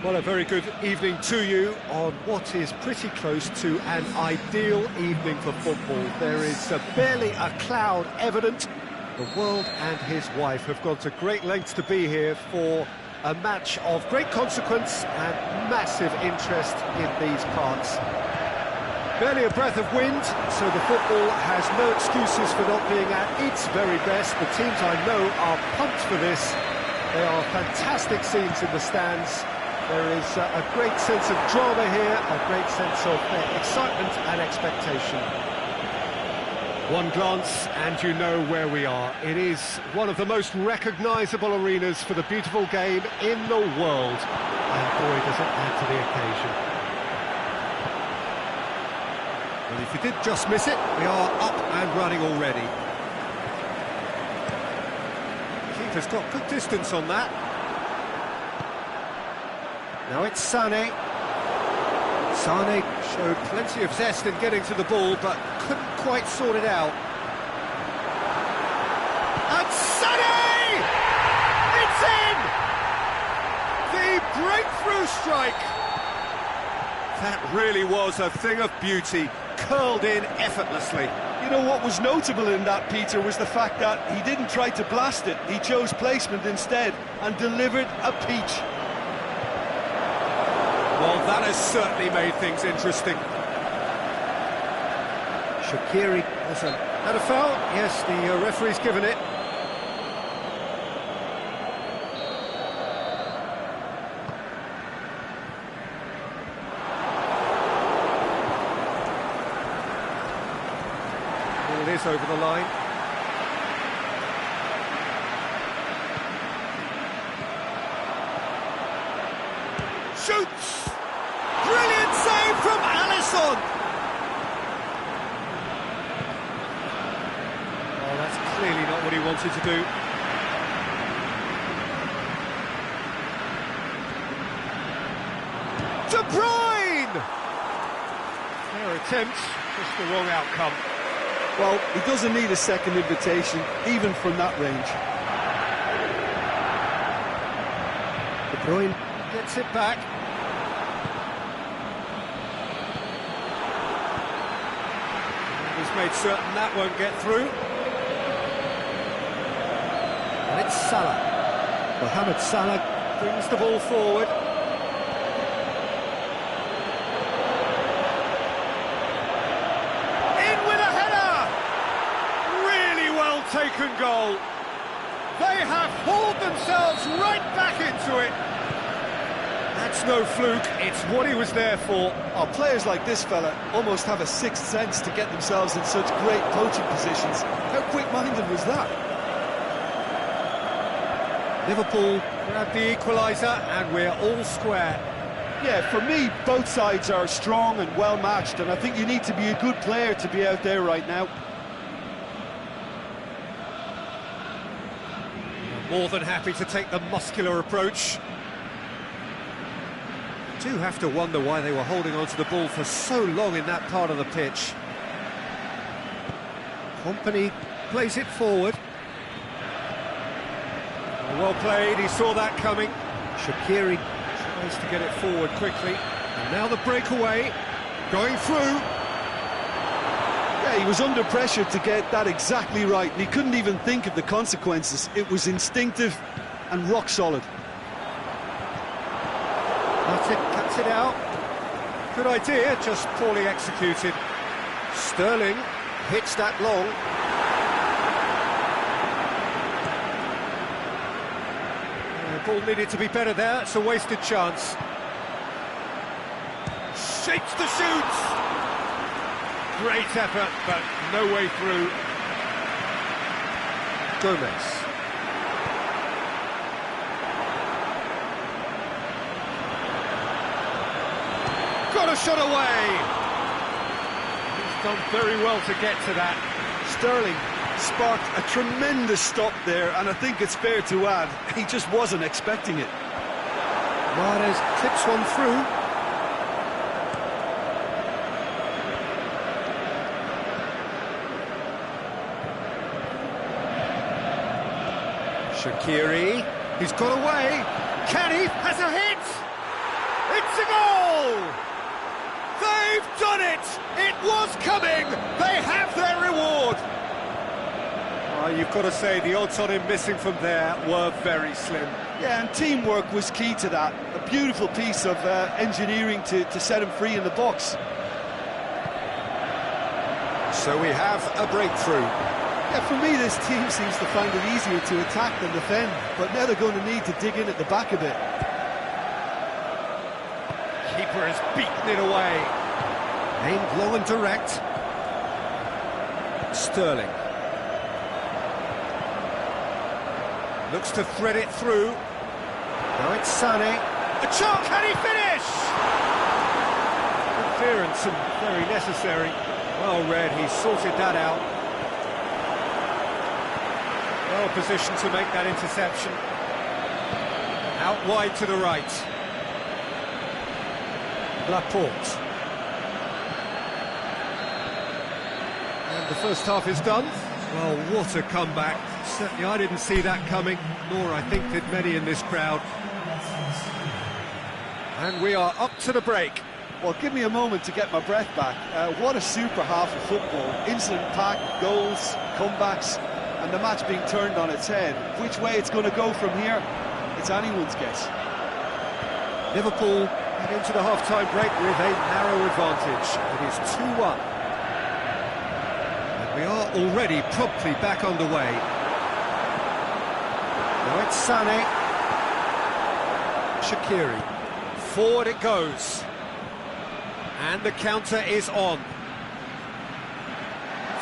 Well, a very good evening to you on what is pretty close to an ideal evening for football. There is barely a cloud evident. The world and his wife have gone to great lengths to be here for a match of great consequence and massive interest in these parts. Barely a breath of wind, so the football has no excuses for not being at its very best. The teams I know are pumped for this. There are fantastic scenes in the stands. There is a great sense of drama here, a great sense of excitement and expectation. One glance and you know where we are. It is one of the most recognisable arenas for the beautiful game in the world. And boy, does it add to the occasion. Well, if you did just miss it, we are up and running already. Keeper's got good distance on that. Now it's Sané. Sané showed plenty of zest in getting to the ball, but couldn't quite sort it out. And Sané! It's in! The breakthrough strike! That really was a thing of beauty, curled in effortlessly. You know what was notable in that, Peter, was the fact that he didn't try to blast it. He chose placement instead and delivered a peach. Well, that has certainly made things interesting. Shaqiri has had a foul. Yes, the referee's given it. Ball is over the line. Shoots! Brilliant save from Alisson! Oh, that's clearly not what he wanted to do. De Bruyne! Fair attempt, just the wrong outcome. Well, he doesn't need a second invitation, even from that range. De Bruyne gets it back. He's made certain that won't get through. And it's Salah. Mohamed Salah brings the ball forward. In with a header! Really well taken goal. They have hauled themselves right back into it. That's no fluke, it's what he was there for. Oh, players like this fella almost have a sixth sense to get themselves in such great coaching positions. How quick-minded was that? Liverpool grab the equaliser and we're all square. Yeah, for me, both sides are strong and well-matched, and I think you need to be a good player to be out there right now. More than happy to take the muscular approach. I do have to wonder why they were holding on to the ball for so long in that part of the pitch. Kompany plays it forward. Well played, he saw that coming. Shaqiri tries to get it forward quickly. And now the breakaway, going through. Yeah, he was under pressure to get that exactly right, and he couldn't even think of the consequences. It was instinctive and rock solid. That's it, cuts it out. Good idea, just poorly executed. Sterling hits that long. The ball needed to be better there, it's a wasted chance. Shapes to shoot! Great effort, but no way through. Gomez. Got a shot away! He's done very well to get to that. Sterling sparked a tremendous stop there, and I think it's fair to add, he just wasn't expecting it. Mahrez clips one through. Shaqiri, he's got away. Can he? Has a hit! It's coming! They have their reward! You've got to say, the odds on him missing from there were very slim. Yeah, and teamwork was key to that. A beautiful piece of engineering to set him free in the box. So we have a breakthrough. Yeah, for me, this team seems to find it easier to attack than defend, but now they're going to need to dig in at the back a bit. Keeper has beaten it away. Aimed low and direct. Sterling. Looks to thread it through. Now it's Sané. A chance, can he finish? Interference and very necessary. Well read, he sorted that out. Well positioned to make that interception. Out wide to the right. Laporte. And the first half is done. Well, what a comeback. Certainly I didn't see that coming, nor I think did many in this crowd. And we are up to the break. Well, give me a moment to get my breath back. What a super half of football. Incident-packed, goals, comebacks, and the match being turned on its head. Which way it's going to go from here, it's anyone's guess. Liverpool head into the half-time break with a narrow advantage. It is 2-1. And we are already promptly back underway. Now it's Sané. Shaqiri. Forward it goes. And the counter is on.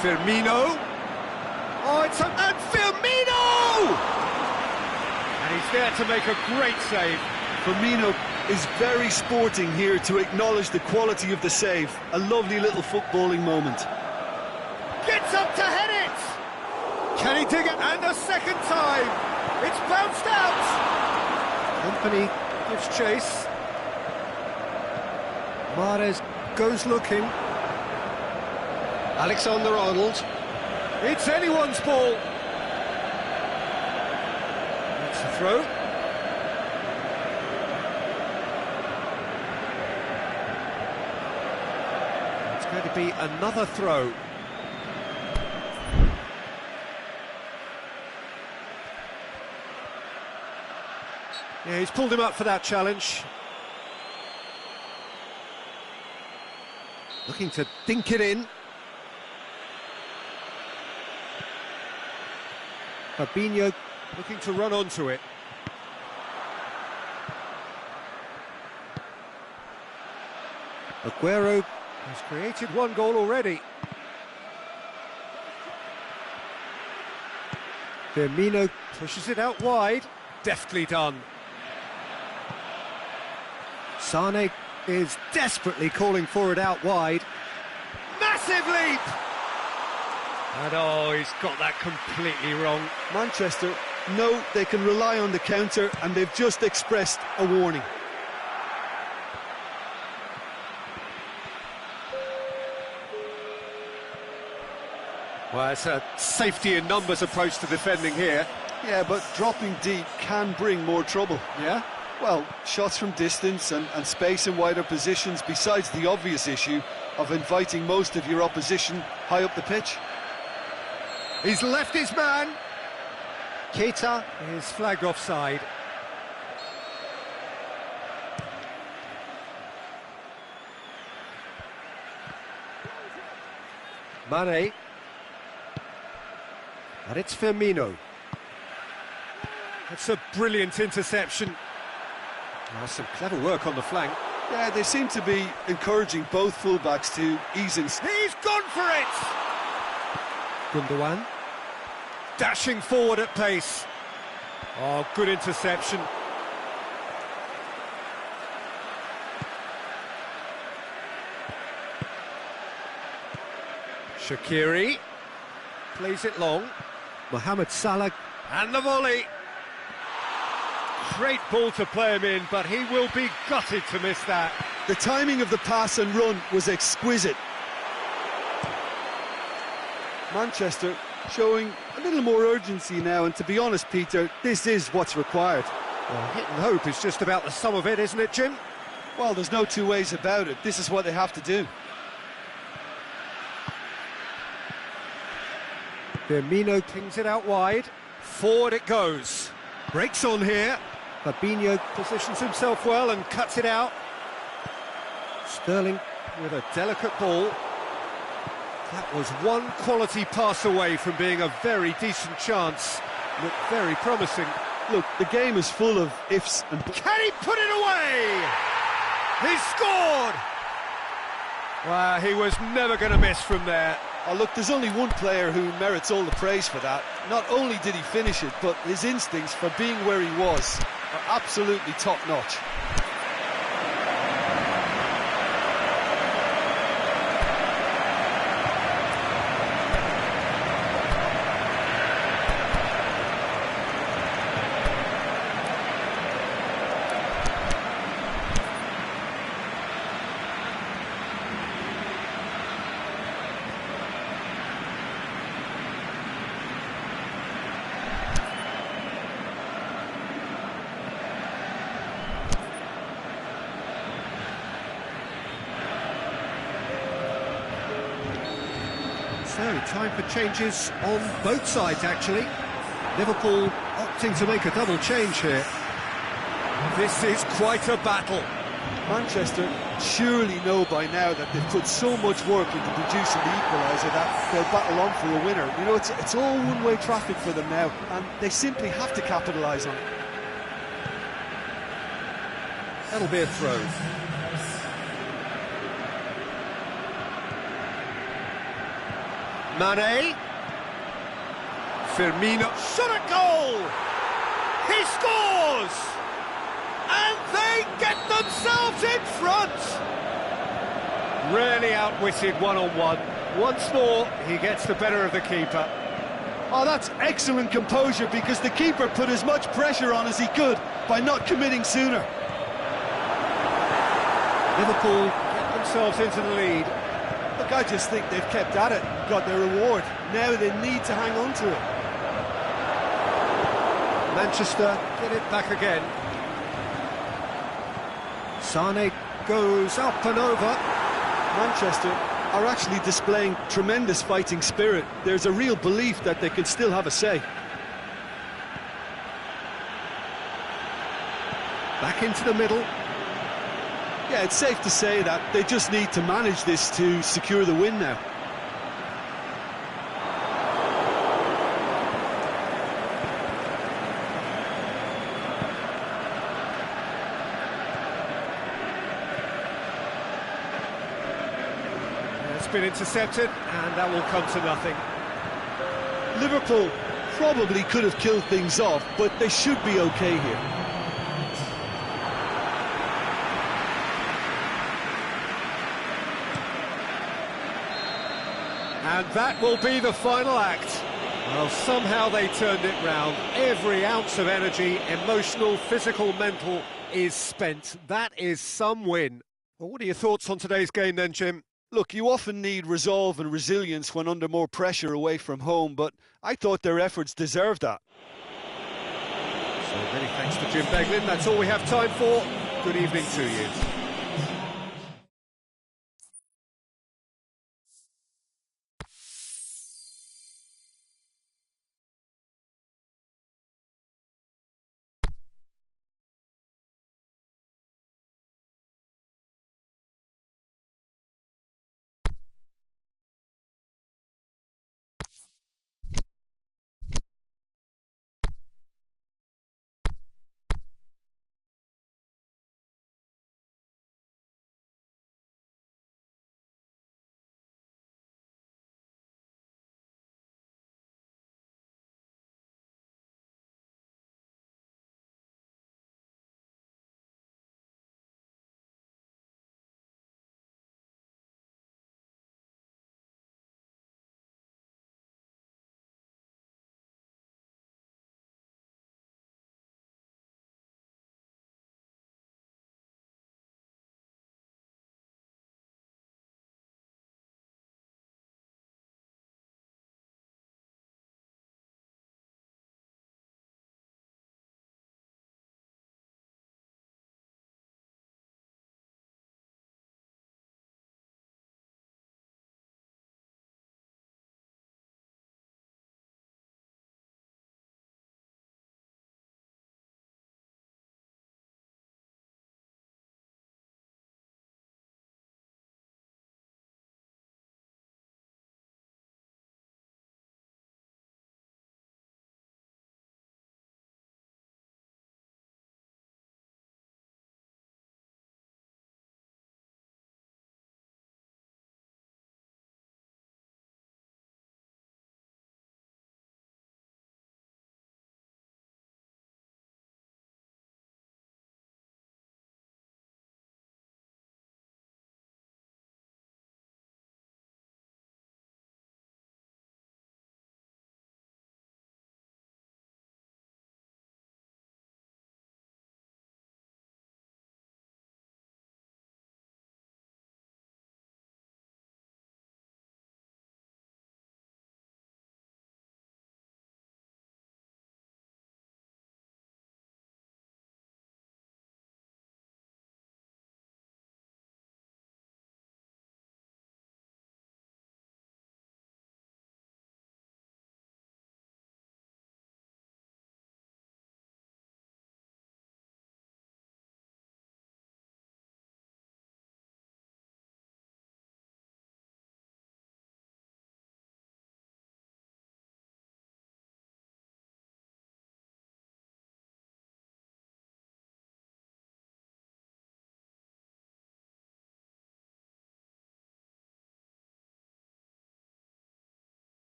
Firmino. Oh, it's a... And Firmino! And he's there to make a great save. Firmino is very sporting here to acknowledge the quality of the save. A lovely little footballing moment. Gets up to head it! Can he dig it? And a second time! It's bounced out! Company gives chase. Mahrez goes looking. Alexander-Arnold. It's anyone's ball. That's the throw. It's going to be another throw. Yeah, he's pulled him up for that challenge. Looking to dink it in. Fabinho looking to run onto it. Aguero has created one goal already. Firmino pushes it out wide. Deftly done. Sané is desperately calling for it out wide. Massive leap! And oh, he's got that completely wrong. Manchester know they can rely on the counter, and they've just expressed a warning. Well, it's a safety in numbers approach to defending here. Yeah, but dropping deep can bring more trouble. Yeah? Well, shots from distance and space in wider positions, besides the obvious issue of inviting most of your opposition high up the pitch. He's left his man. Keita is flagged offside. Mane. And it's Firmino. That's a brilliant interception. Oh, some clever work on the flank. Yeah, they seem to be encouraging both fullbacks to ease in. He's gone for it! Gundogan. Dashing forward at pace. Oh, good interception. Shaqiri. Plays it long. Mohamed Salah. And the volley. Great ball to play him in, but he will be gutted to miss that. The timing of the pass and run was exquisite. Manchester showing a little more urgency now, and to be honest, Peter, this is what's required. Well, hit and hope is just about the sum of it, isn't it, Jim? Well, there's no two ways about it. This is what they have to do. Firmino pings it out wide. Forward it goes. Breaks on here. Fabinho positions himself well and cuts it out. Sterling with a delicate ball. That was one quality pass away from being a very decent chance. Looked very promising. Look, the game is full of ifs and buts. Can he put it away? He scored! Well, he was never going to miss from there. Oh, look, there's only one player who merits all the praise for that. Not only did he finish it, but his instincts for being where he was are absolutely top-notch. So, time for changes on both sides, actually. Liverpool opting to make a double change here. This is quite a battle. Manchester surely know by now that they've put so much work into producing the equaliser that they'll battle on for a winner. You know, it's all one-way traffic for them now, and they simply have to capitalise on it. That'll be a throw. Mane. Firmino. Shot at goal! He scores! And they get themselves in front! Really outwitted one-on-one. Once more, he gets the better of the keeper. Oh, that's excellent composure, because the keeper put as much pressure on as he could by not committing sooner. Liverpool get themselves into the lead. Look, I just think they've kept at it, got their reward. Now they need to hang on to it. Manchester get it back again. Sane goes up and over. Manchester are actually displaying tremendous fighting spirit. There's a real belief that they can still have a say. Back into the middle. Yeah, it's safe to say that they just need to manage this to secure the win now. It's been intercepted, and that will come to nothing. Liverpool probably could have killed things off, but they should be okay here. And that will be the final act. Well, somehow they turned it round. Every ounce of energy, emotional, physical, mental, is spent. That is some win. Well, what are your thoughts on today's game then, Jim? Look, you often need resolve and resilience when under more pressure away from home, but I thought their efforts deserved that. So many thanks to Jim Beglin. That's all we have time for. Good evening to you.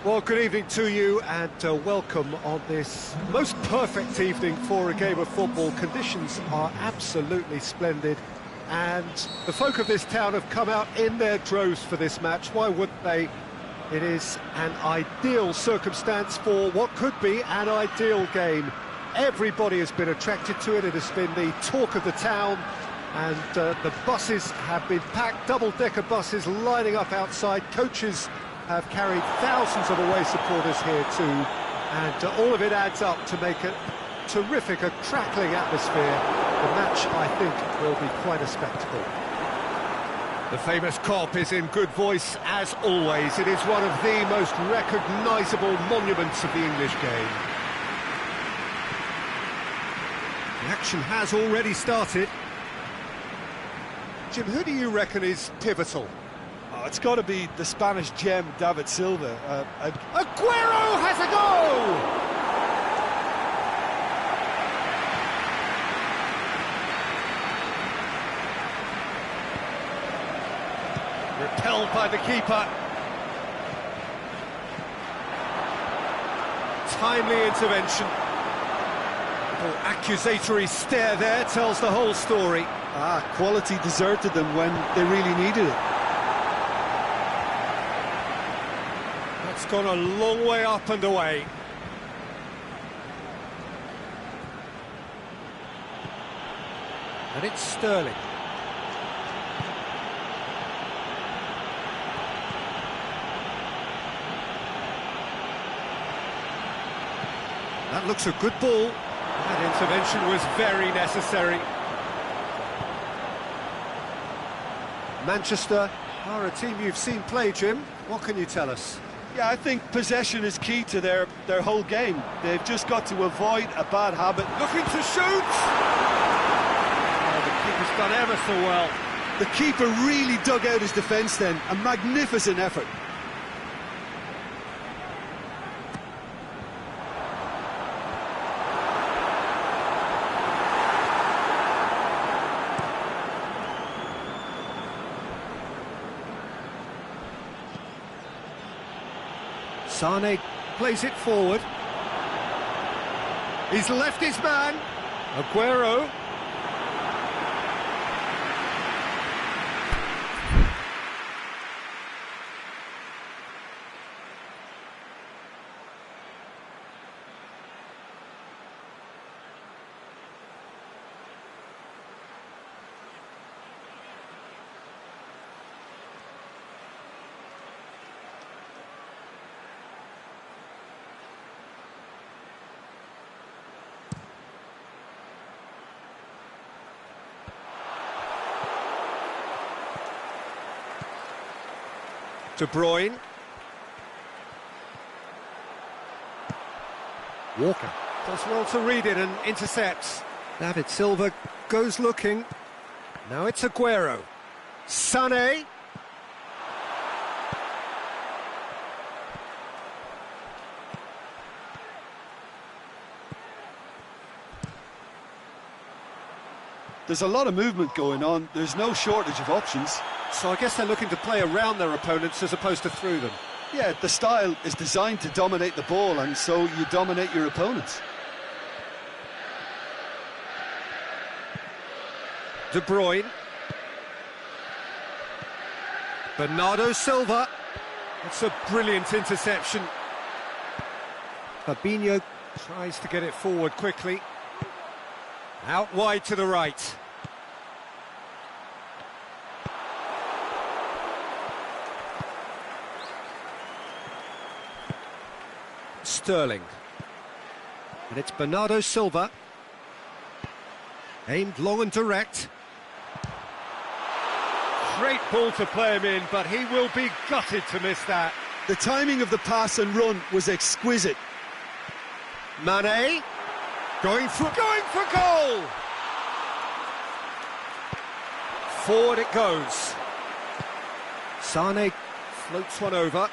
Well, good evening to you and welcome on this most perfect evening for a game of football. Conditions are absolutely splendid and the folk of this town have come out in their droves for this match. Why wouldn't they? It is an ideal circumstance for what could be an ideal game. Everybody has been attracted to it. It has been the talk of the town, and the buses have been packed, double-decker buses lining up outside. Coaches have carried thousands of away supporters here too, and all of it adds up to make a terrific, a crackling atmosphere. The match, I think, will be quite a spectacle. The famous Kop is in good voice, as always. It is one of the most recognisable monuments of the English game. The action has already started. Jim, who do you reckon is pivotal? Oh, it's got to be the Spanish gem, David Silva. Aguero has a goal! Repelled by the keeper. Timely intervention. Little accusatory stare there tells the whole story. Quality deserted them when they really needed it. That's gone a long way up and away. And it's Sterling. That looks a good ball. That intervention was very necessary. Manchester are a team you've seen play, Jim. What can you tell us? Yeah, I think possession is key to their whole game. They've just got to avoid a bad habit. Looking to shoot! Oh, the keeper's done ever so well. The keeper really dug out his defence then. A magnificent effort. Sane plays it forward. He's left his man. Aguero. De Bruyne. Walker does well to read it and intercepts. David Silva goes looking. Now it's Aguero. Sané. There's a lot of movement going on. There's no shortage of options. So I guess they're looking to play around their opponents as opposed to through them. Yeah, the style is designed to dominate the ball, and so you dominate your opponents. De Bruyne. Bernardo Silva. That's a brilliant interception. Fabinho tries to get it forward quickly. Out wide to the right. Sterling. And it's Bernardo Silva. Aimed long and direct. Great ball to play him in, but he will be gutted to miss that. The timing of the pass and run was exquisite. Mane. Going for goal! Forward it goes. Sane floats one over.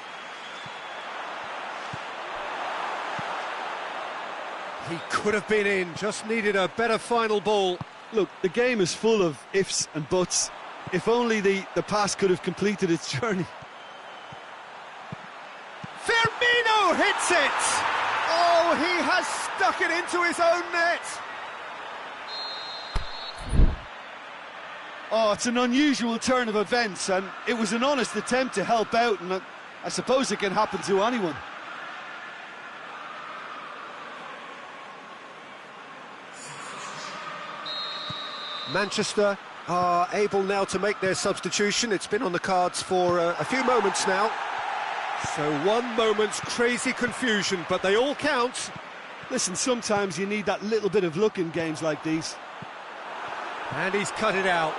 He could have been in, just needed a better final ball. Look, the game is full of ifs and buts. If only the pass could have completed its journey. Firmino! Oh, hits it! Oh, he has stuck it into his own net! Oh, it's an unusual turn of events, and it was an honest attempt to help out, and I suppose it can happen to anyone. Manchester are able now to make their substitution. It's been on the cards for a few moments now. So one moment's crazy confusion, but they all count. Listen, sometimes you need that little bit of luck in games like these. And he's cut it out.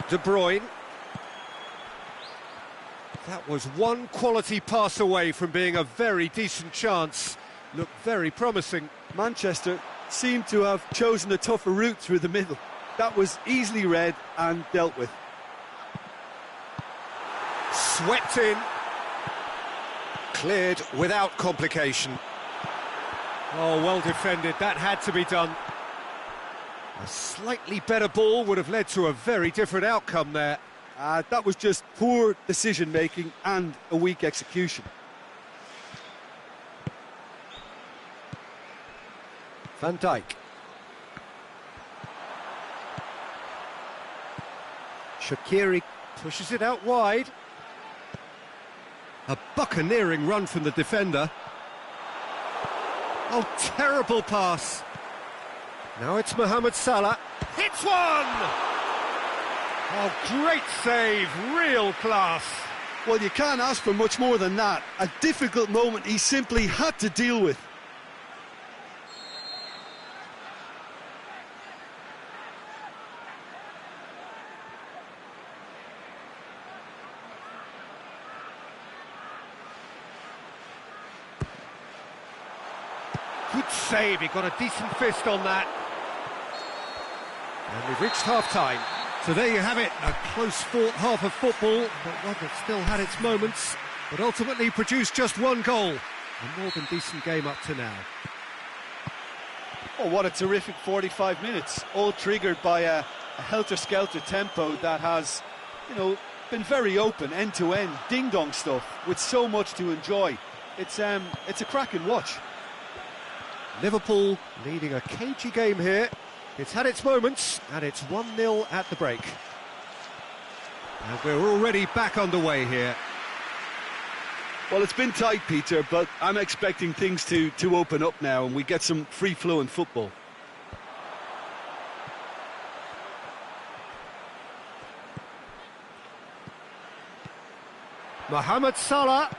De Bruyne. That was one quality pass away from being a very decent chance. Looked very promising. Manchester seemed to have chosen a tougher route through the middle. That was easily read and dealt with. Swept in. Cleared without complication. Oh, well defended. That had to be done. A slightly better ball would have led to a very different outcome there. That was just poor decision-making and a weak execution. Van Dijk. Shaqiri pushes it out wide. A buccaneering run from the defender. Oh, terrible pass. Now it's Mohamed Salah. Hits one! Oh, great save, real class. Well, you can't ask for much more than that. A difficult moment he simply had to deal with. Good save, he got a decent fist on that. And we've reached half-time. So there you have it, a close-fought half of football, but one that still had its moments, but ultimately produced just one goal. A more than decent game up to now. Oh, what a terrific 45 minutes, all triggered by a helter-skelter tempo that has, you know, been very open, end-to-end, ding-dong stuff, with so much to enjoy. It's a cracking watch. Liverpool leading a cagey game here. It's had its moments, and it's 1-0 at the break. And we're already back underway here. Well, it's been tight, Peter, but I'm expecting things to open up now and we get some free-flowing football. Mohamed Salah.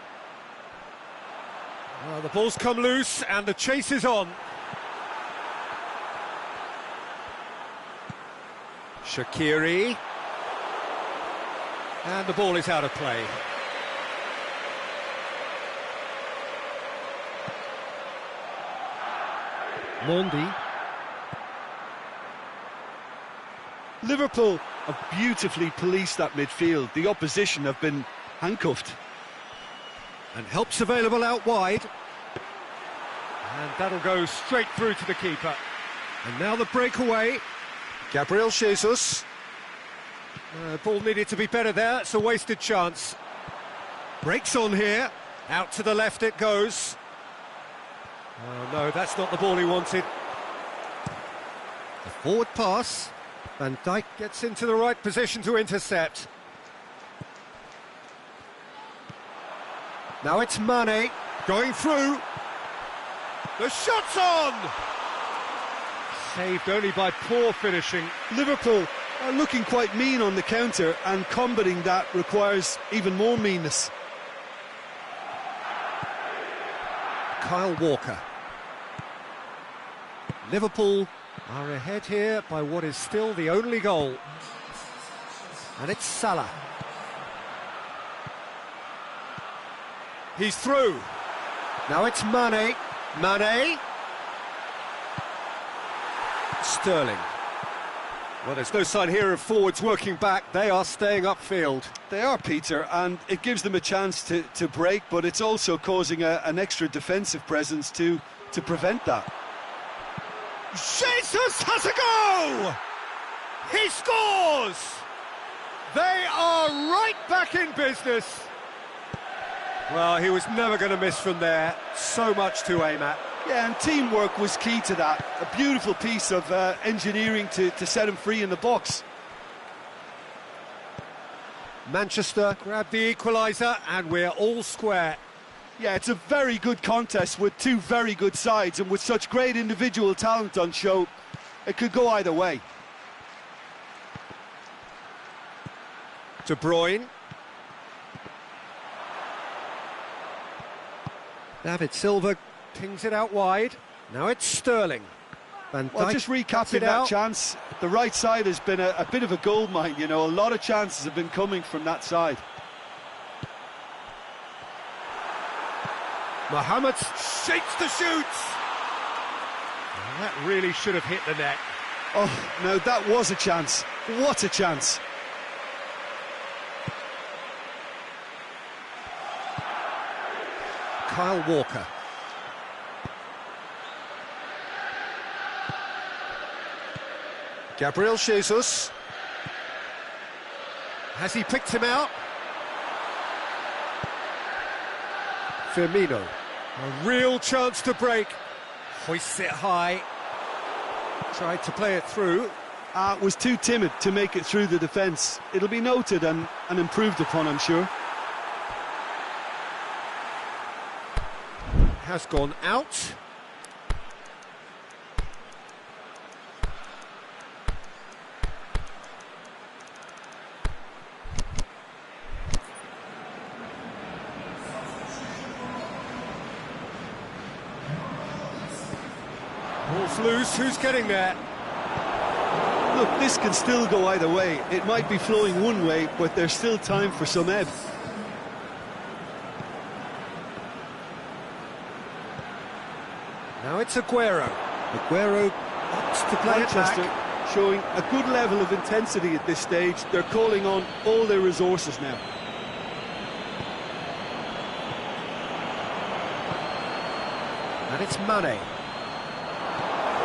Well, the ball's come loose and the chase is on. Shaqiri. And the ball is out of play. Mondi. Liverpool have beautifully policed that midfield. The opposition have been handcuffed. And help's available out wide. And that'll go straight through to the keeper. And now the breakaway. Gabriel Jesus. Ball needed to be better there, it's a wasted chance. Breaks on here, out to the left it goes. Oh no, that's not the ball he wanted. The forward pass, Van Dijk gets into the right position to intercept. Now it's Mane, going through. The shot's on! Saved only by poor finishing. Liverpool are looking quite mean on the counter, and combating that requires even more meanness. Kyle Walker. Liverpool are ahead here by what is still the only goal. And it's Salah. He's through. Now it's Mane. Mane. Sterling. Well, there's no sign here of forwards working back. They are staying upfield. They are, Peter, and it gives them a chance to break, but it's also causing an extra defensive presence to prevent that. Jesus has a go! He scores! They are right back in business. Well, he was never going to miss from there. So much to aim at. Yeah, and teamwork was key to that. A beautiful piece of engineering to set him free in the box. Manchester grab the equaliser, and we're all square. Yeah, it's a very good contest with two very good sides, and with such great individual talent on show, it could go either way. De Bruyne. David Silva pings it out wide. Now it's Sterling. Van Dijk, Well, just recapping that chance, the right side has been a bit of a goldmine, you know. A lot of chances have been coming from that side. Mohamed shakes the shoots. That really should have hit the net. Oh, no, that was a chance. What a chance. Kyle Walker. Gabriel Jesus. Has he picked him out? Firmino. A real chance to break. Hoists it high. Tried to play it through. Was too timid to make it through the defence. It'll be noted and improved upon, I'm sure. Has gone out. Ball's loose, who's getting there? Look, this can still go either way. It might be flowing one way, but there's still time for some ebb. Now it's Aguero. Aguero opts to play Manchester it back. showing a good level of intensity at this stage. They're calling on all their resources now. And it's Mane.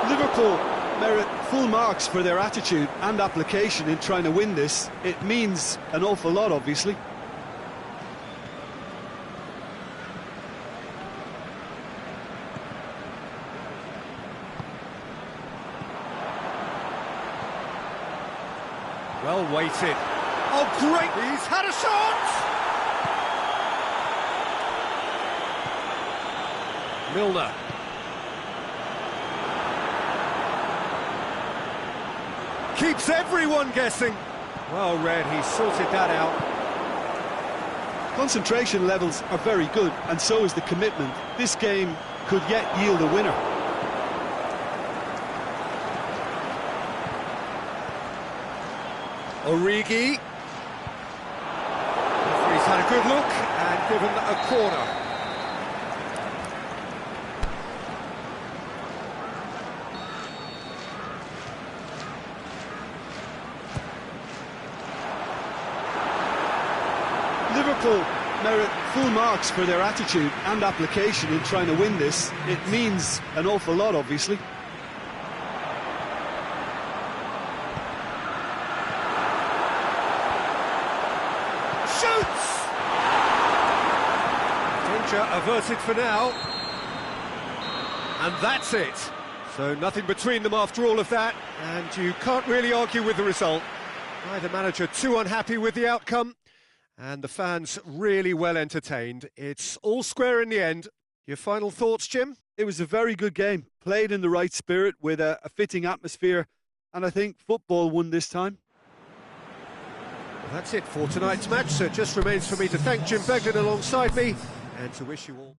Liverpool merit full marks for their attitude and application in trying to win this. It means an awful lot, obviously. Well weighted. Oh, great! He's had a shot! Milner. Keeps everyone guessing. Well read, he sorted that out. Concentration levels are very good, and so is the commitment. This game could yet yield a winner. Origi. He's had a good look and given a corner. Liverpool merit full marks for their attitude and application in trying to win this. It means an awful lot, obviously. Shoots! Danger averted for now. And that's it. So nothing between them after all of that, and you can't really argue with the result. Neither manager too unhappy with the outcome, and the fans really well entertained. It's all square in the end. Your final thoughts, Jim? It was a very good game, played in the right spirit with a fitting atmosphere, and I think football won this time. Well, that's it for tonight's match, so it just remains for me to thank Jim Beglin alongside me, and to wish you all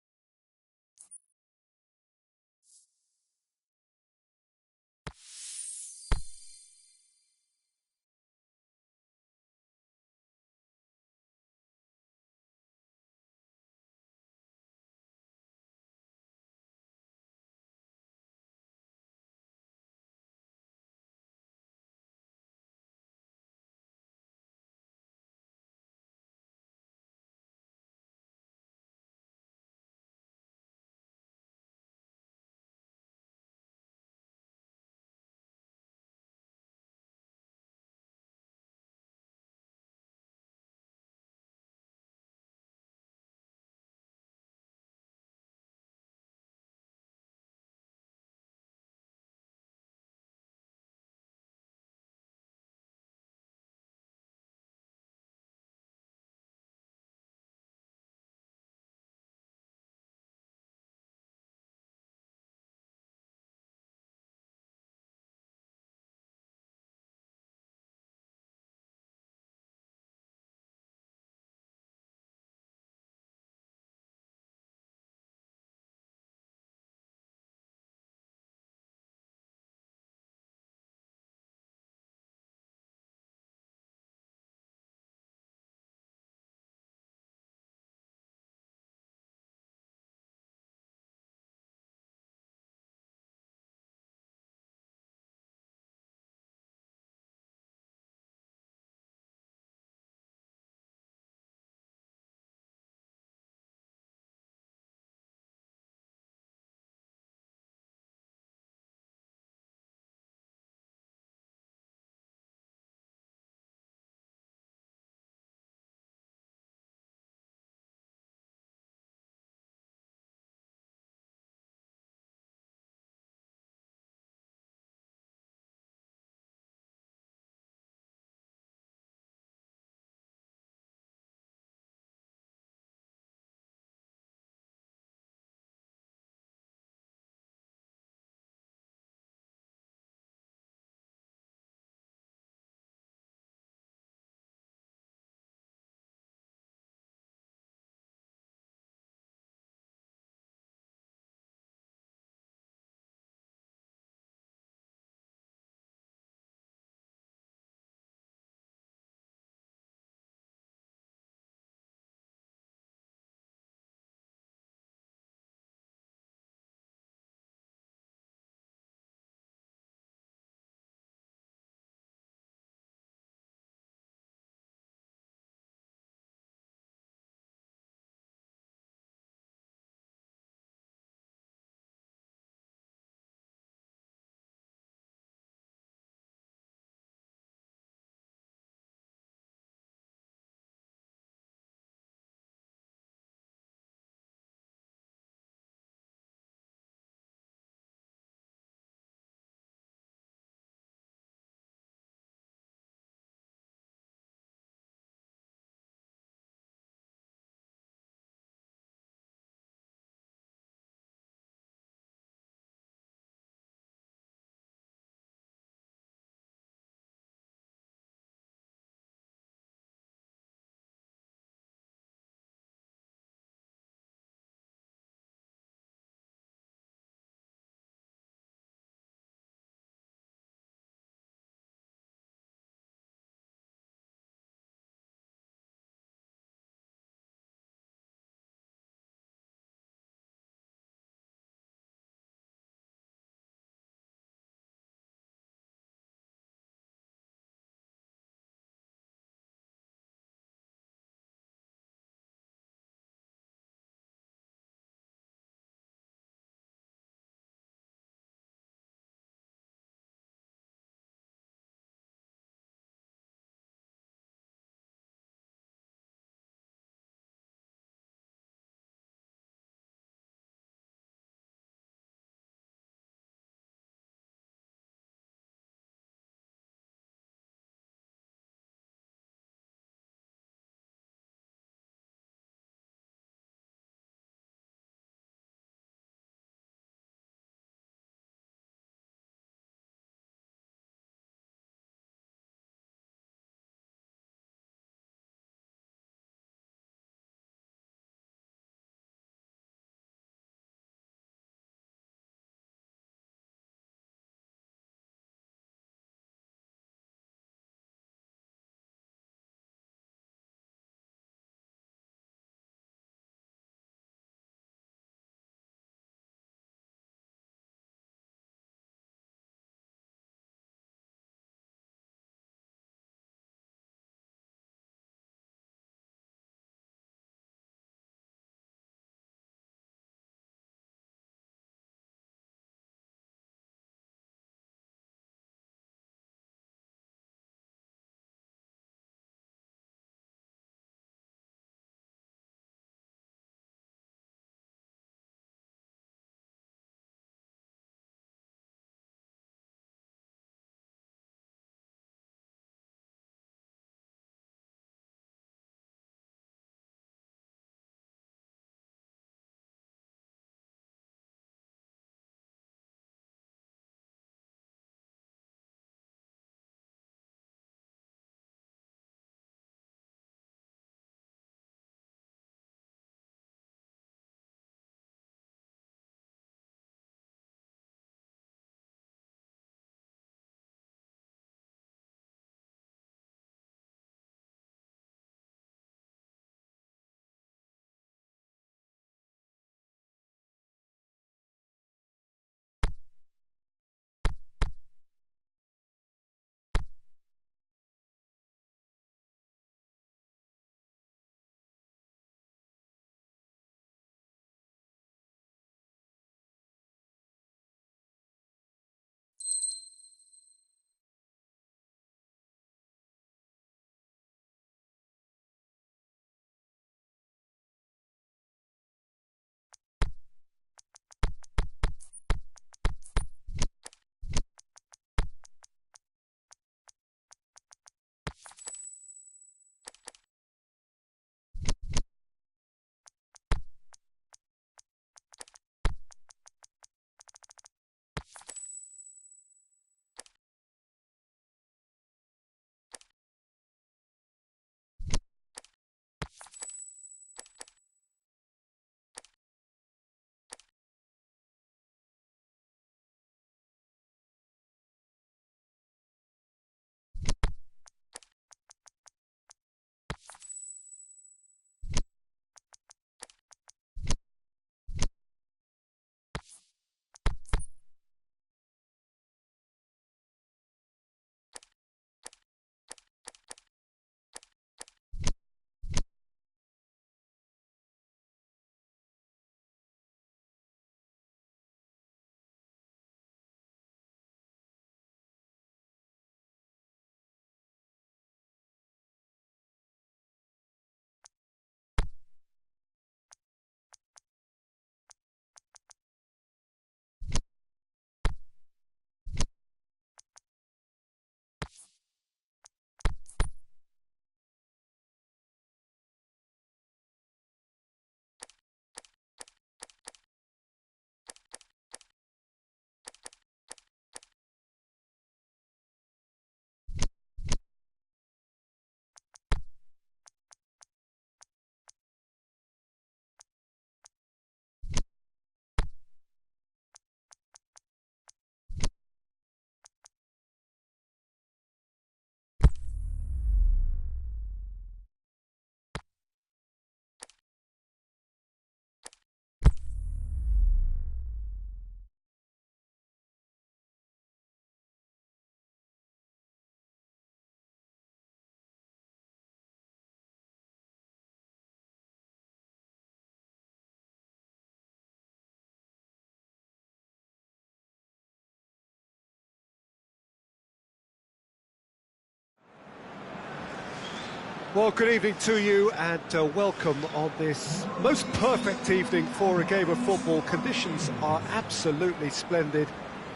Well, good evening to you and welcome on this most perfect evening for a game of football. Conditions are absolutely splendid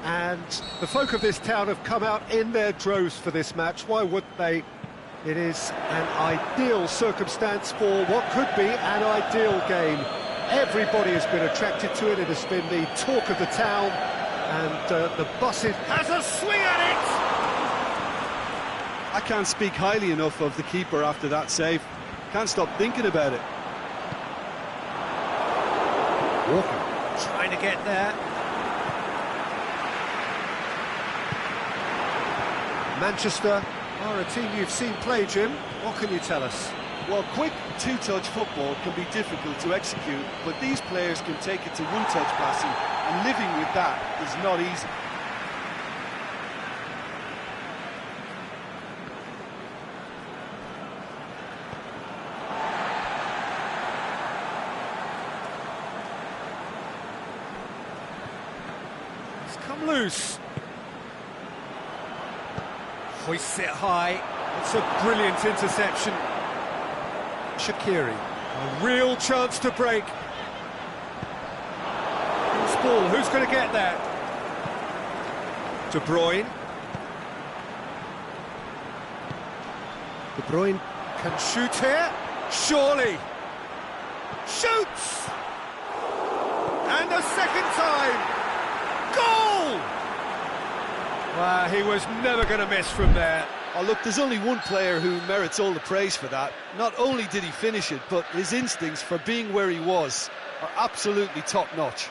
and the folk of this town have come out in their droves for this match. Why wouldn't they? It is an ideal circumstance for what could be an ideal game. Everybody has been attracted to it. It has been the talk of the town and the buses has a swing at it! I can't speak highly enough of the keeper after that save. Can't stop thinking about it. Walker trying to get there. Manchester are a team you've seen play, Jim. What can you tell us? Well, quick two-touch football can be difficult to execute, but these players can take it to one-touch passing, and living with that is not easy. Come loose. Hoists it high. It's a brilliant interception. Shaqiri, a real chance to break. Loose ball, who's going to get there? De Bruyne. De Bruyne can shoot here. Surely. Shoots! And a second time. Goal! Well, he was never going to miss from there. Oh, look, there's only one player who merits all the praise for that. Not only did he finish it, but his instincts for being where he was are absolutely top-notch.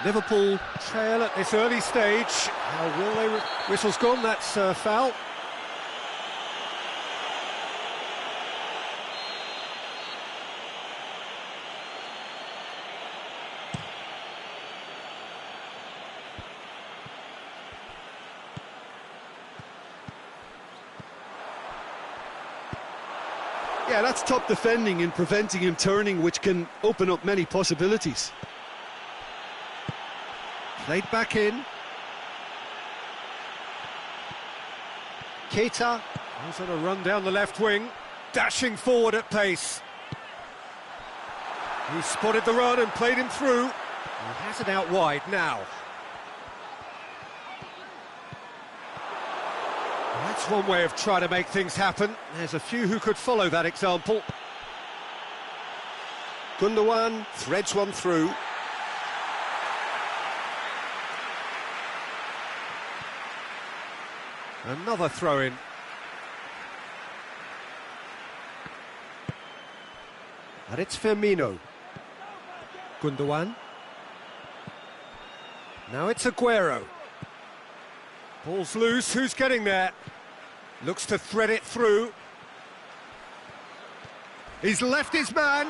Liverpool trail at this early stage. How will they... Whistle's gone, that's foul. Yeah, that's top defending and preventing him turning, which can open up many possibilities. Played back in. Keita goes on a run down the left wing, dashing forward at pace. He spotted the run and played him through. He has it out wide now. That's one way of trying to make things happen. There's a few who could follow that example. Gundogan threads one through. Another throw-in. And it's Firmino. Gundogan. Now it's Aguero. Ball's loose, who's getting there? Looks to thread it through. He's left his man.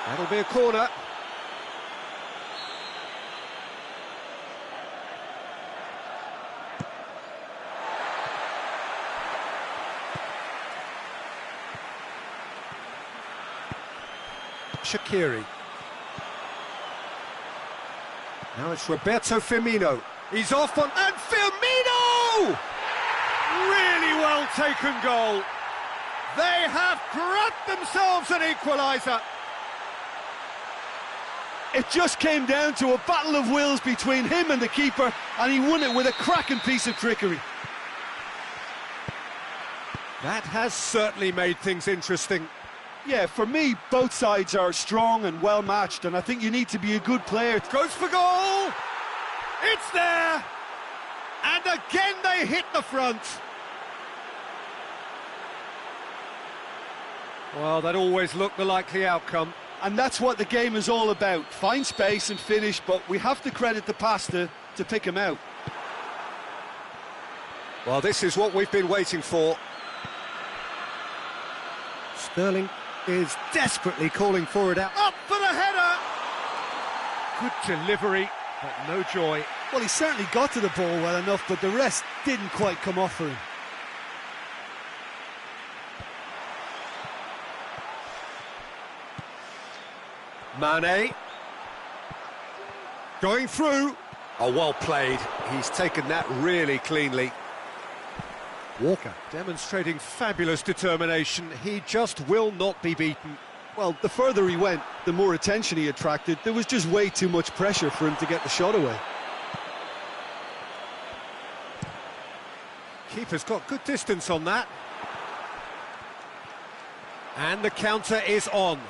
That'll be a corner. Shaqiri. Now it's Roberto Firmino. He's off on... And Firmino! Really well taken goal. They have grabbed themselves an equaliser. It just came down to a battle of wills between him and the keeper, and he won it with a cracking piece of trickery. That has certainly made things interesting. Yeah, for me, both sides are strong and well matched, and I think you need to be a good player. Goes for goal! It's there! And again they hit the front. Well, that always looked the likely outcome. And that's what the game is all about. Find space and finish, but we have to credit the passer to pick him out. Well, this is what we've been waiting for. Sterling is desperately calling for it out. Up for the header! Good delivery, but no joy. Well, he certainly got to the ball well enough, but the rest didn't quite come off for him. Mane. Going through. Oh, well played. He's taken that really cleanly. Walker demonstrating fabulous determination. He just will not be beaten. Well, the further he went, the more attention he attracted. There was just way too much pressure for him to get the shot away. Keeper's got good distance on that. And the counter is on.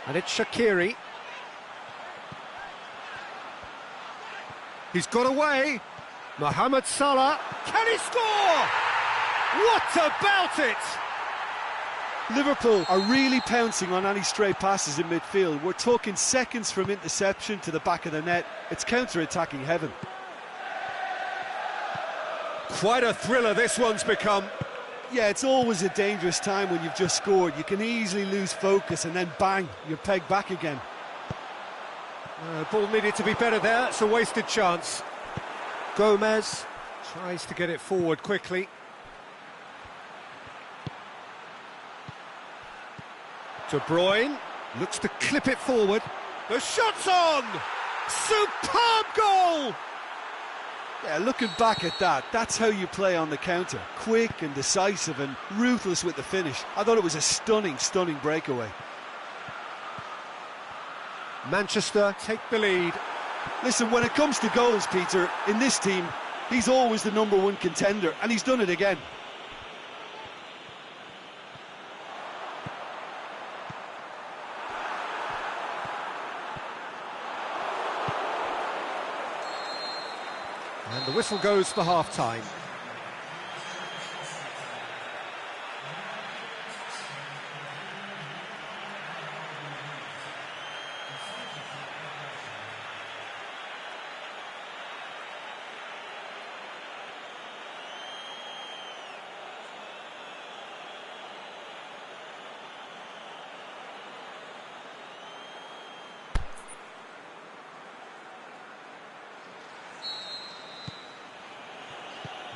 And it's Shaqiri. He's got away. Mohamed Salah. Can he score? What about it? Liverpool are really pouncing on any stray passes in midfield. We're talking seconds from interception to the back of the net. It's counter-attacking heaven. Quite a thriller this one's become. Yeah, it's always a dangerous time when you've just scored. You can easily lose focus and then bang, you're pegged back again. Ball needed to be better there. It's a wasted chance. Gomez tries to get it forward quickly. De Bruyne looks to clip it forward. The shot's on! Superb goal! Yeah, looking back at that, that's how you play on the counter. Quick and decisive and ruthless with the finish. I thought it was a stunning, stunning breakaway. Manchester take the lead. Listen, when it comes to goals, Peter, in this team, he's always the #1 contender, and he's done it again. And the whistle goes for half-time.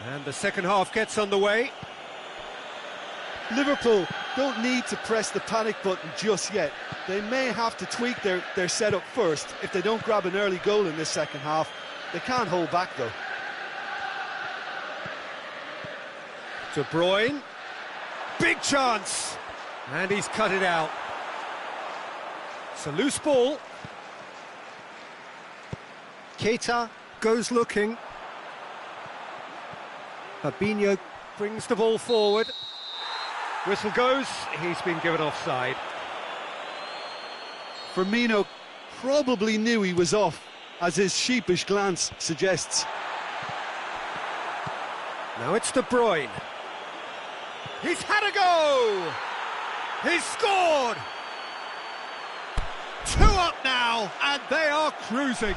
And the second half gets underway. Liverpool don't need to press the panic button just yet. They may have to tweak their setup first if they don't grab an early goal in this second half. They can't hold back, though. De Bruyne. Big chance! And he's cut it out. It's a loose ball. Keita goes looking. Fabinho brings the ball forward. Whistle goes, he's been given offside. Firmino probably knew he was off, as his sheepish glance suggests. Now it's De Bruyne. He's had a go! He's scored! 2 up now, and they are cruising.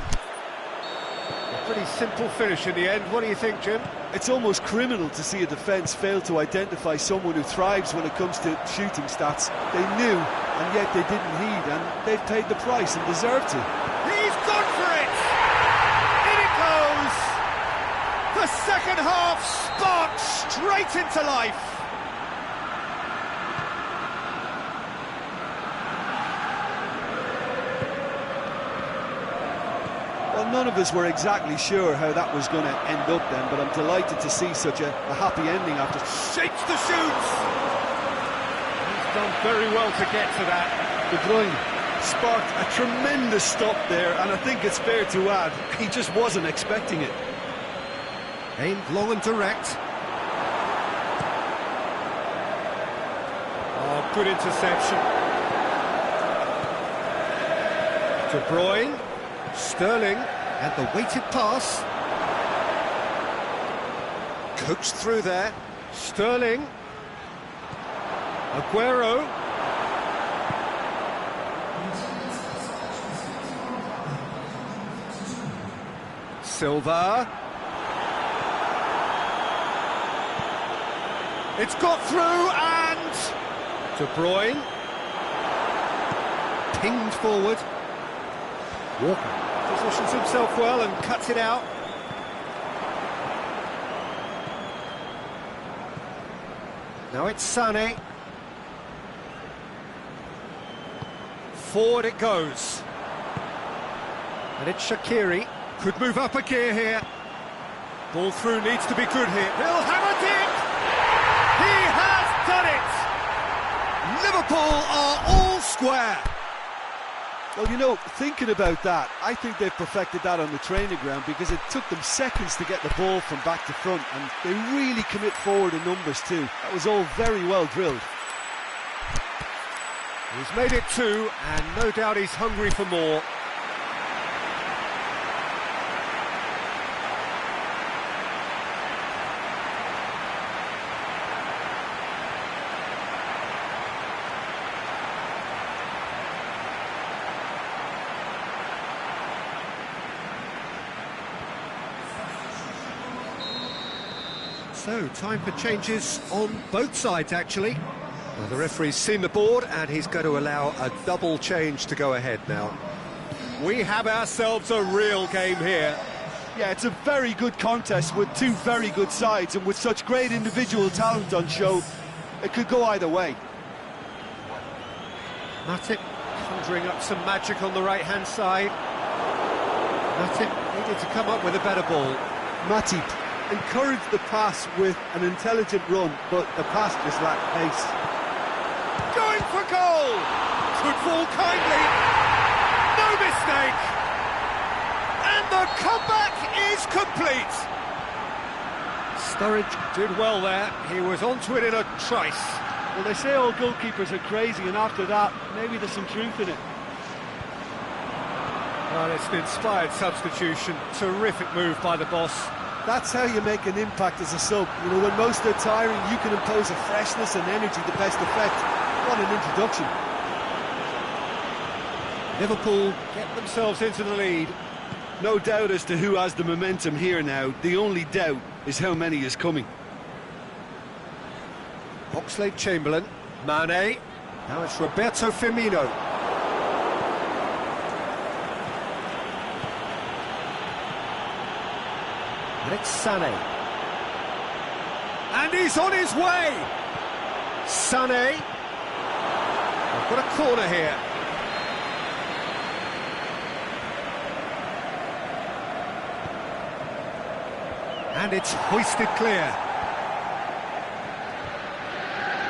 A pretty simple finish in the end. What do you think, Jim? It's almost criminal to see a defence fail to identify someone who thrives when it comes to shooting stats. They knew, and yet they didn't heed, and they've paid the price and deserve to. He's gone for it! In it goes! The second half sparks straight into life. Well, none of us were exactly sure how that was going to end up then, but I'm delighted to see such a happy ending after... Shapes the shoots! He's done very well to get to that. De Bruyne sparked a tremendous stop there, and I think it's fair to add, he just wasn't expecting it. Aimed long and direct. Oh, good interception. De Bruyne, Sterling, and the weighted pass. Coached through there. Sterling. Aguero. Silva. It's got through, and De Bruyne. Pinged forward. Walker positions himself well and cuts it out. Now it's Sané. Forward it goes. And it's Shaqiri. Could move up a gear here. Ball through needs to be good here. He'll have a dip! He has done it! Liverpool are all square. Well, you know, thinking about that, I think they've perfected that on the training ground because it took them seconds to get the ball from back to front, and they really commit forward in numbers too. That was all very well drilled. He's made it 2, and no doubt he's hungry for more. So, time for changes on both sides, actually. Well, the referee's seen the board, and he's going to allow a double change to go ahead now. We have ourselves a real game here. Yeah, it's a very good contest with two very good sides, and with such great individual talent on show, it could go either way. Matip conjuring up some magic on the right-hand side. Matip needed to come up with a better ball. Matip encouraged the pass with an intelligent run, but the pass just lacked pace. Going for goal! Could fall kindly. No mistake! And the comeback is complete! Sturridge did well there. He was onto it in a trice. Well, they say all goalkeepers are crazy, and after that, maybe there's some truth in it. Well, it's an inspired substitution. Terrific move by the boss. That's how you make an impact as a sub. You know, when most are tiring, you can impose a freshness and energy to best effect. What an introduction. Liverpool get themselves into the lead. No doubt as to who has the momentum here now. The only doubt is how many is coming. Oxlade-Chamberlain, Mane, now it's Roberto Firmino. And it's Sané. And he's on his way! Sané. I've got a corner here. And it's hoisted clear.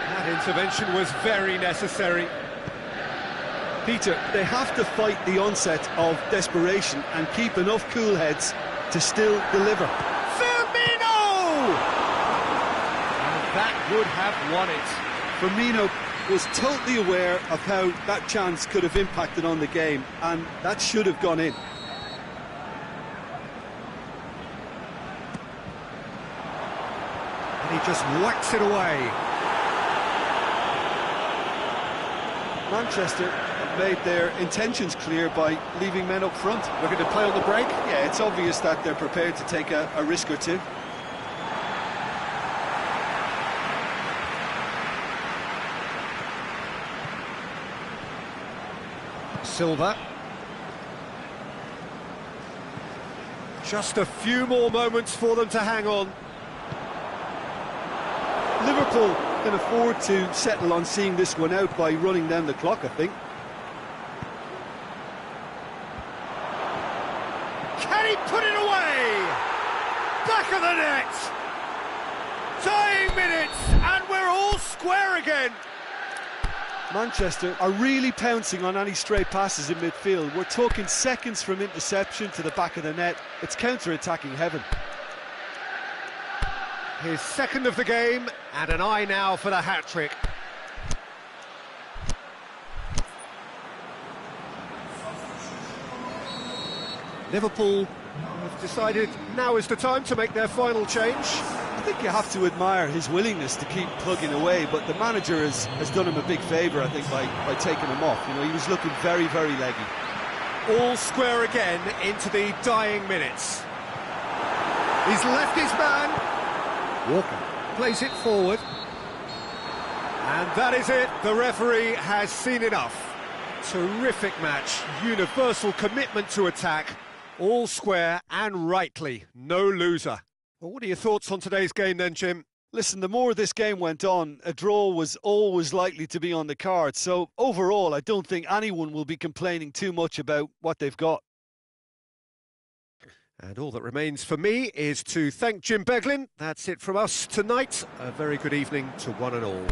That intervention was very necessary. Peter, they have to fight the onset of desperation and keep enough cool heads to still deliver. Firmino! And that would have won it. Firmino was totally aware of how that chance could have impacted on the game, and that should have gone in. And he just whacks it away. Manchester made their intentions clear by leaving men up front. Looking to play on the break? Yeah, it's obvious that they're prepared to take a risk or two. Silva. Just a few more moments for them to hang on. Liverpool can afford to settle on seeing this one out by running down the clock, I think. Can he put it away? Back of the net! Dying minutes, and we're all square again! Manchester are really pouncing on any stray passes in midfield. We're talking seconds from interception to the back of the net. It's counter-attacking heaven. His second of the game, and an eye now for the hat-trick. Liverpool have decided now is the time to make their final change. I think you have to admire his willingness to keep plugging away, but the manager has done him a big favour, I think, by taking him off. You know, he was looking very, very leggy. All square again into the dying minutes. He's left his man. Walker plays it forward. And that is it. The referee has seen enough. Terrific match. Universal commitment to attack. All square and rightly. No loser. Well, what are your thoughts on today's game then, Jim? Listen, the more this game went on, a draw was always likely to be on the card. So overall, I don't think anyone will be complaining too much about what they've got. And all that remains for me is to thank Jim Beglin. That's it from us tonight. A very good evening to one and all.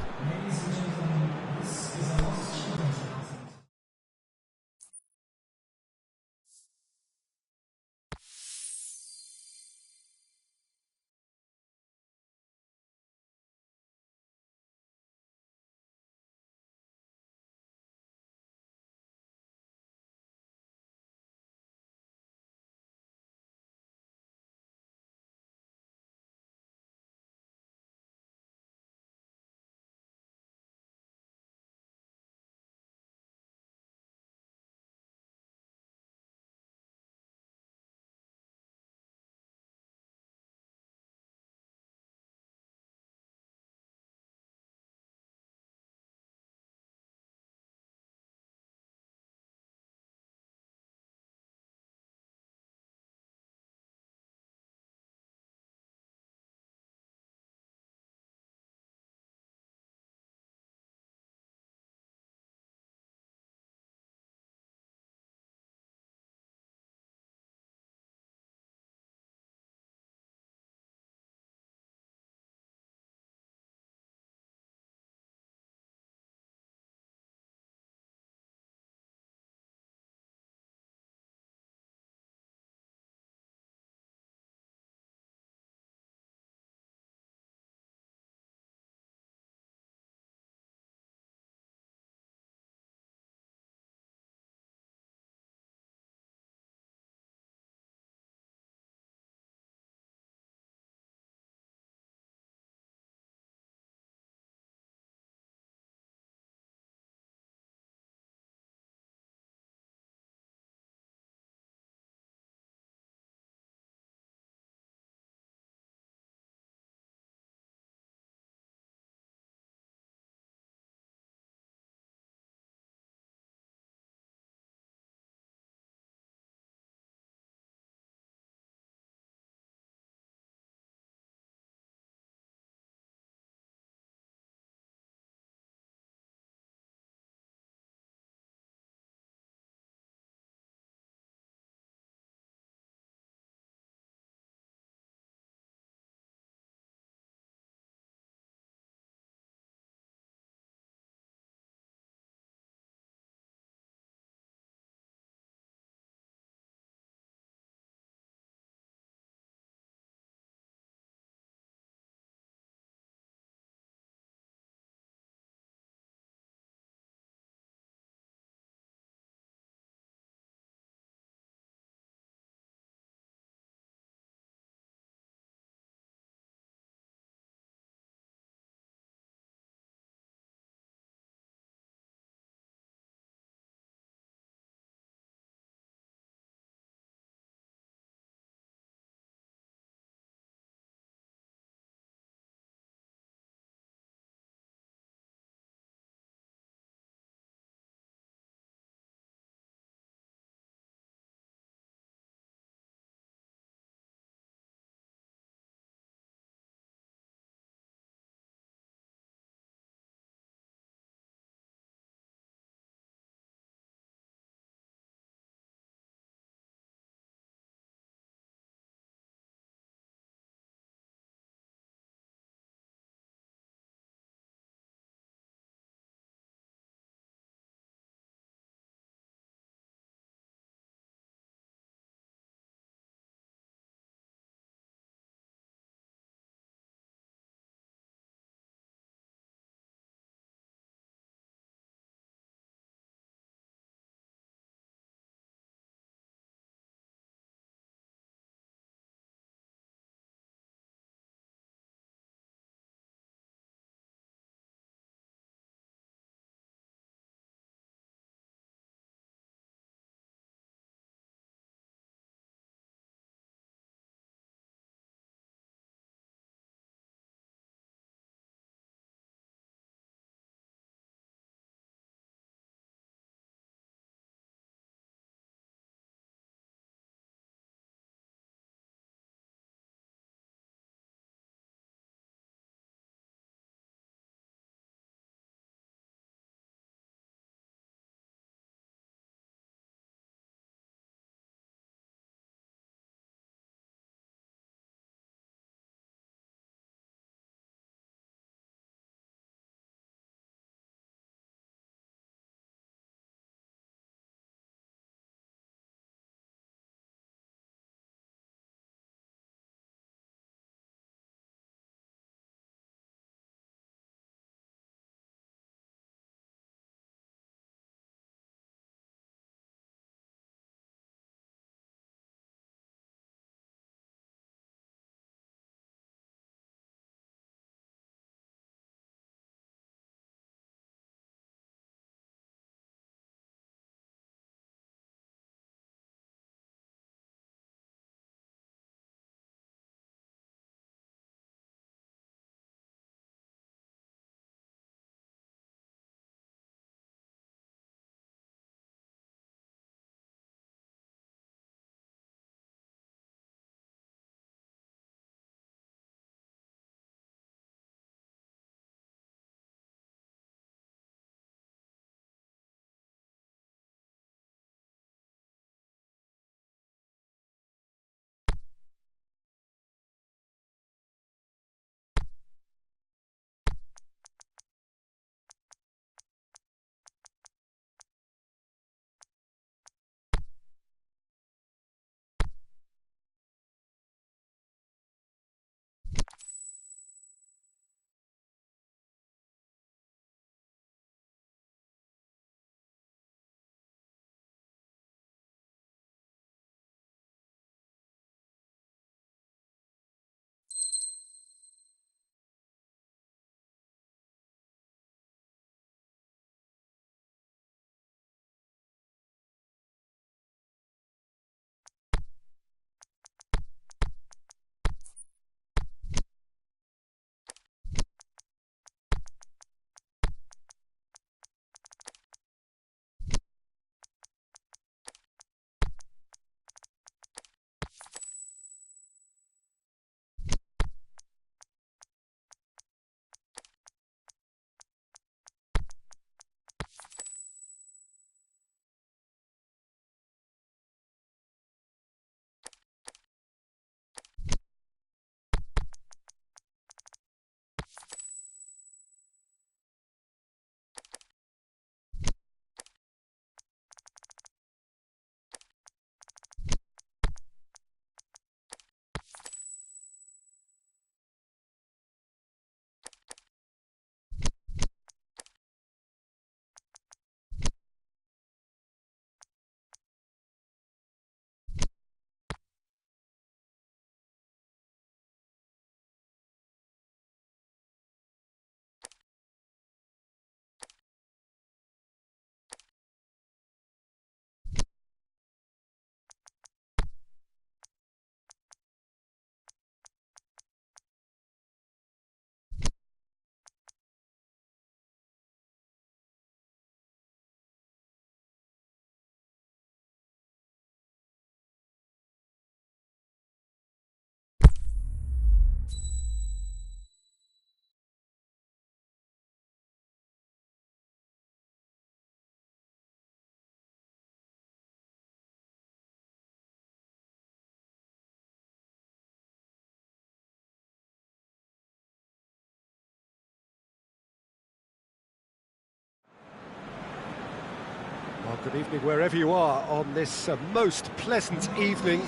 Good evening wherever you are on this most pleasant evening.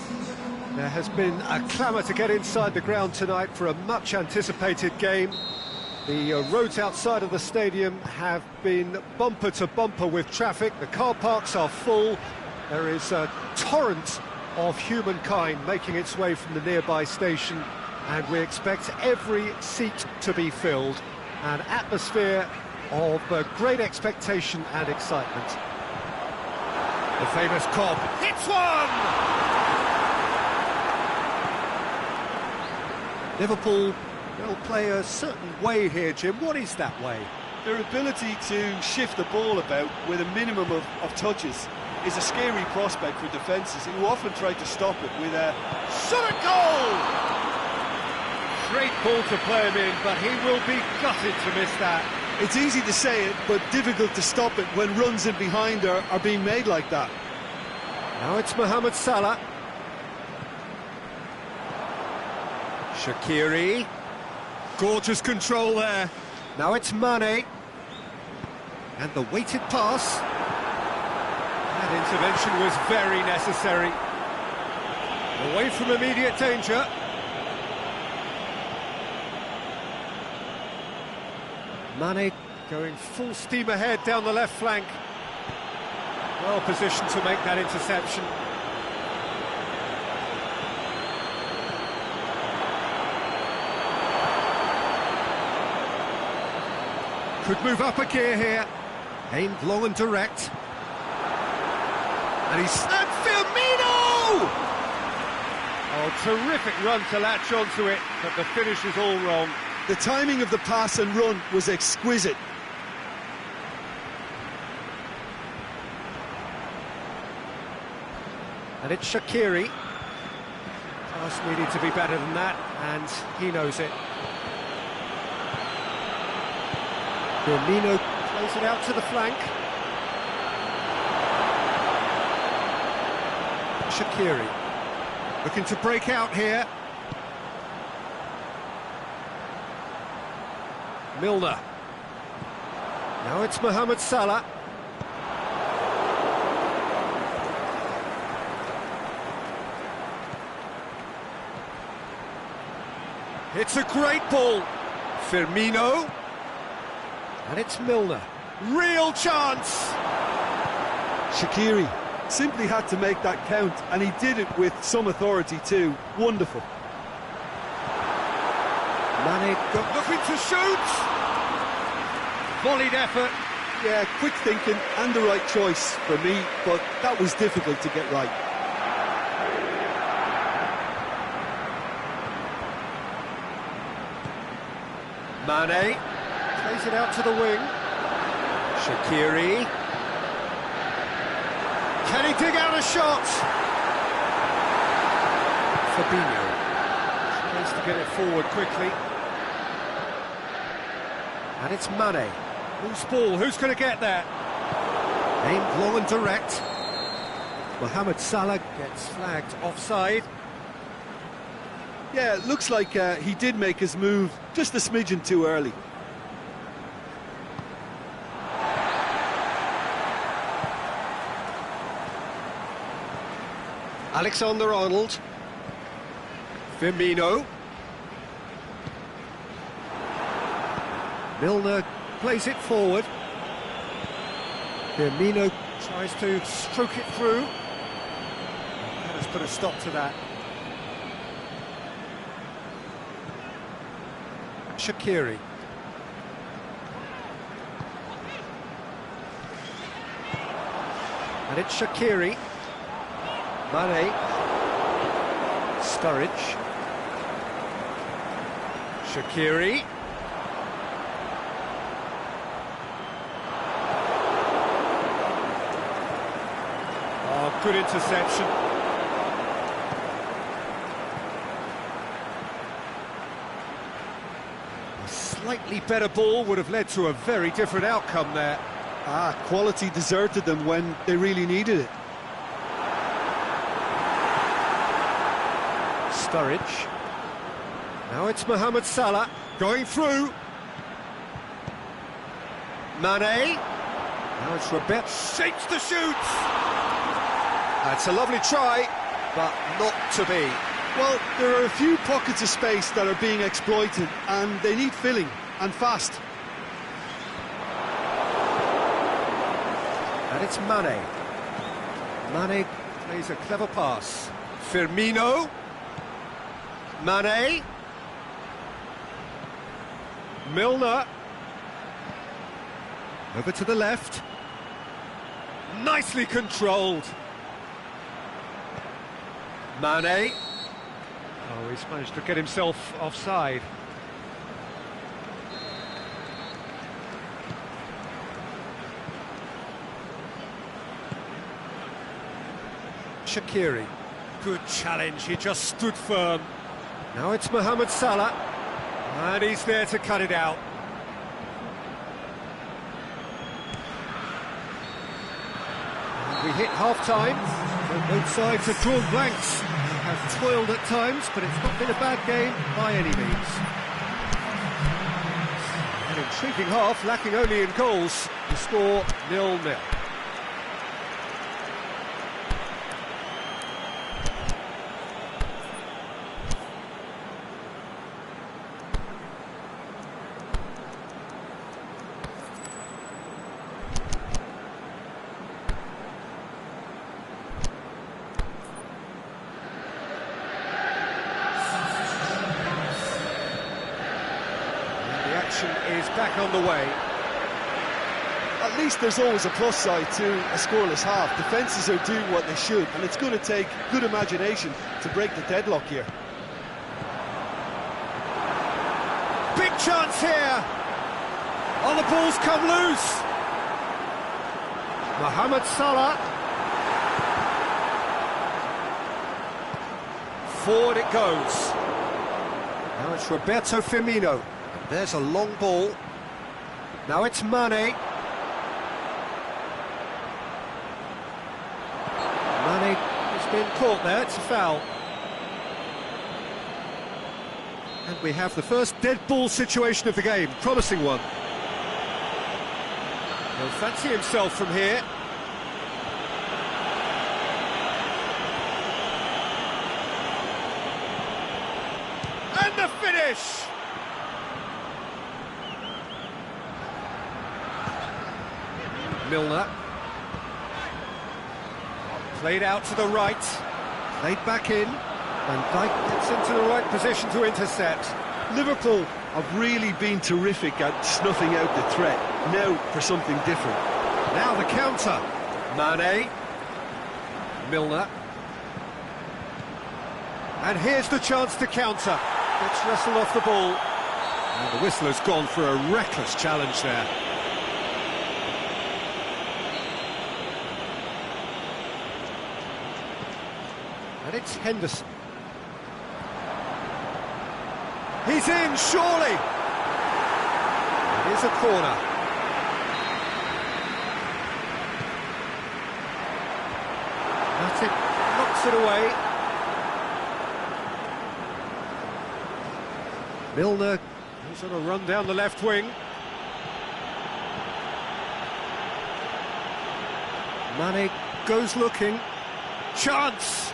There has been a clamour to get inside the ground tonight for a much anticipated game. The roads outside of the stadium have been bumper to bumper with traffic. The car parks are full. There is a torrent of humankind making its way from the nearby station, and we expect every seat to be filled. An atmosphere of great expectation and excitement. The famous Cobb hits one! Liverpool will play a certain way here, Jim. What is that way? Their ability to shift the ball about with a minimum of touches is a scary prospect for defences who often try to stop it with a shot at goal! Great ball to play him in, but he will be gutted to miss that. It's easy to say it, but difficult to stop it when runs in behind are being made like that. Now it's Mohamed Salah. Shaqiri. Gorgeous control there. Now it's Mane. And the weighted pass. That intervention was very necessary. Away from immediate danger. Mane going full steam ahead down the left flank. Well positioned to make that interception. Could move up a gear here. Aimed long and direct. And he's... And Firmino! Oh, terrific run to latch onto it, but the finish is all wrong. The timing of the pass and run was exquisite. And it's Shaqiri. Pass needed to be better than that, and he knows it. Firmino plays it out to the flank. Shaqiri looking to break out here. Milner. Now it's Mohamed Salah. It's a great ball. Firmino. And it's Milner. Real chance! Shaqiri simply had to make that count, and he did it with some authority too. Wonderful. Mane got looking to shoot! Volleyed effort. Yeah, quick thinking and the right choice for me, but that was difficult to get right. Mane plays it out to the wing. Shaqiri. Can he dig out a shot? Fabinho tries to get it forward quickly. And it's Mane. Loose ball, who's going to get there? Aimed long and direct. Mohamed Salah gets flagged offside. Yeah, it looks like he did make his move just a smidgen too early. Alexander-Arnold. Firmino. Milner plays it forward. Firmino tries to stroke it through. That has put a stop to that. Shaqiri. And it's Shaqiri. Mane. Sturridge. Shaqiri. Oh, good interception. A slightly better ball would have led to a very different outcome there. Quality deserted them when they really needed it. Sturridge. Now it's Mohamed Salah going through. Mane. Now it's Robert, shapes the shoot! That's a lovely try, but not to be. Well, there are a few pockets of space that are being exploited, and they need filling, and fast. And it's Mane. Mane plays a clever pass. Firmino. Mane. Milner. Over to the left. Nicely controlled. Mane. Oh, he's managed to get himself offside. Shaqiri. Good challenge, he just stood firm. Now it's Mohamed Salah. And he's there to cut it out. And we hit half-time. Both sides have drawn blanks. They have toiled at times, but it's not been a bad game by any means. An intriguing half, lacking only in goals. The score 0-0. Is back on the way. At least there's always a plus side to a scoreless half. Defences are doing what they should, and it's going to take good imagination to break the deadlock here. Big chance here! Oh, the ball's come loose! Mohamed Salah. Forward it goes. Now it's Roberto Firmino. There's a long ball. Now it's Mane. Mane has been caught there, it's a foul. And we have the first dead ball situation of the game, promising one. He'll fancy himself from here. And the finish! Milner. Played out to the right. Played back in. Van Dijk gets into the right position to intercept. Liverpool have really been terrific at snuffing out the threat. Now for something different. Now the counter. Mane. Milner. And here's the chance to counter. Gets wrestled off the ball. And the whistle has gone for a reckless challenge there. And it's Henderson. He's in, surely! It is a corner. Matic knocks it away. Milner goes on a run down the left wing. Mane goes looking. Chance!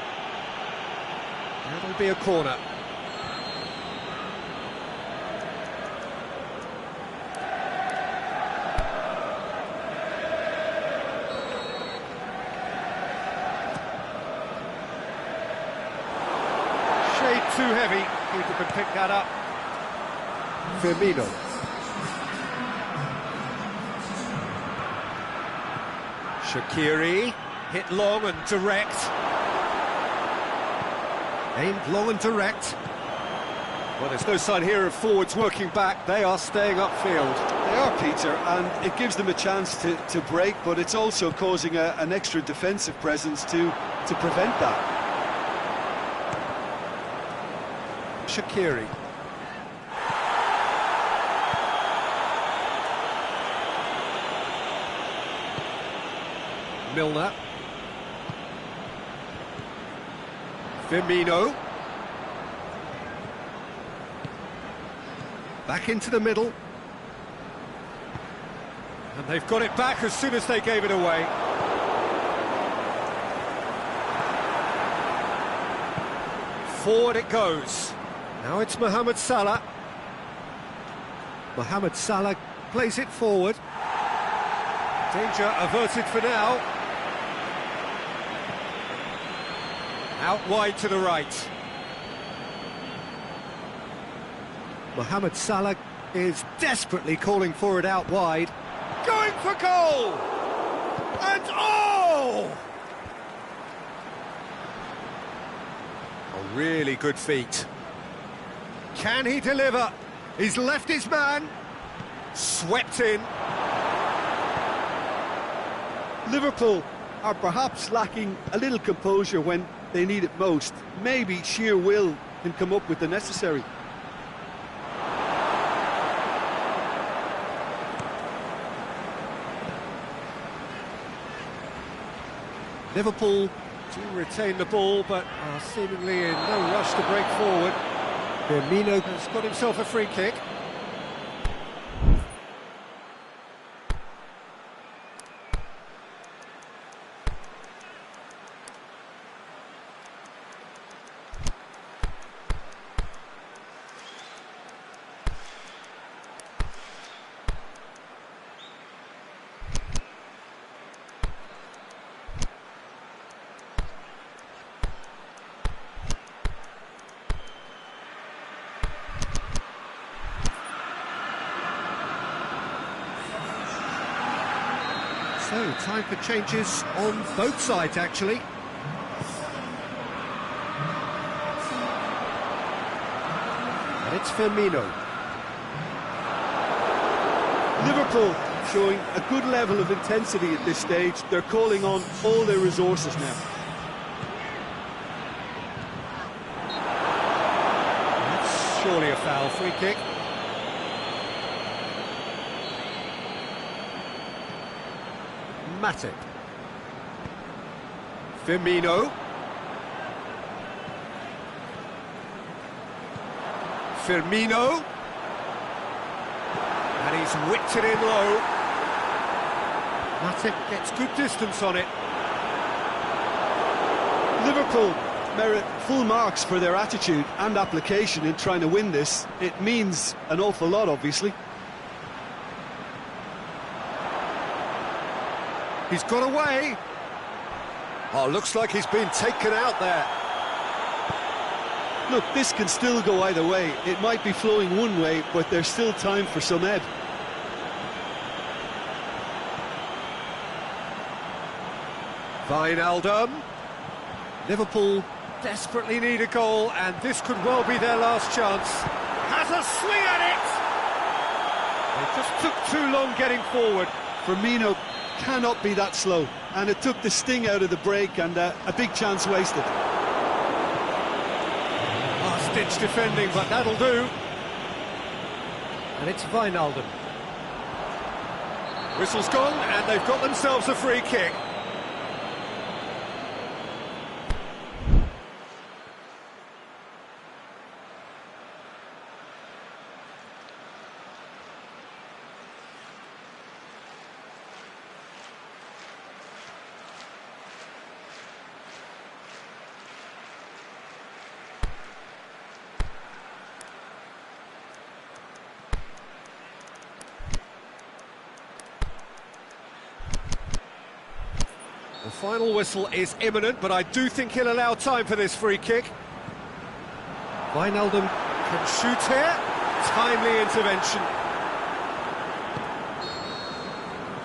That'll be a corner. Shade too heavy. Keeper can pick that up. Firmino. Shaqiri. Hit long and direct. Aimed long and direct. Well, there's no sign here of forwards working back. They are staying upfield. They are, Peter, and it gives them a chance to break, but it's also causing an extra defensive presence to prevent that. Shaqiri. Milner. Firmino. Back into the middle. And they've got it back as soon as they gave it away. Forward it goes. Now it's Mohamed Salah. Mohamed Salah plays it forward. Danger averted for now. Out wide to the right. Mohamed Salah is desperately calling for it out wide. Going for goal! And oh! A really good feat. Can he deliver? He's left his man. Swept in. Liverpool are perhaps lacking a little composure when they need it most. Maybe sheer will can come up with the necessary. Liverpool do retain the ball, but are seemingly in no rush to break forward. Firmino has got himself a free kick. So, time for changes on both sides, actually. And it's Firmino. Liverpool showing a good level of intensity at this stage. They're calling on all their resources now. That's surely a foul. Free kick. Matip. Firmino. Firmino. And he's whipped it in low. Matip gets good distance on it. Liverpool merit full marks for their attitude and application in trying to win this. It means an awful lot, obviously. He's got away. Oh, looks like he's been taken out there. Look, this can still go either way. It might be flowing one way, but there's still time for some ebb. Wijnaldum. Liverpool desperately need a goal, and this could well be their last chance. Has a swing at it! They just took too long getting forward. Firmino cannot be that slow, and it took the sting out of the break, and a big chance wasted. Last-ditch defending, but that'll do. And it's Wijnaldum. Whistle's gone, and they've got themselves a free kick. The final whistle is imminent, but I do think he'll allow time for this free kick. Wijnaldum can shoot here. Timely intervention.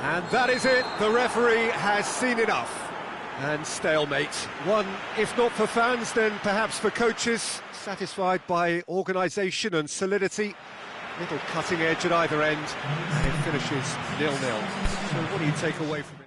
And that is it. The referee has seen enough. And stalemate. One, if not for fans, then perhaps for coaches. Satisfied by organisation and solidity. Little cutting edge at either end. And it finishes 0-0. So what do you take away from it?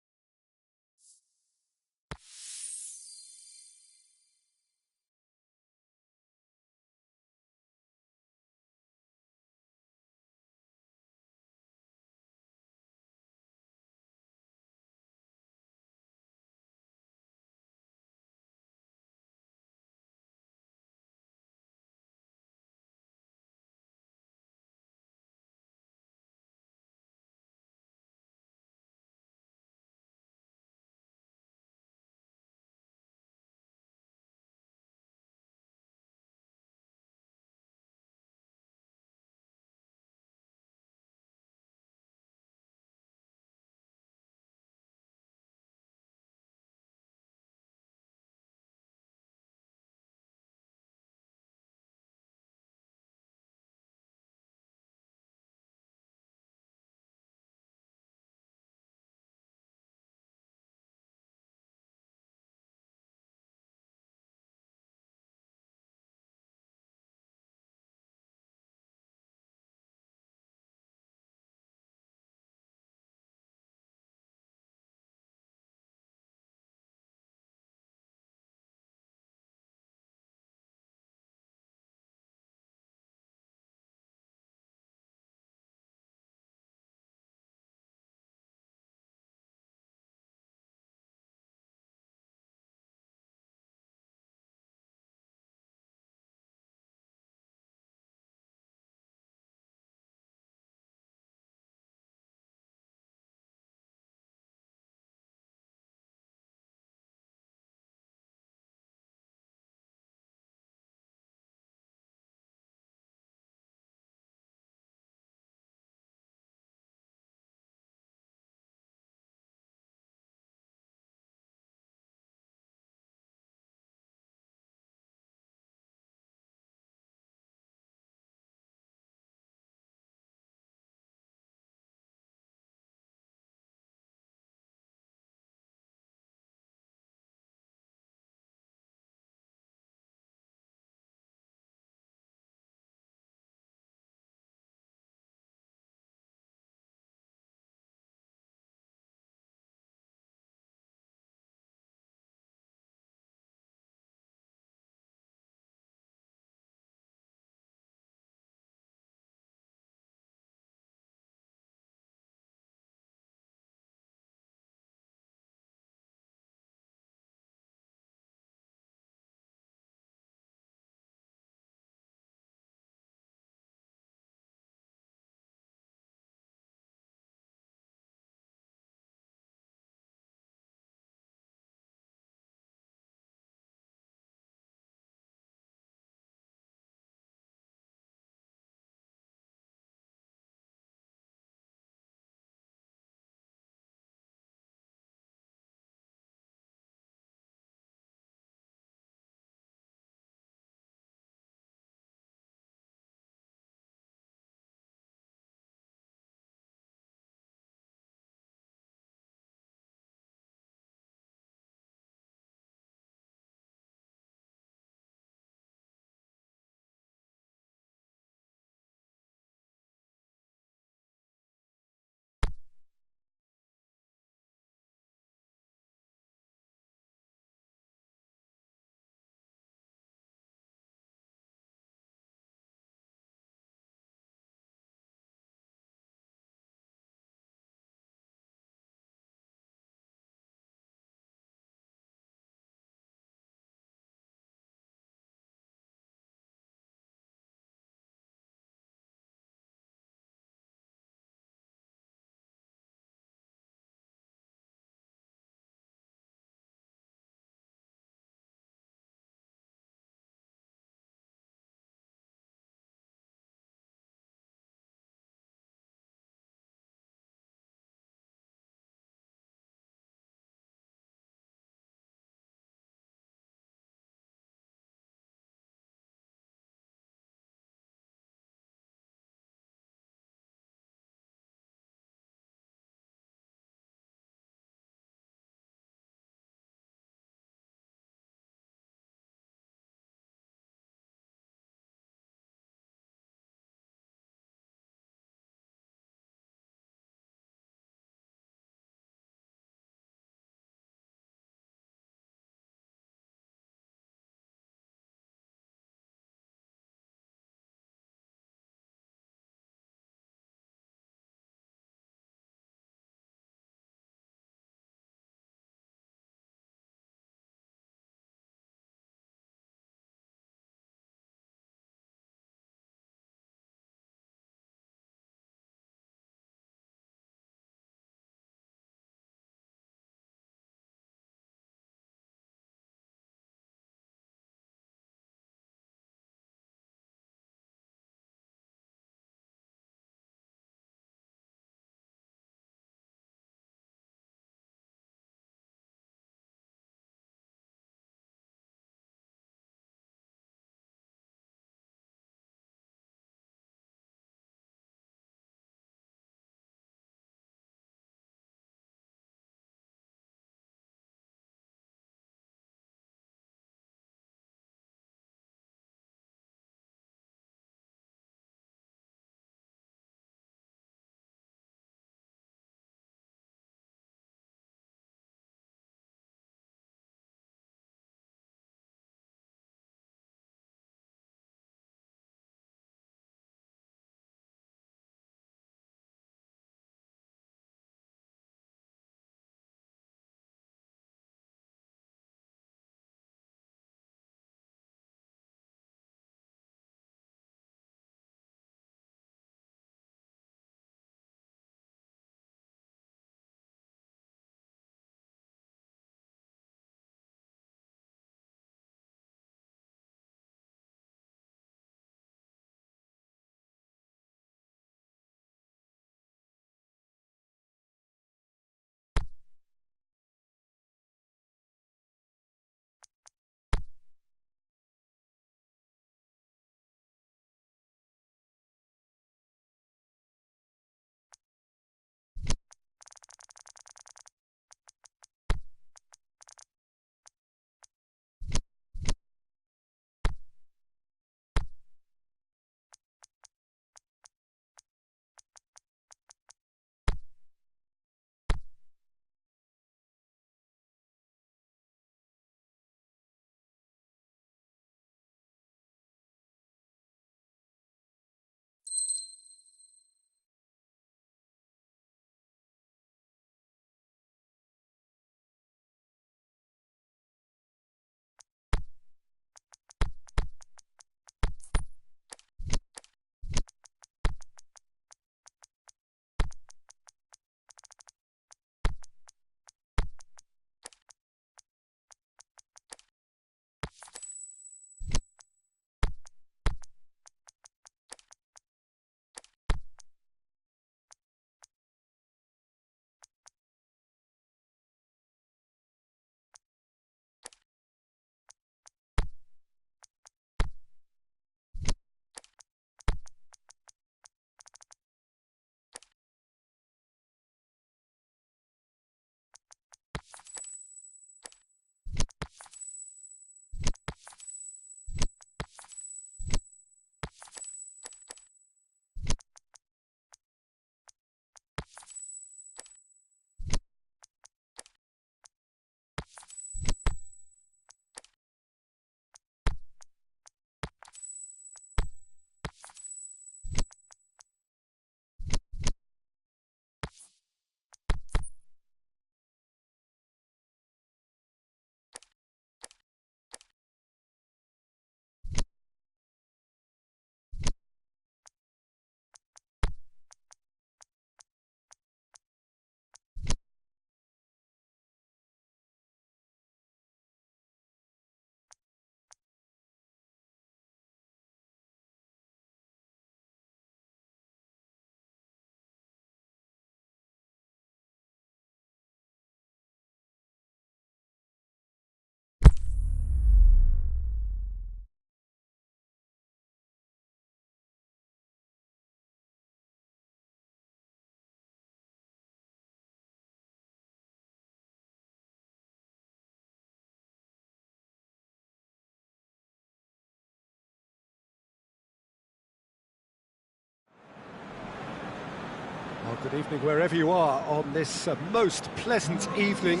Good evening wherever you are on this most pleasant evening.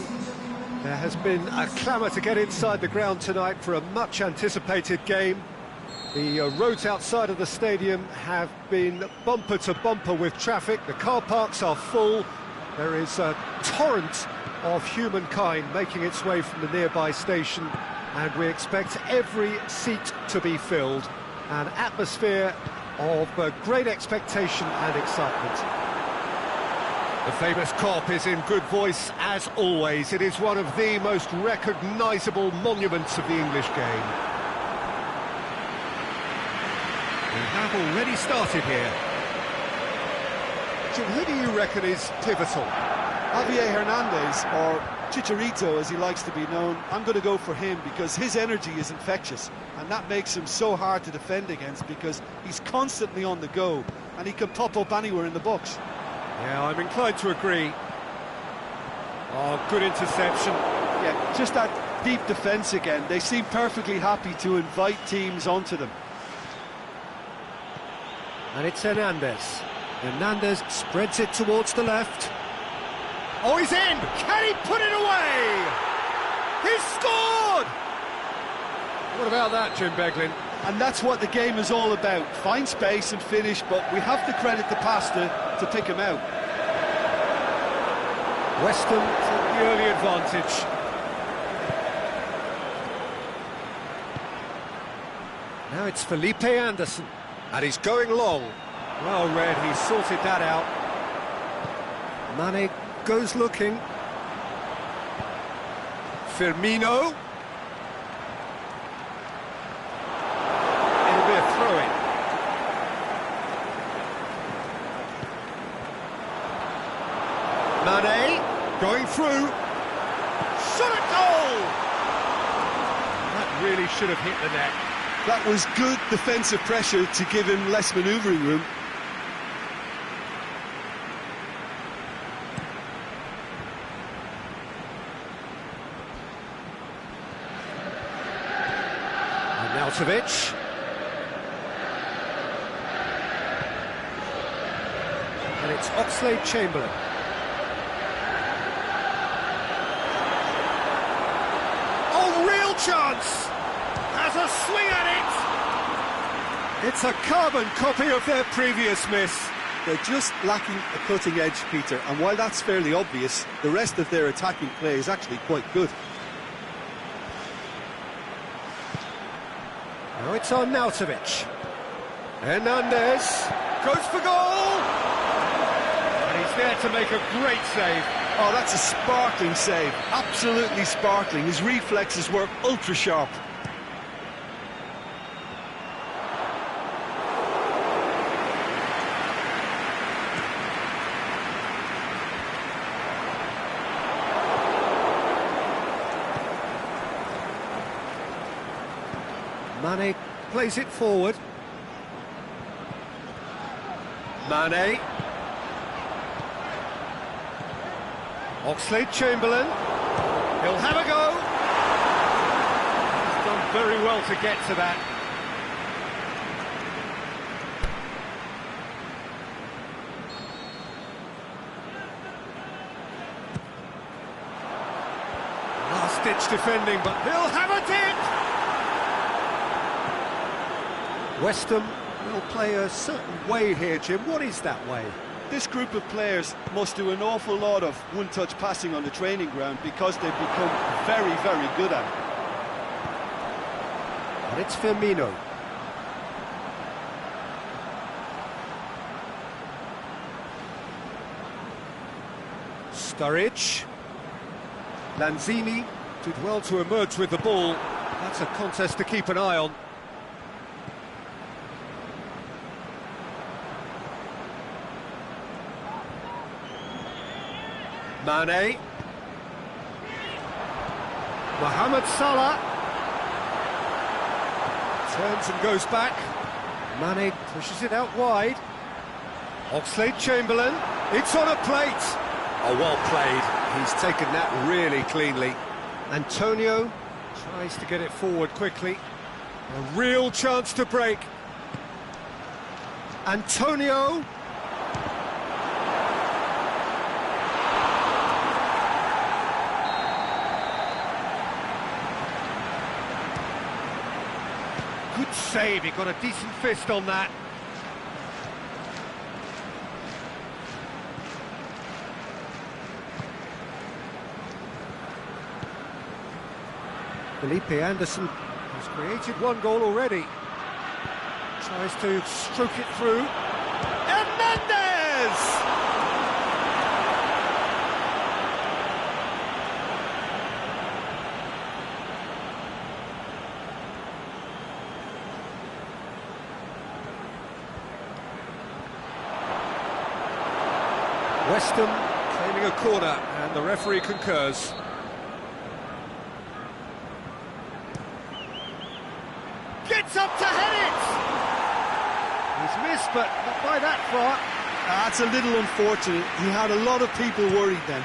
There has been a clamour to get inside the ground tonight for a much anticipated game. The roads outside of the stadium have been bumper to bumper with traffic. The car parks are full. There is a torrent of humankind making its way from the nearby station, and we expect every seat to be filled. An atmosphere of great expectation and excitement. The famous Kop is in good voice as always. It is one of the most recognisable monuments of the English game. We have already started here. Jim, who do you reckon is pivotal? Javier Hernandez, or Chicharito as he likes to be known. I'm going to go for him because his energy is infectious, and that makes him so hard to defend against because he's constantly on the go and he can pop up anywhere in the box. Yeah, I'm inclined to agree. Oh, good interception. Yeah, just that deep defence again. They seem perfectly happy to invite teams onto them. And it's Hernandez. Hernandez spreads it towards the left. Oh, he's in! Can he put it away? He's scored! What about that, Jim Beglin? And that's what the game is all about. Find space and finish, but we have to credit the passer to pick him out. West Ham took the early advantage. Now it's Felipe Anderson. And he's going long. Well read, he sorted that out. Mane goes looking. Firmino. It'll be a throw-in. Mane going through. Shot at goal! That really should have hit the net. That was good defensive pressure to give him less manoeuvring room. Arnautovic. And it's Oxlade-Chamberlain. Oh, real chance! Has a swing at it! It's a carbon copy of their previous miss. They're just lacking a cutting edge, Peter, and while that's fairly obvious, the rest of their attacking play is actually quite good. Now it's Arnautovic. Hernandez goes for goal! And he's there to make a great save. Oh, that's a sparkling save. Absolutely sparkling. His reflexes were ultra sharp. Mane plays it forward. Mane. Oxlade-Chamberlain. He'll have a go. He's done very well to get to that. Last-ditch defending, but he'll have a it! West Ham will play a certain way here, Jim. What is that way? This group of players must do an awful lot of one-touch passing on the training ground because they've become very, very good at it. And it's Firmino. Sturridge. Lanzini did well to emerge with the ball. That's a contest to keep an eye on. Mane. Mohamed Salah. Turns and goes back. Mane pushes it out wide. Oxlade-Chamberlain. It's on a plate. Oh, well played. He's taken that really cleanly. Antonio tries to get it forward quickly. A real chance to break. save, he got a decent fist on that. Felipe Anderson has created one goal already. Tries to stroke it through. Hernandez! West Ham claiming a corner, and the referee concurs. Gets up to head it! He's missed, but not by that far. That's a little unfortunate. He had a lot of people worried then.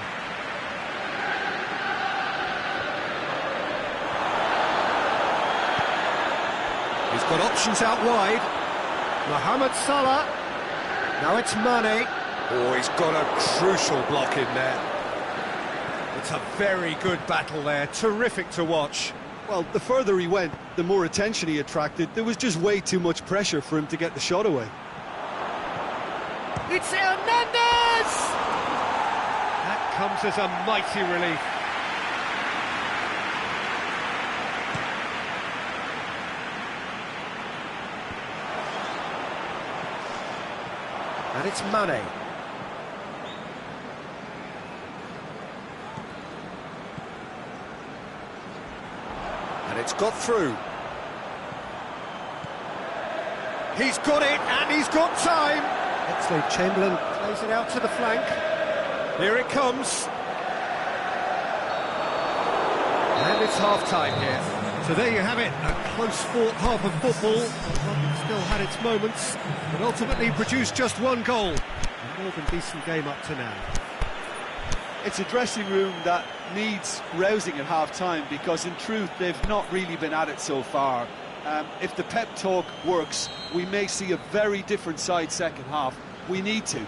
He's got options out wide. Mohamed Salah. Now it's Mane. Oh, he's got a crucial block in there. It's a very good battle there. Terrific to watch. Well, the further he went, the more attention he attracted. There was just way too much pressure for him to get the shot away. It's Hernandez! That comes as a mighty relief. And it's Mane. And it's got through. He's got it, and he's got time. Oxlade-Chamberlain plays it out to the flank. Here it comes. And it's half-time here. So there you have it, a close-fought half of football. It still had its moments, but ultimately produced just one goal. A more than decent game up to now. It's a dressing room that needs rousing at half-time, because in truth they've not really been at it so far. If the pep talk works, we may see a very different side second half. We need to. And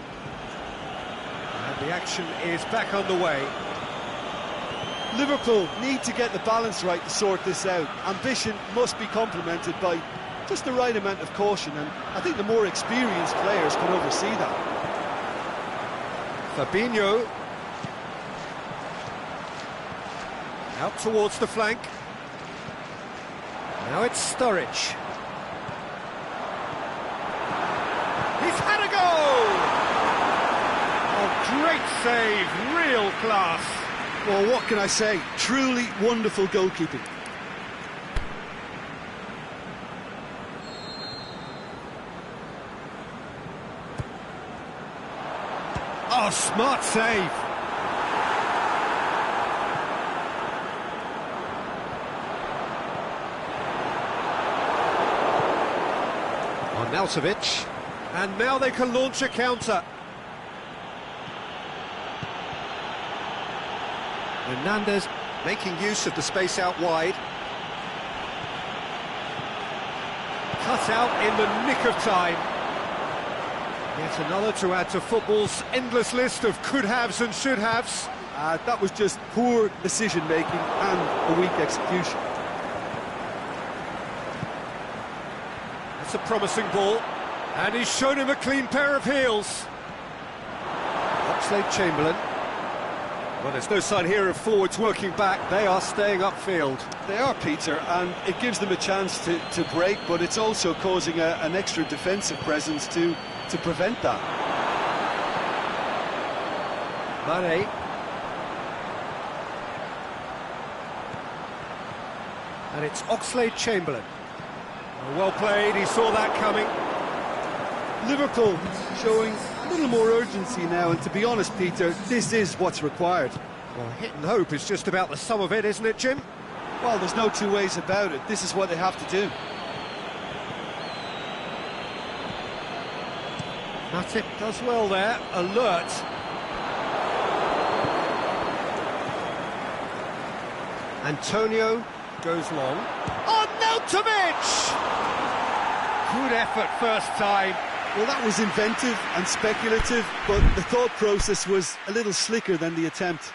the action is back on the way. Liverpool need to get the balance right to sort this out. Ambition must be complemented by just the right amount of caution, and I think the more experienced players can oversee that. Fabinho. Out towards the flank. Now it's Sturridge. He's had a goal! Oh, great save, real class. Well, what can I say? Truly wonderful goalkeeping. Oh, smart save. Arnautovic, and now they can launch a counter. Hernandez making use of the space out wide. Cut out in the nick of time. Yet another to add to football's endless list of could-haves and should-haves. That was just poor decision-making and a weak execution. That's a promising ball, and he's shown him a clean pair of heels. Oxlade-Chamberlain. Well, there's no sign here of forwards working back. They are staying upfield. They are, Peter, and it gives them a chance to break, but it's also causing an extra defensive presence to prevent that. Mane. And it's Oxlade-Chamberlain. Well played, he saw that coming. Liverpool showing a little more urgency now, and to be honest, Peter, this is what's required. Well, hit and hope is just about the sum of it, isn't it, Jim? Well, there's no two ways about it. This is what they have to do. Matip does well there, alert. Antonio goes long. Arnautovic! Good effort first time. Well, that was inventive and speculative, but the thought process was a little slicker than the attempt.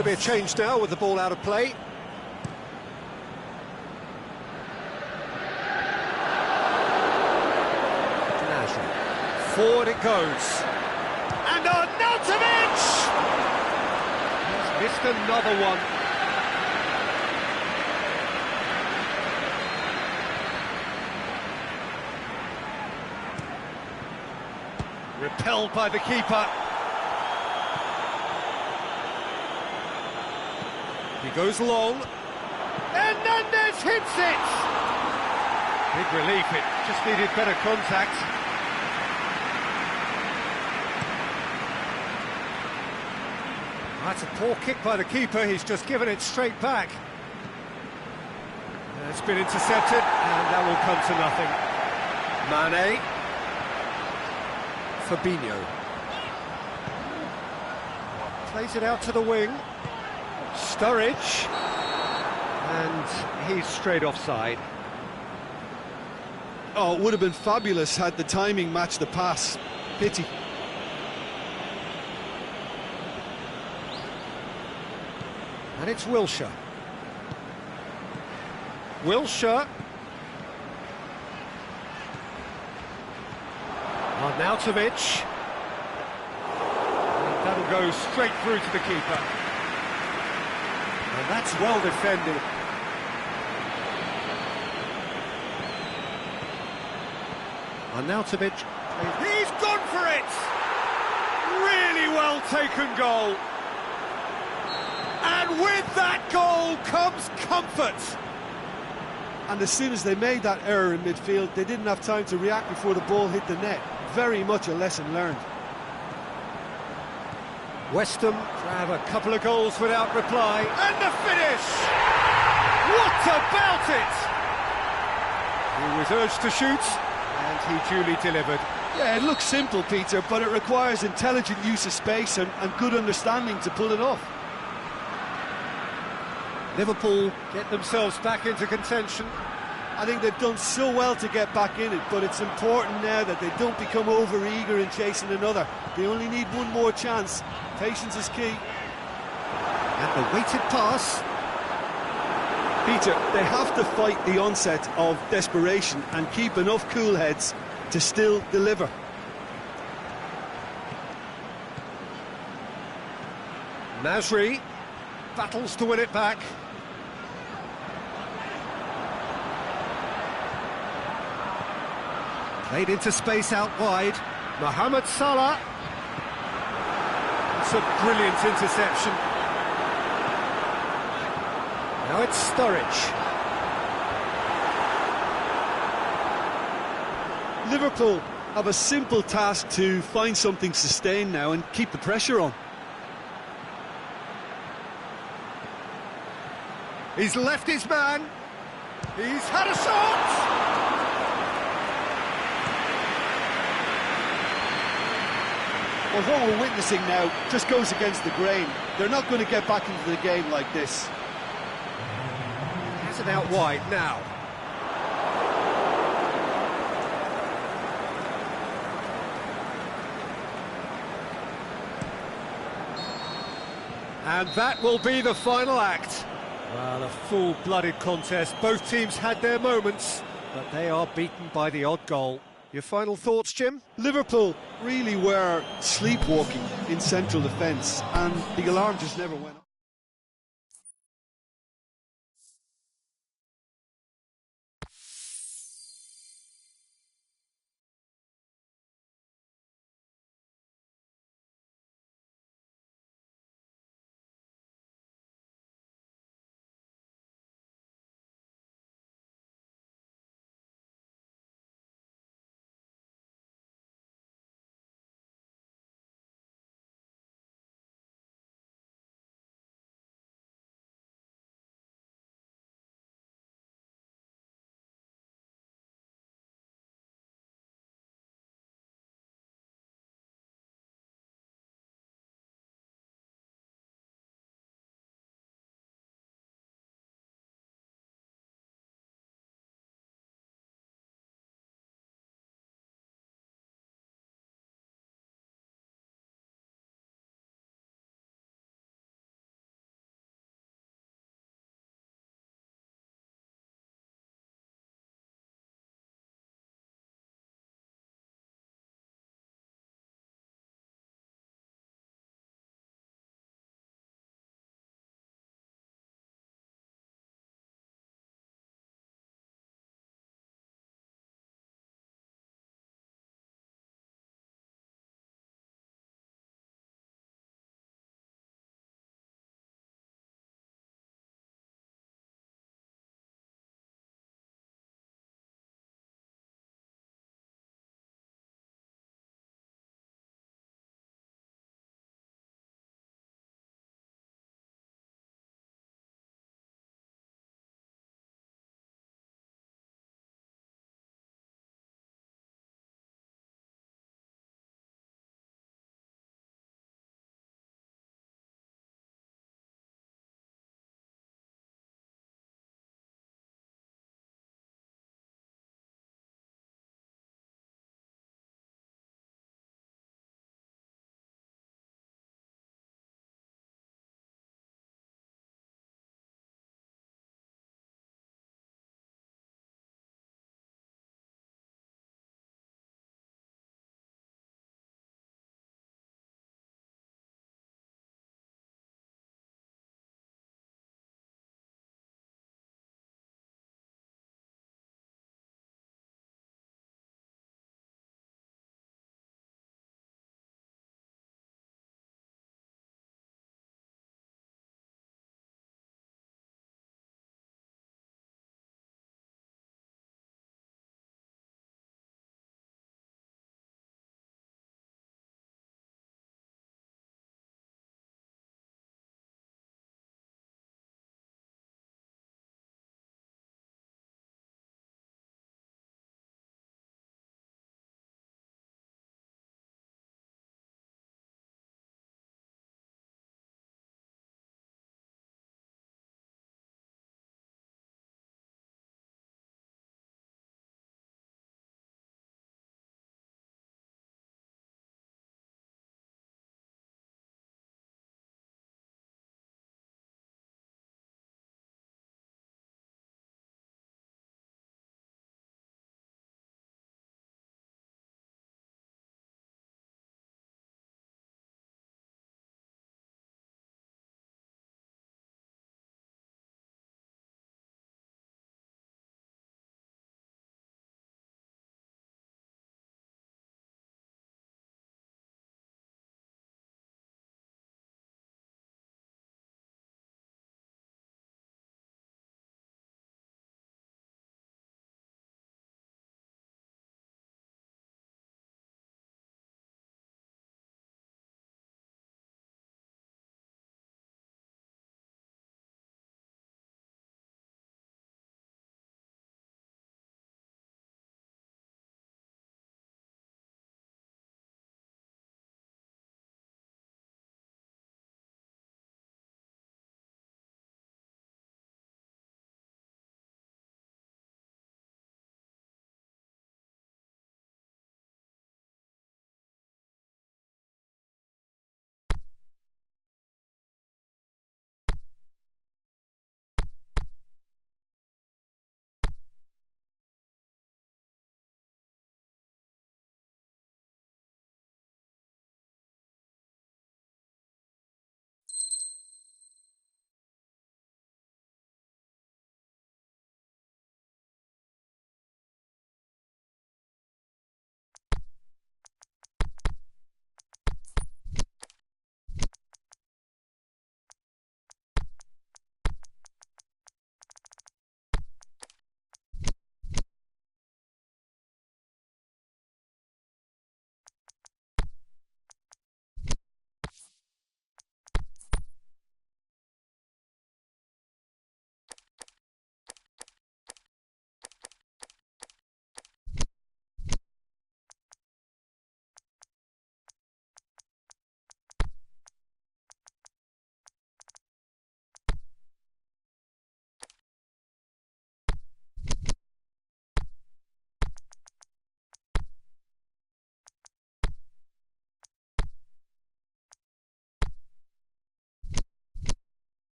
to be a change now with the ball out of play. Forward it goes. And Arnautovic! He's missed another one. Repelled by the keeper. He goes long. Hernandez hits it! Big relief, it just needed better contact. That's a poor kick by the keeper, he's just given it straight back. It's been intercepted, and that will come to nothing. Mane. Fabinho. Plays it out to the wing. Sturridge. And he's straight offside. Oh, it would have been fabulous had the timing matched the pass. Pity. And it's Wilshere. Wilshere. Arnautovic. And that'll go straight through to the keeper. And that's well defended. Arnautovic. He's gone for it! Really well taken goal. And with that goal comes comfort. And as soon as they made that error in midfield, they didn't have time to react before the ball hit the net. Very much a lesson learned. West Ham grab a couple of goals without reply. And the finish! What about it? He was urged to shoot, and he duly delivered. Yeah, it looks simple, Peter, but it requires intelligent use of space and good understanding to pull it off. Liverpool get themselves back into contention. I think they've done so well to get back in it, but it's important now that they don't become over-eager in chasing another. They only need one more chance. Patience is key. And the weighted pass. Peter, they have to fight the onset of desperation and keep enough cool heads to still deliver. Nasri battles to win it back. Played into space out wide. Mohamed Salah. It's a brilliant interception. Now it's Sturridge. Liverpool have a simple task to find something sustained now and keep the pressure on. He's left his man. He's had a shot. Well, what we're witnessing now just goes against the grain. They're not going to get back into the game like this. Has it out wide now. And that will be the final act. Well, a full-blooded contest. Both teams had their moments, but they are beaten by the odd goal. Your final thoughts, Jim? Liverpool really were sleepwalking in central defence, and the alarm just never went off.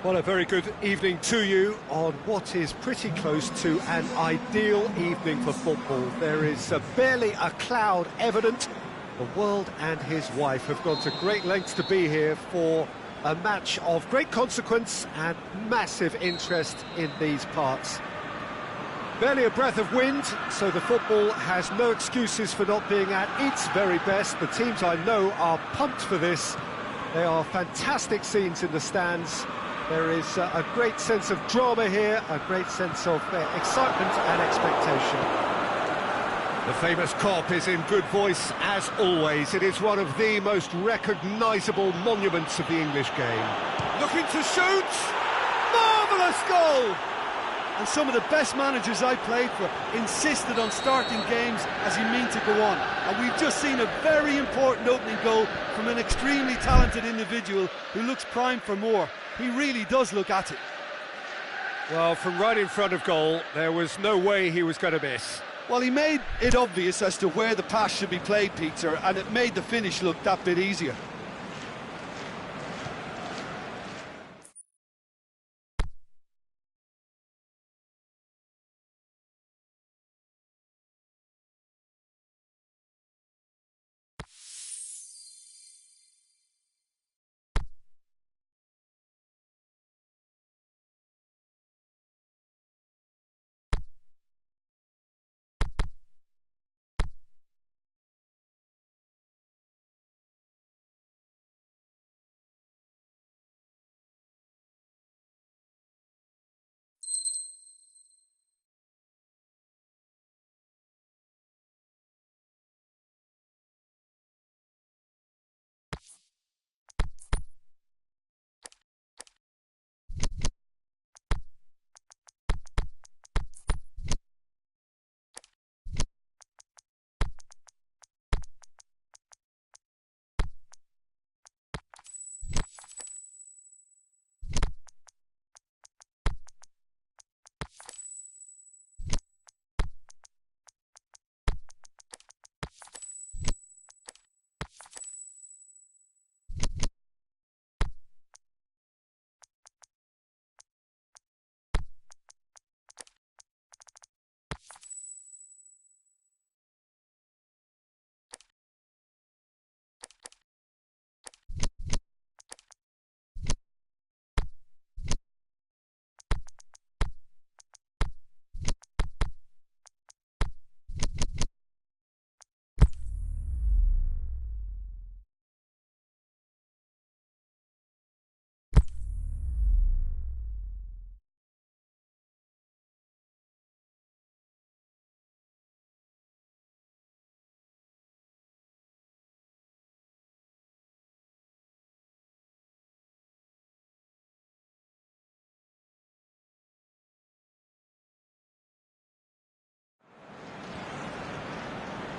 Well, a very good evening to you on what is pretty close to an ideal evening for football. There is barely a cloud evident. The world and his wife have gone to great lengths to be here for a match of great consequence and massive interest in these parts. Barely a breath of wind, so the football has no excuses for not being at its very best. The teams I know are pumped for this. They are fantastic scenes in the stands. There is a great sense of drama here, a great sense of excitement and expectation. The famous Kop is in good voice, as always. It is one of the most recognisable monuments of the English game. Looking to shoot! Marvellous goal! And some of the best managers I played for insisted on starting games as you mean to go on. And we've just seen a very important opening goal from an extremely talented individual who looks primed for more. He really does look at it. Well, from right in front of goal, there was no way he was going to miss. Well, he made it obvious as to where the pass should be played, Peter, and it made the finish look that bit easier.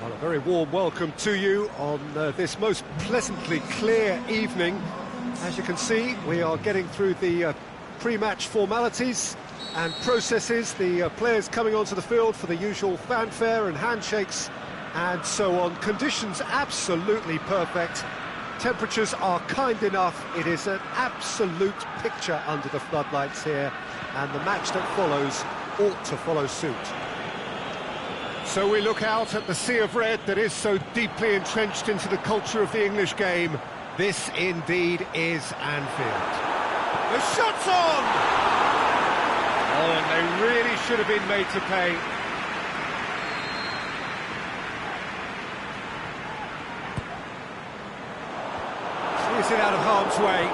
Well, a very warm welcome to you on this most pleasantly clear evening. As you can see, we are getting through the pre-match formalities and processes, the players coming onto the field for the usual fanfare and handshakes and so on. Conditions absolutely perfect. Temperatures are kind enough. It is an absolute picture under the floodlights here, and the match that follows ought to follow suit. So we look out at the sea of red that is so deeply entrenched into the culture of the English game. This indeed is Anfield. The shot's on! Oh, and they really should have been made to pay. Is it out of harm's way?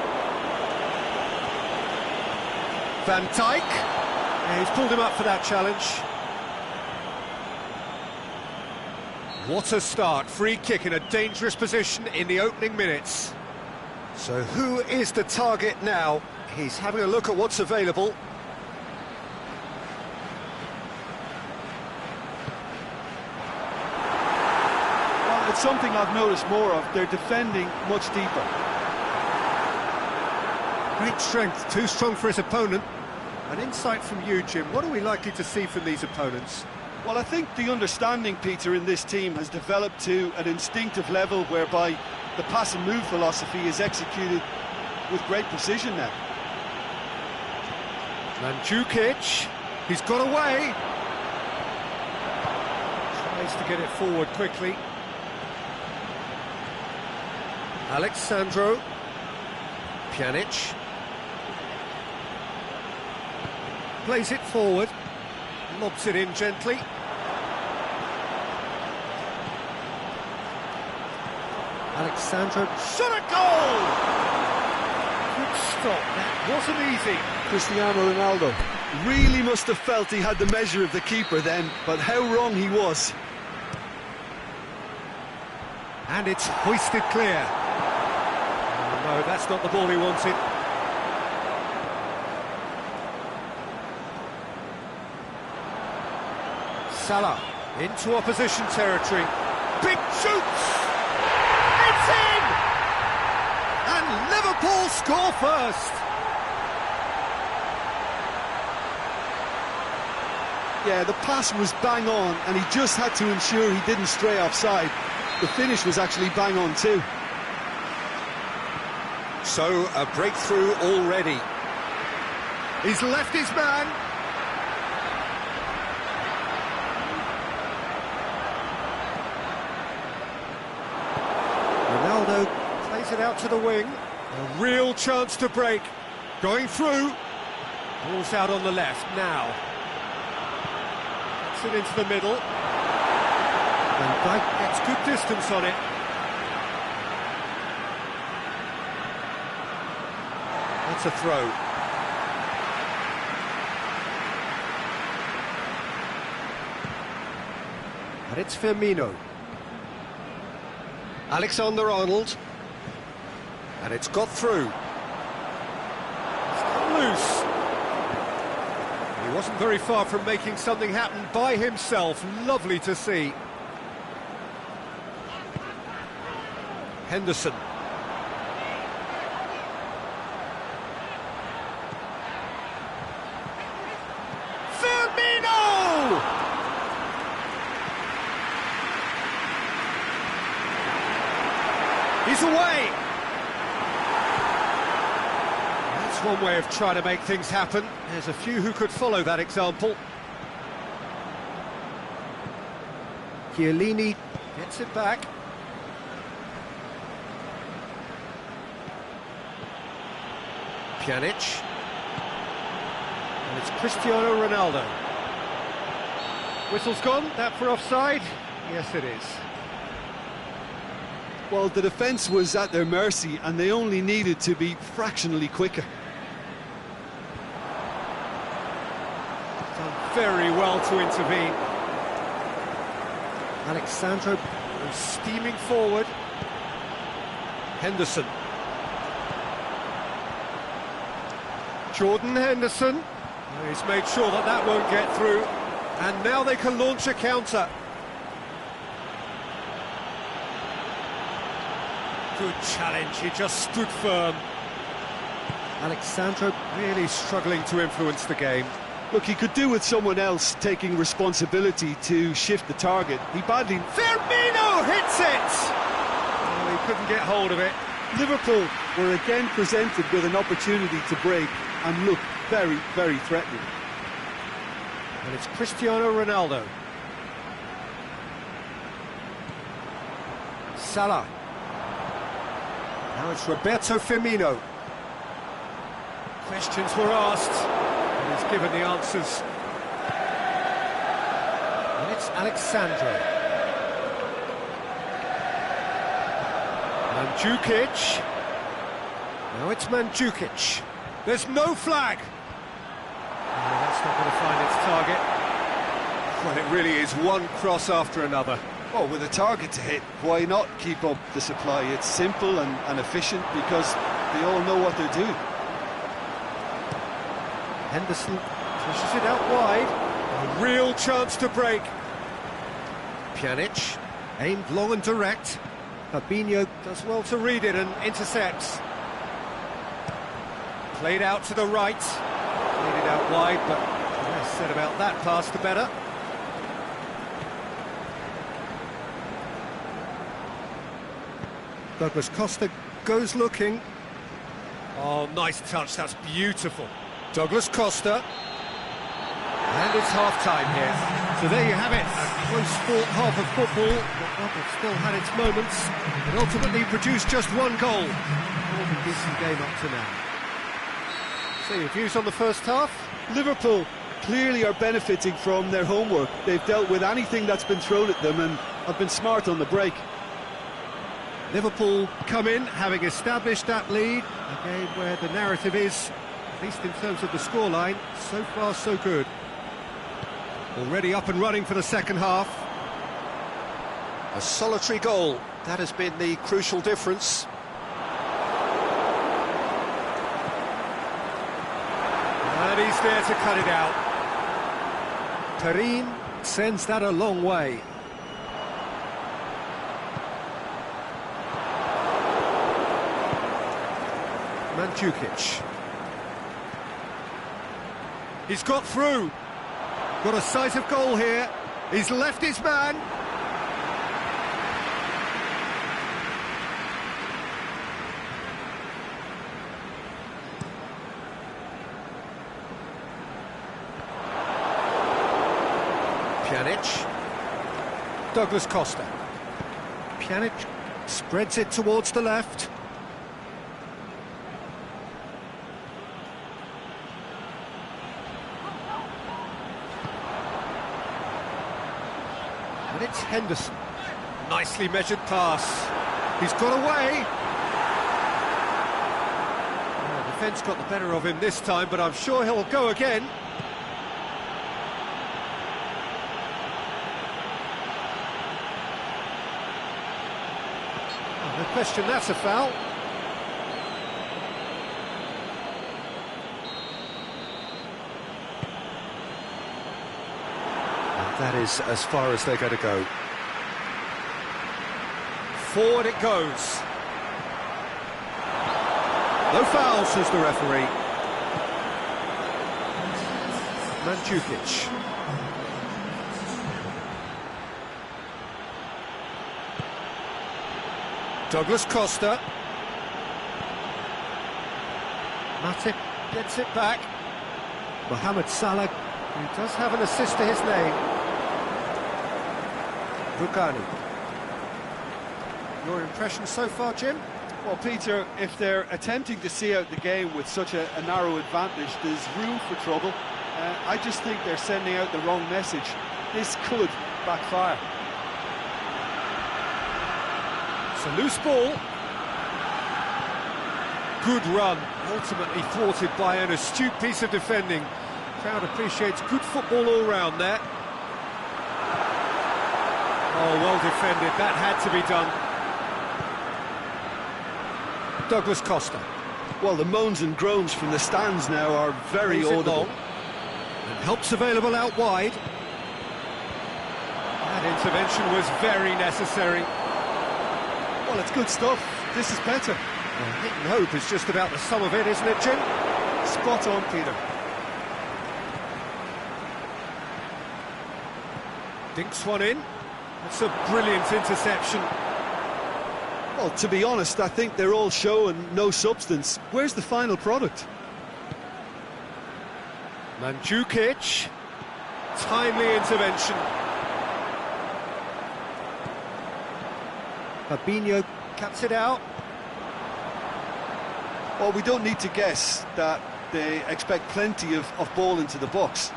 Van Dijk. Yeah, he's pulled him up for that challenge. What a start, free kick in a dangerous position in the opening minutes. So who is the target now? He's having a look at what's available. Well, it's something I've noticed more of. They're defending much deeper. Great strength, too strong for his opponent. An insight from you, Jim. What are we likely to see from these opponents? Well, I think the understanding, Peter, in this team has developed to an instinctive level whereby the pass and move philosophy is executed with great precision now. Mandzukic, he's got away. Tries to get it forward quickly. Alexandro. Pjanic. Plays it forward. Lobs it in gently. Alexandro. Shot a goal! Good stop, that wasn't easy. Cristiano Ronaldo really must have felt he had the measure of the keeper then, but how wrong he was. And it's hoisted clear. Oh, no, that's not the ball he wanted. Salah into opposition territory. Big shoots! It's in! And Liverpool score first! Yeah, the pass was bang on, and he just had to ensure he didn't stray offside. The finish was actually bang on too. So, a breakthrough already. He's left his man. Ronaldo plays it out to the wing. A real chance to break. Going through. Ball's out on the left now. Gets it into the middle. Van Dijk gets good distance on it. That's a throw. And it's Firmino. Alexander-Arnold. And it's got through. It's got loose. He wasn't very far from making something happen by himself. Lovely to see. Henderson. Firmino! He's away! That's one way of trying to make things happen. There's a few who could follow that example. Chiellini gets it back. Pjanic. And it's Cristiano Ronaldo. Whistle's gone, that for offside? Yes, it is. Well, the defence was at their mercy, and they only needed to be fractionally quicker. Done very well to intervene. Alexandro goes steaming forward. Henderson. Jordan Henderson. He's made sure that that won't get through. And now they can launch a counter. Good challenge, he just stood firm. Alexandro really struggling to influence the game. Look, he could do with someone else taking responsibility to shift the target. He badly... Firmino hits it! Oh, he couldn't get hold of it. Liverpool were again presented with an opportunity to break and look very, very threatening. And it's Cristiano Ronaldo. Salah. Now it's Roberto Firmino. Questions were asked, and he's given the answers. And it's Alexandro. Mandzukic. Now it's Mandzukic. There's no flag. No, that's not going to find its target. Well, it really is one cross after another. Well, with a target to hit, why not keep up the supply? It's simple and efficient because they all know what they're doing. Henderson pushes it out wide. A real chance to break. Pjanic, aimed long and direct. Fabinho does well to read it and intercepts. Played out to the right. Played it out wide, but the less said about that pass, the better. Douglas Costa goes looking. Oh, nice touch, that's beautiful. Douglas Costa. And it's half-time here. So there you have it, a close-fought half of football, but one that still had its moments, and ultimately produced just one goal. All a decent game up to now. So your views on the first half? Liverpool clearly are benefiting from their homework. They've dealt with anything that's been thrown at them and have been smart on the break. Liverpool come in, having established that lead, a game where the narrative is, at least in terms of the scoreline, so far so good. Already up and running for the second half. A solitary goal, that has been the crucial difference. And he's there to cut it out. Perin sends that a long way. Mandzukic. He's got through. Got a sight of goal here. He's left his man. Pjanic. Douglas Costa. Pjanic spreads it towards the left. And it's Henderson. Nicely measured pass. He's got away. Oh, the defence got the better of him this time, but I'm sure he'll go again. Oh, no question, that's a foul. That is as far as they're going to go. Forward it goes. No foul, says the referee. Mandzukic. Douglas Costa. Matip gets it back. Mohamed Salah, who does have an assist to his name. Bukhari. Your impression so far, Jim? Well, Peter, if they're attempting to see out the game with such a narrow advantage, there's room for trouble. I just think they're sending out the wrong message. This could backfire. It's a loose ball. Good run, ultimately thwarted by an astute piece of defending. Crowd appreciates good football all round there. Oh, well defended, that had to be done. Douglas Costa. Well, the moans and groans from the stands now are very audible. And help's available out wide. That intervention was very necessary. Well, it's good stuff. This is better. Well, hit and hope is just about the sum of it, isn't it, Jim? Spot on, Peter. Dinks one in. That's a brilliant interception. Well, to be honest, I think they're all show and no substance. Where's the final product? Mandzukic. Timely intervention. Fabinho cuts it out. Well, we don't need to guess that they expect plenty of ball into the box.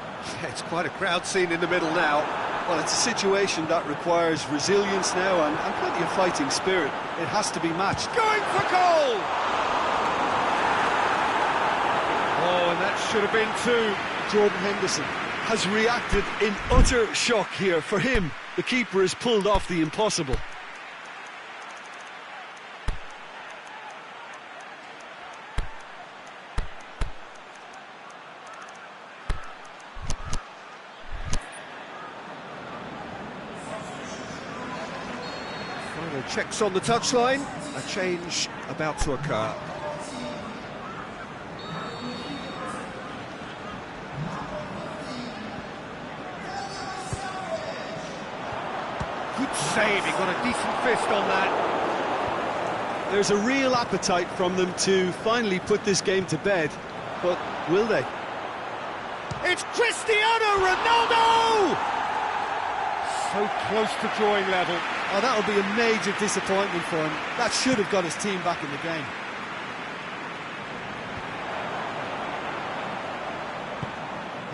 It's quite a crowd scene in the middle now. Well, it's a situation that requires resilience now and plenty of fighting spirit. It has to be matched. Going for goal! Oh, and that should have been two. Jordan Henderson has reacted in utter shock here. For him, the keeper has pulled off the impossible. Checks on the touchline, a change about to occur. Good save, he got a decent fist on that. There's a real appetite from them to finally put this game to bed, but will they? It's Cristiano Ronaldo! So close to drawing level. Oh, that would be a major disappointment for him. That should have got his team back in the game.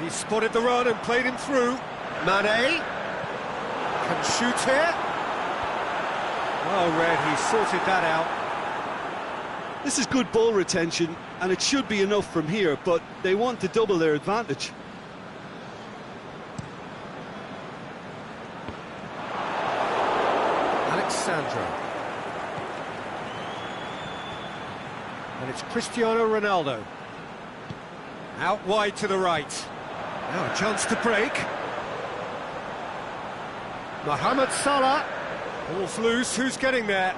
He spotted the run and played him through. Mane can shoot here. Well read, he sorted that out. This is good ball retention, and it should be enough from here, but they want to double their advantage. Alexandro. And it's Cristiano Ronaldo. Out wide to the right. Now a chance to break. Mohamed Salah. Ball's loose, who's getting there?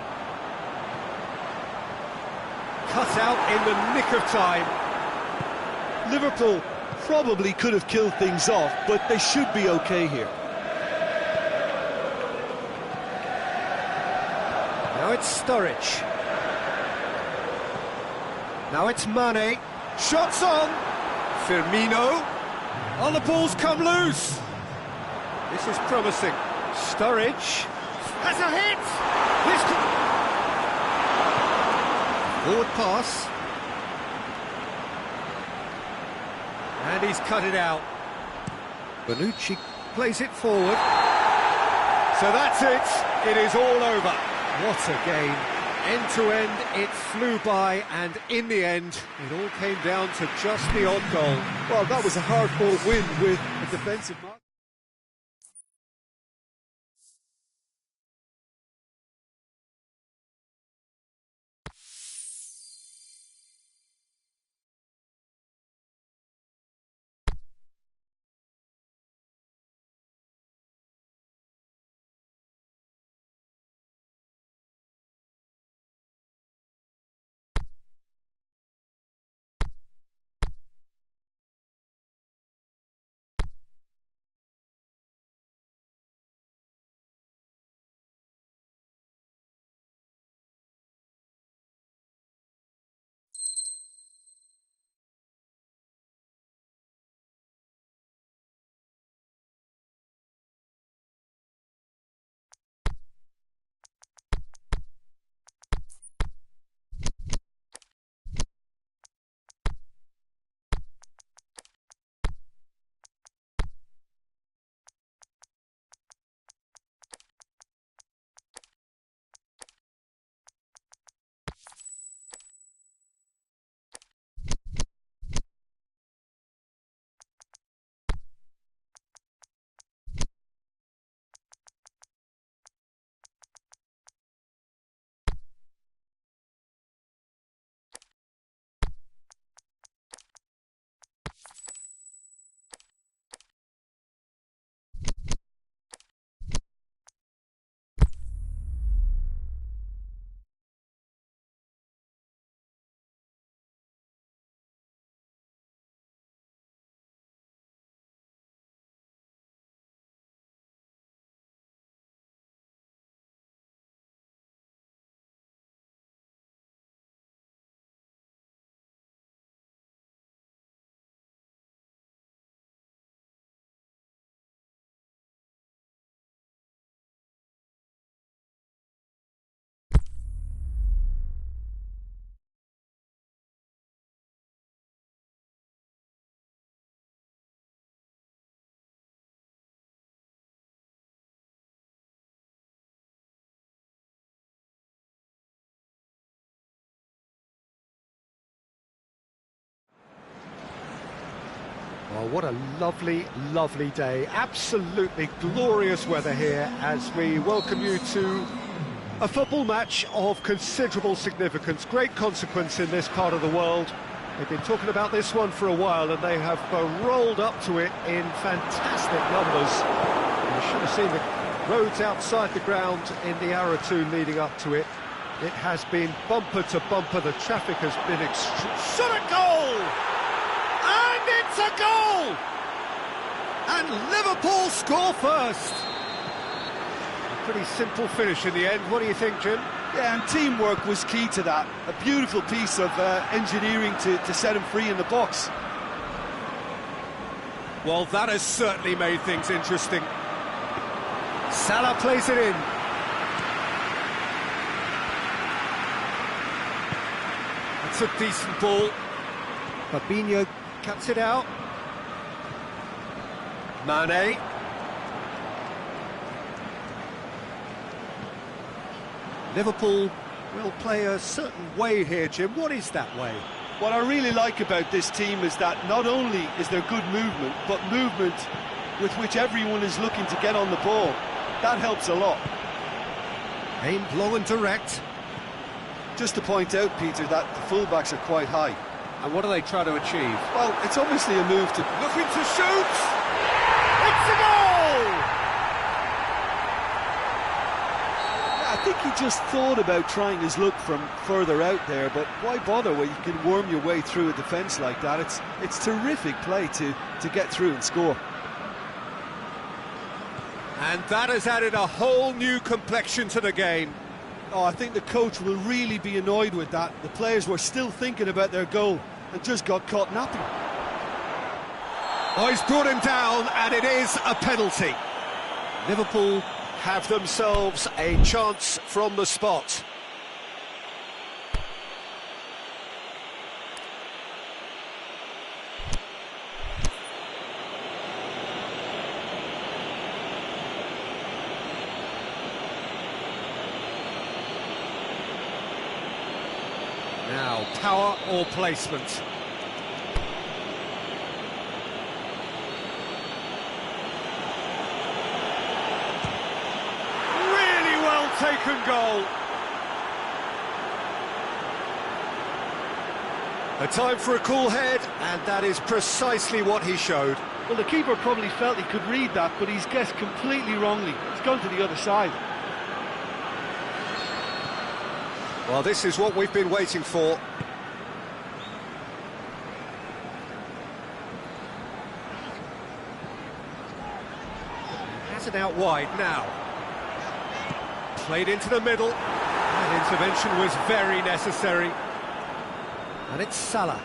Cut out in the nick of time. Liverpool probably could have killed things off, but they should be okay here. Now it's Sturridge. Now it's Mane. Shots on. Firmino. Oh, the ball's come loose. This is promising. Sturridge has a hit. This forward pass. And he's cut it out. Bonucci plays it forward. So that's it. It is all over. What a game. End to end, it flew by, and in the end, it all came down to just the odd goal. Well, that was a hard-fought win with a defensive mark. Well, what a lovely, lovely day. Absolutely glorious weather here as we welcome you to a football match of considerable significance, great consequence in this part of the world. They've been talking about this one for a while and they have rolled up to it in fantastic numbers. You should have seen the roads outside the ground in the hour or two leading up to it. It has been bumper to bumper. The traffic has been extreme. Shot a goal! And it's a goal! And Liverpool score first. A pretty simple finish in the end. What do you think, Jim? Yeah, and teamwork was key to that. A beautiful piece of engineering to set him free in the box. Well, that has certainly made things interesting. Salah plays it in. It's a decent ball. Fabinho cuts it out. Mane. Liverpool will play a certain way here, Jim. What is that way? What I really like about this team is that not only is there good movement, but movement with which everyone is looking to get on the ball. That helps a lot. Aimed low and direct. Just to point out, Peter, that the fullbacks are quite high. And what do they try to achieve? Well, it's obviously a move to... Looking to shoot! It's a goal! I think he just thought about trying his luck from further out there, but why bother when you can worm your way through a defence like that? It's terrific play to get through and score. And that has added a whole new complexion to the game. Oh, I think the coach will really be annoyed with that. The players were still thinking about their goal and just got caught napping. Oh, he's brought him down, and it is a penalty. Liverpool have themselves a chance from the spot. Now, power or placement? Really well taken goal. A time for a cool head, and that is precisely what he showed. Well, the keeper probably felt he could read that, but he's guessed completely wrongly. It's gone to the other side. Well, this is what we've been waiting for. Has it out wide now. Played into the middle. That intervention was very necessary. And it's Salah.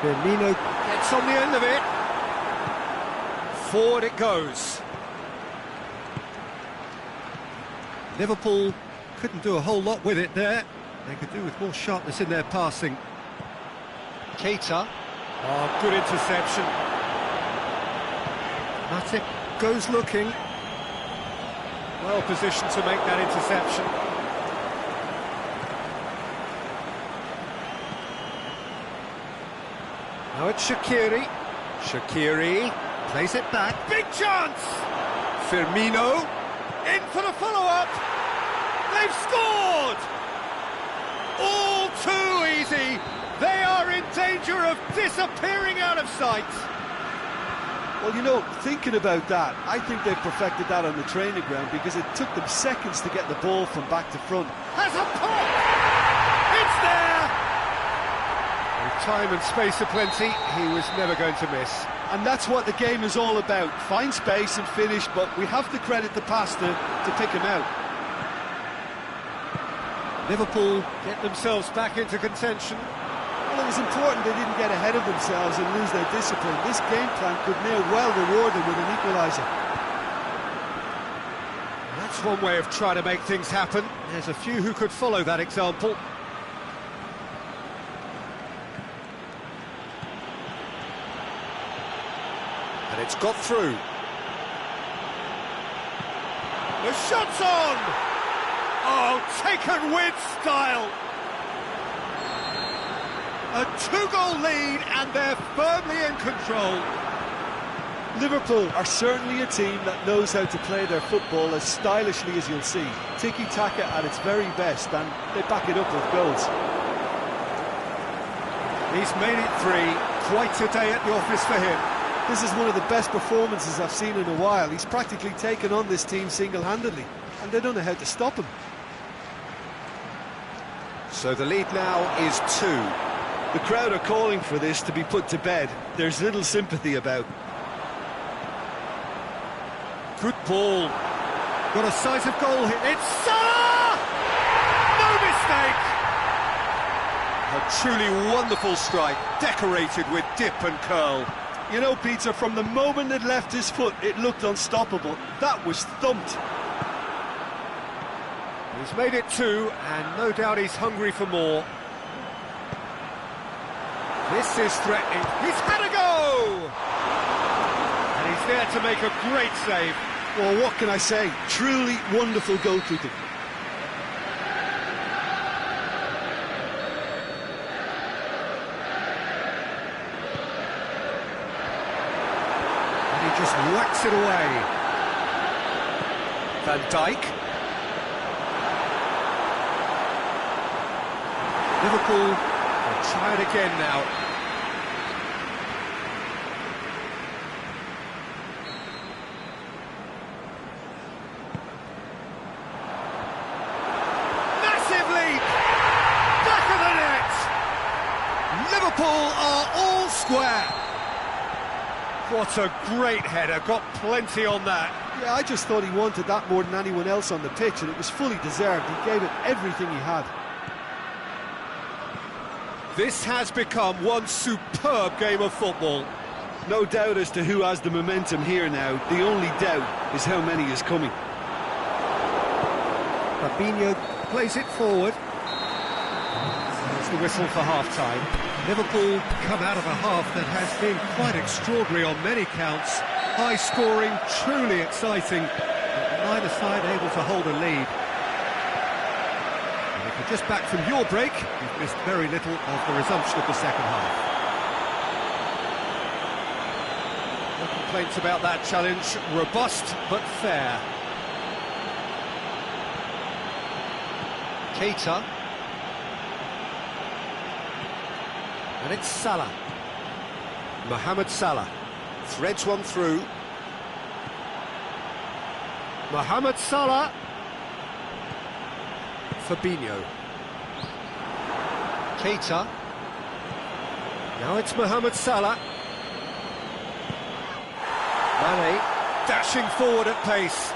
Firmino gets on the end of it. Forward it goes. Liverpool couldn't do a whole lot with it there. They could do with more sharpness in their passing. Keita. Oh, good interception. Matip goes looking. Well positioned to make that interception. Now it's Shaqiri. Shaqiri plays it back. Big chance! Firmino. In for the follow-up. They've scored! All too easy. They are in danger of disappearing out of sight. Well, you know, thinking about that, I think they've perfected that on the training ground because it took them seconds to get the ball from back to front. Has a pop! It's there! With time and space aplenty, he was never going to miss. And that's what the game is all about. Find space and finish, but we have to credit the passer to pick him out. Liverpool get themselves back into contention. Well, it was important they didn't get ahead of themselves and lose their discipline. This game plan could now well reward them with an equaliser. That's one way of trying to make things happen. There's a few who could follow that example. And it's got through. The shot's on! Oh, taken with style! A two-goal lead, and they're firmly in control. Liverpool are certainly a team that knows how to play their football as stylishly as you'll see. Tiki-taka at its very best, and they back it up with goals. He's made it three. Quite a day at the office for him. This is one of the best performances I've seen in a while. He's practically taken on this team single-handedly, and they don't know how to stop him. So the lead now is 2. The crowd are calling for this to be put to bed. There's little sympathy about. Good ball. Got a sight of goal here. It's Salah! No mistake! A truly wonderful strike, decorated with dip and curl. You know, Peter, from the moment it left his foot, it looked unstoppable. That was thumped. He's made it 2, and no doubt he's hungry for more. This is threatening. He's had a go! And he's there to make a great save. Well, what can I say? Truly wonderful goalkeeping. And he just whacks it away. Van Dijk. Liverpool will try it again now. Massive lead! Back of the net! Liverpool are all square. What a great header, got plenty on that. Yeah, I just thought he wanted that more than anyone else on the pitch, and it was fully deserved. He gave it everything he had. This has become one superb game of football. No doubt as to who has the momentum here now. The only doubt is how many is coming. Fabinho plays it forward. There's the whistle for half-time. Liverpool come out of a half that has been quite extraordinary on many counts. High scoring, truly exciting, but neither side able to hold a lead. And if you're just back from your break, you've missed very little of the resumption of the second half. No complaints about that challenge. Robust but fair. Keita. And it's Salah. Mohamed Salah threads one through. Mohamed Salah. Fabinho. Keita. Now it's Mohamed Salah. Mane dashing forward at pace.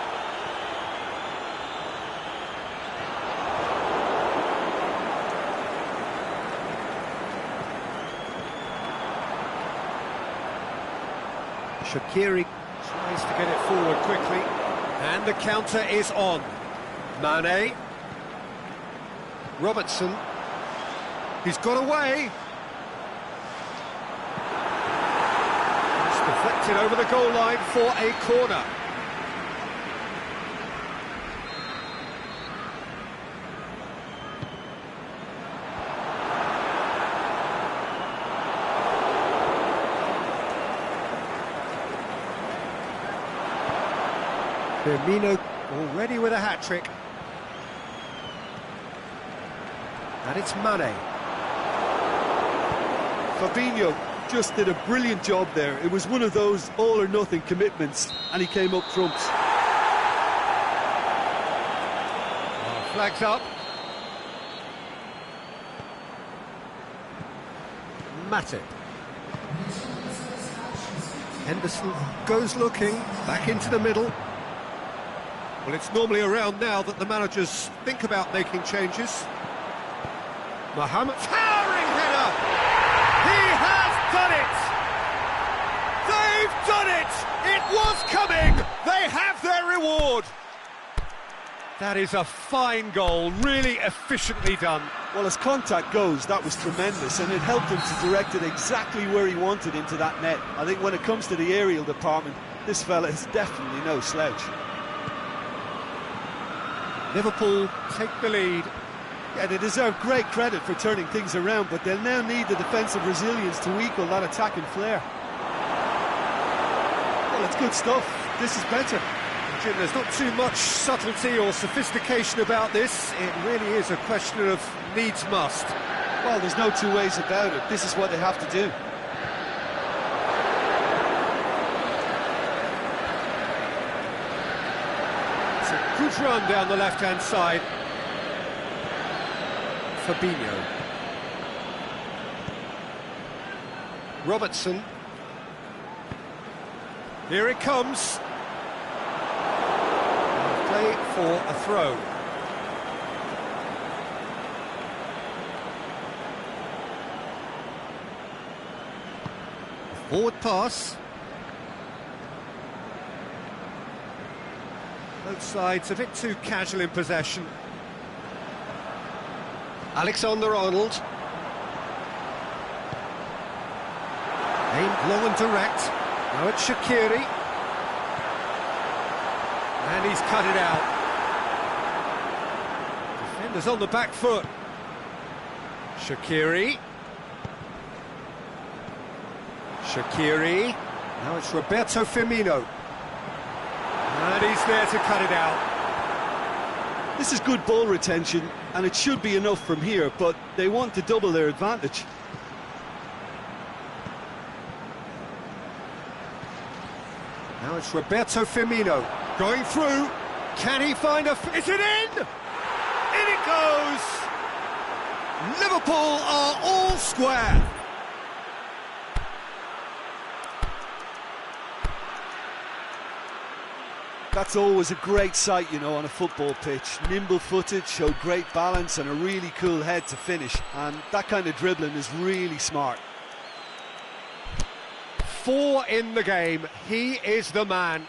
Shaqiri tries to get it forward quickly, and the counter is on. Mane. Robertson. He's got away. It's deflected over the goal line for a corner. Firmino already with a hat-trick. And it's Mane. Fabinho just did a brilliant job there. It was one of those all-or-nothing commitments, and he came up trumps. Oh, flags up. Matip. Henderson goes looking, back into the middle. Well, it's normally around now that the managers think about making changes. Mohamed, towering header! He has done it! They've done it! It was coming! They have their reward! That is a fine goal, really efficiently done. Well, as contact goes, that was tremendous, and it helped him to direct it exactly where he wanted into that net. I think when it comes to the aerial department, this fella is definitely no slouch. Liverpool take the lead. Yeah, they deserve great credit for turning things around, but they'll now need the defensive resilience to equal that attacking flair. Well, it's good stuff. This is better. Jim, there's not too much subtlety or sophistication about this. It really is a question of needs must. Well, there's no two ways about it. This is what they have to do. It's a good run down the left-hand side. Fabinho. Robertson. Here it comes. Play for a throw. Forward pass. Both sides a bit too casual in possession. Alexander-Arnold. Aimed long and direct. Now it's Shaqiri. And he's cut it out. Defenders on the back foot. Shaqiri. Shaqiri. Now it's Roberto Firmino. And he's there to cut it out. This is good ball retention, and it should be enough from here, but they want to double their advantage. Now it's Roberto Firmino going through. Can he find is it in? In it goes! Liverpool are all square. That's always a great sight, you know, on a football pitch. Nimble-footed, showed great balance and a really cool head to finish. And that kind of dribbling is really smart. 4 in the game. He is the man.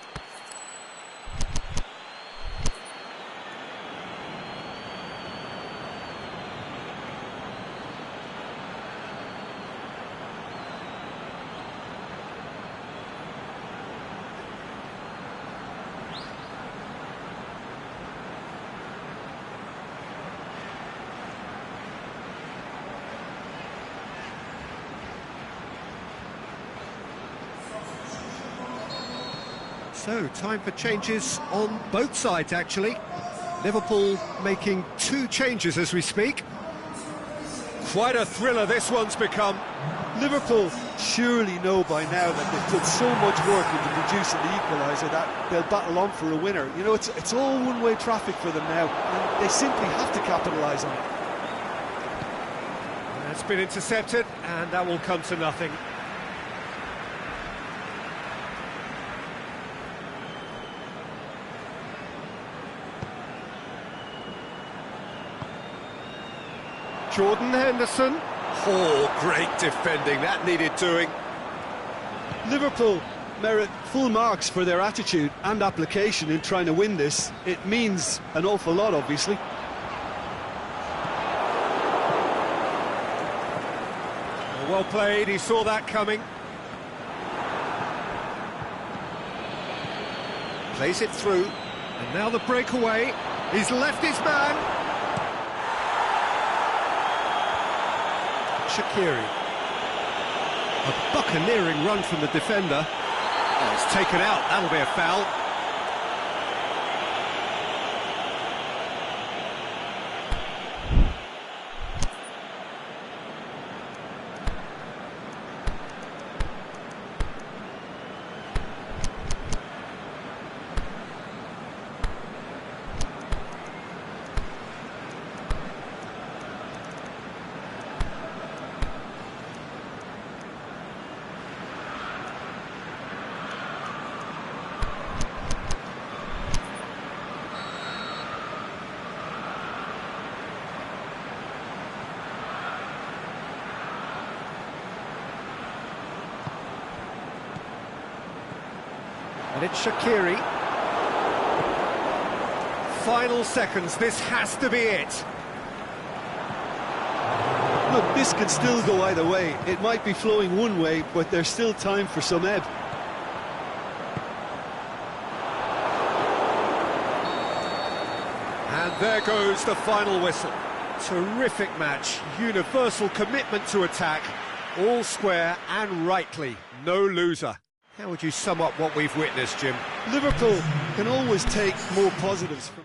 So, time for changes on both sides, actually. Liverpool making 2 changes as we speak. Quite a thriller this one's become. Liverpool surely know by now that they've put so much work into producing the equaliser that they'll battle on for a winner. You know, it's all one-way traffic for them now, and they simply have to capitalise on it. That's been intercepted, and that will come to nothing. Jordan Henderson. Oh, great defending, that needed doing. Liverpool merit full marks for their attitude and application in trying to win this. It means an awful lot, obviously. Well played, he saw that coming. Plays it through, and now the breakaway. He's left his man. Shaqiri. A buccaneering run from the defender. Oh, it's taken out, that'll be a foul. And it's Shaqiri. Final seconds, this has to be it. Look, this could still go either way. It might be flowing one way, but there's still time for some ebb. And there goes the final whistle. Terrific match, universal commitment to attack, all square and rightly, no loser. How would you sum up what we've witnessed, Jim? Liverpool can always take more positives from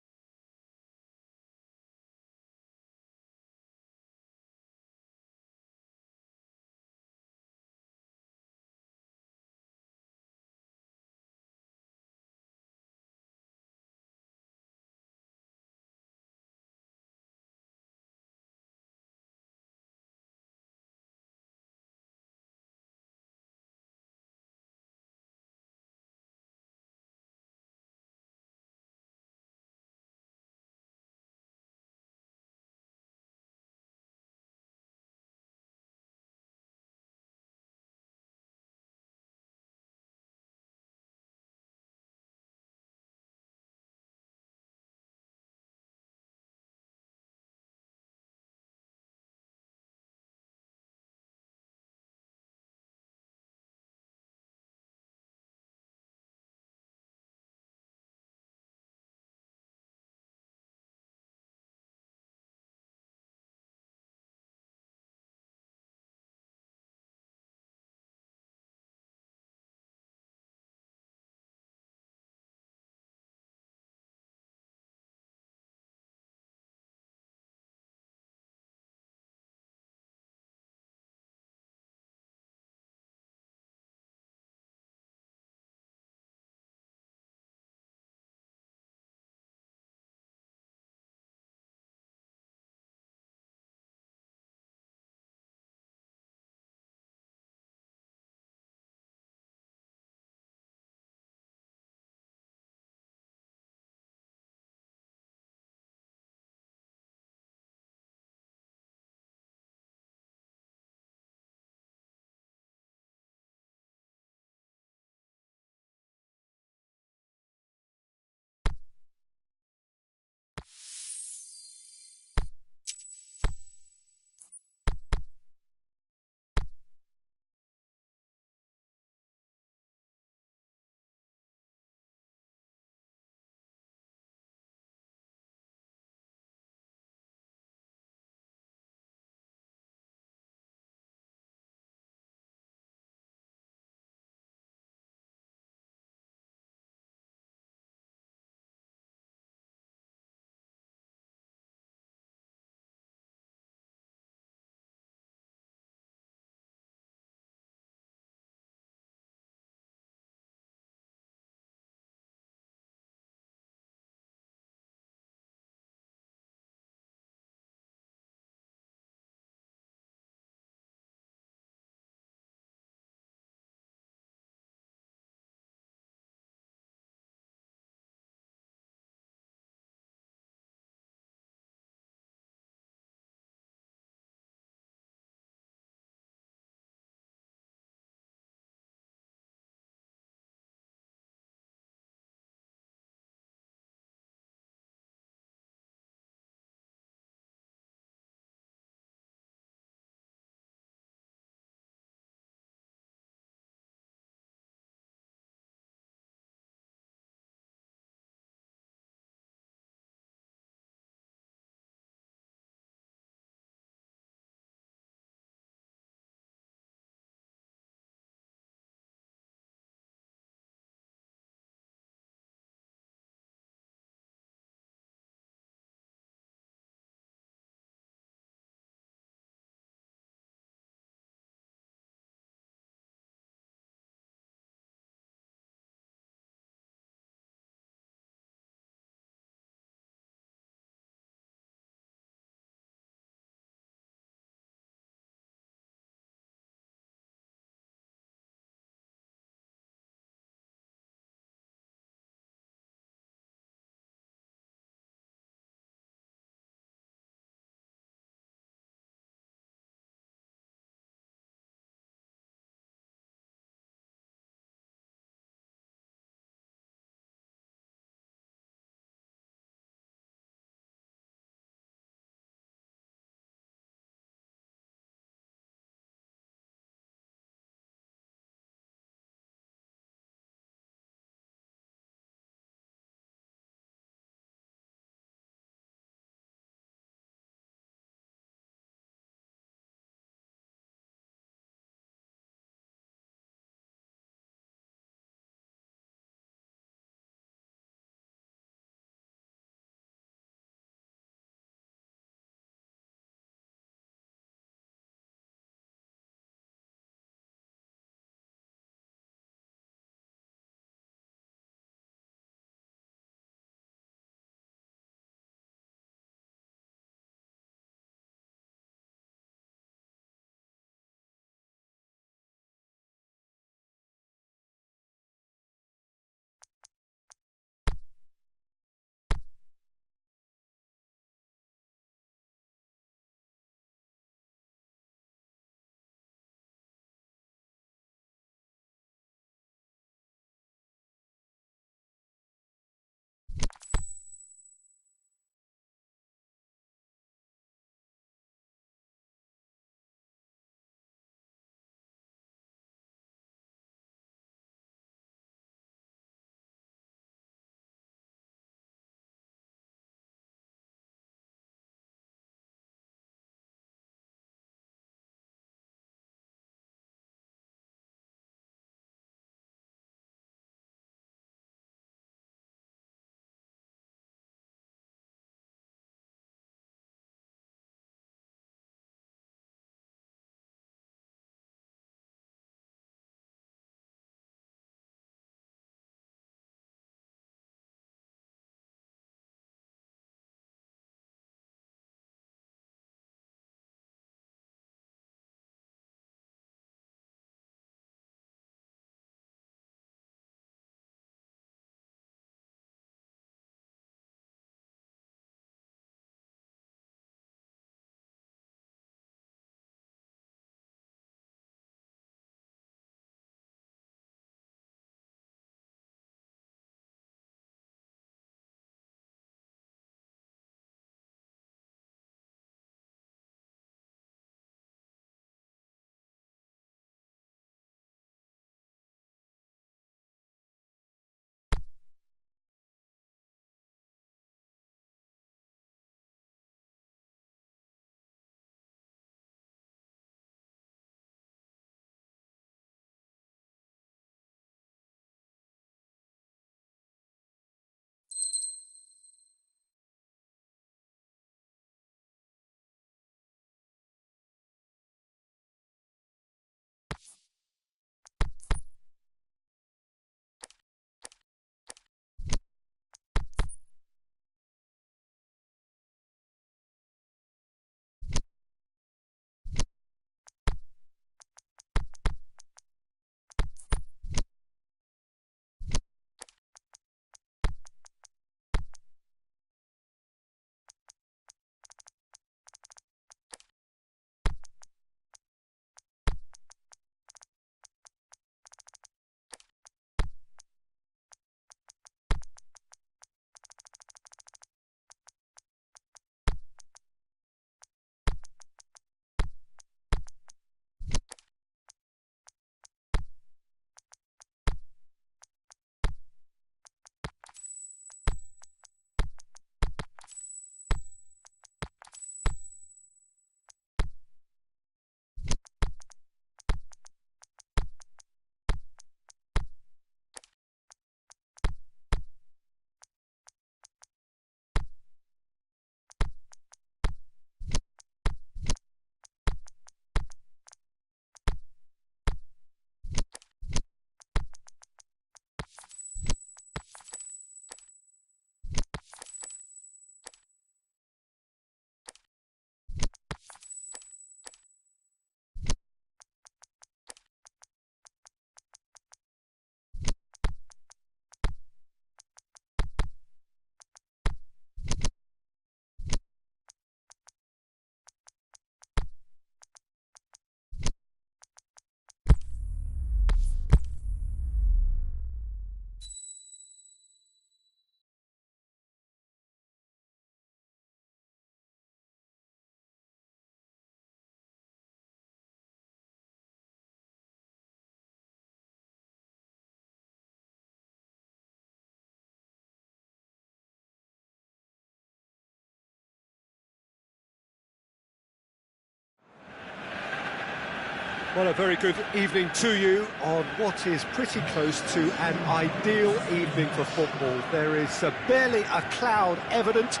Well, a very good evening to you on what is pretty close to an ideal evening for football. There is barely a cloud evident.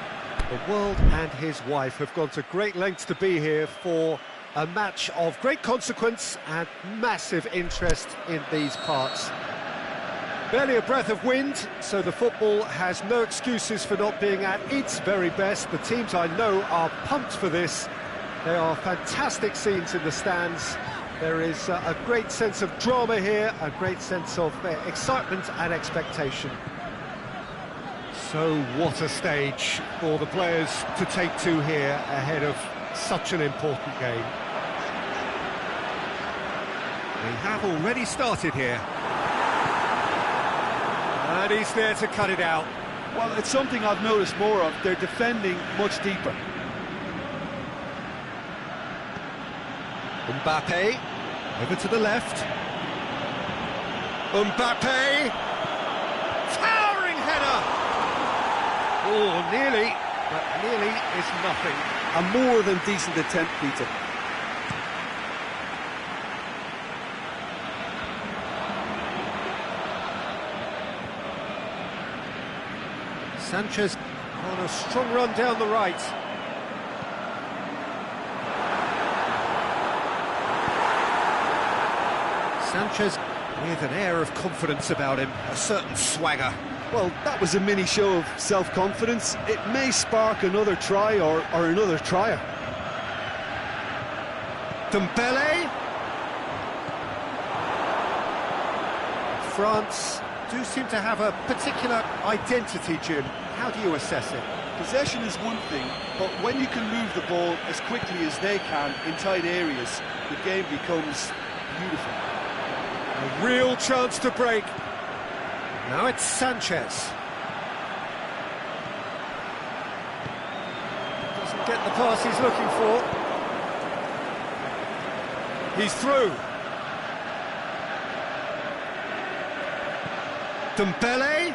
The world and his wife have gone to great lengths to be here for a match of great consequence and massive interest in these parts. Barely a breath of wind, so the football has no excuses for not being at its very best. The teams I know are pumped for this. There are fantastic scenes in the stands. There is a great sense of drama here, a great sense of excitement and expectation. So what a stage for the players to take to here ahead of such an important game. We have already started here. And he's there to cut it out. Well, it's something I've noticed more of. They're defending much deeper. Mbappe, over to the left. Mbappe, towering header! Oh, nearly, but nearly is nothing. A more than decent attempt, Peter. Sanchez on a strong run down the right. Sanchez with an air of confidence about him, a certain swagger. Well, that was a mini show of self-confidence. It may spark another try or another trier. Dembele. France do seem to have a particular identity, Jim. How do you assess it? Possession is one thing, but when you can move the ball as quickly as they can in tight areas, the game becomes beautiful. A real chance to break. Now it's Sanchez. Doesn't get the pass he's looking for. He's through. Dembele.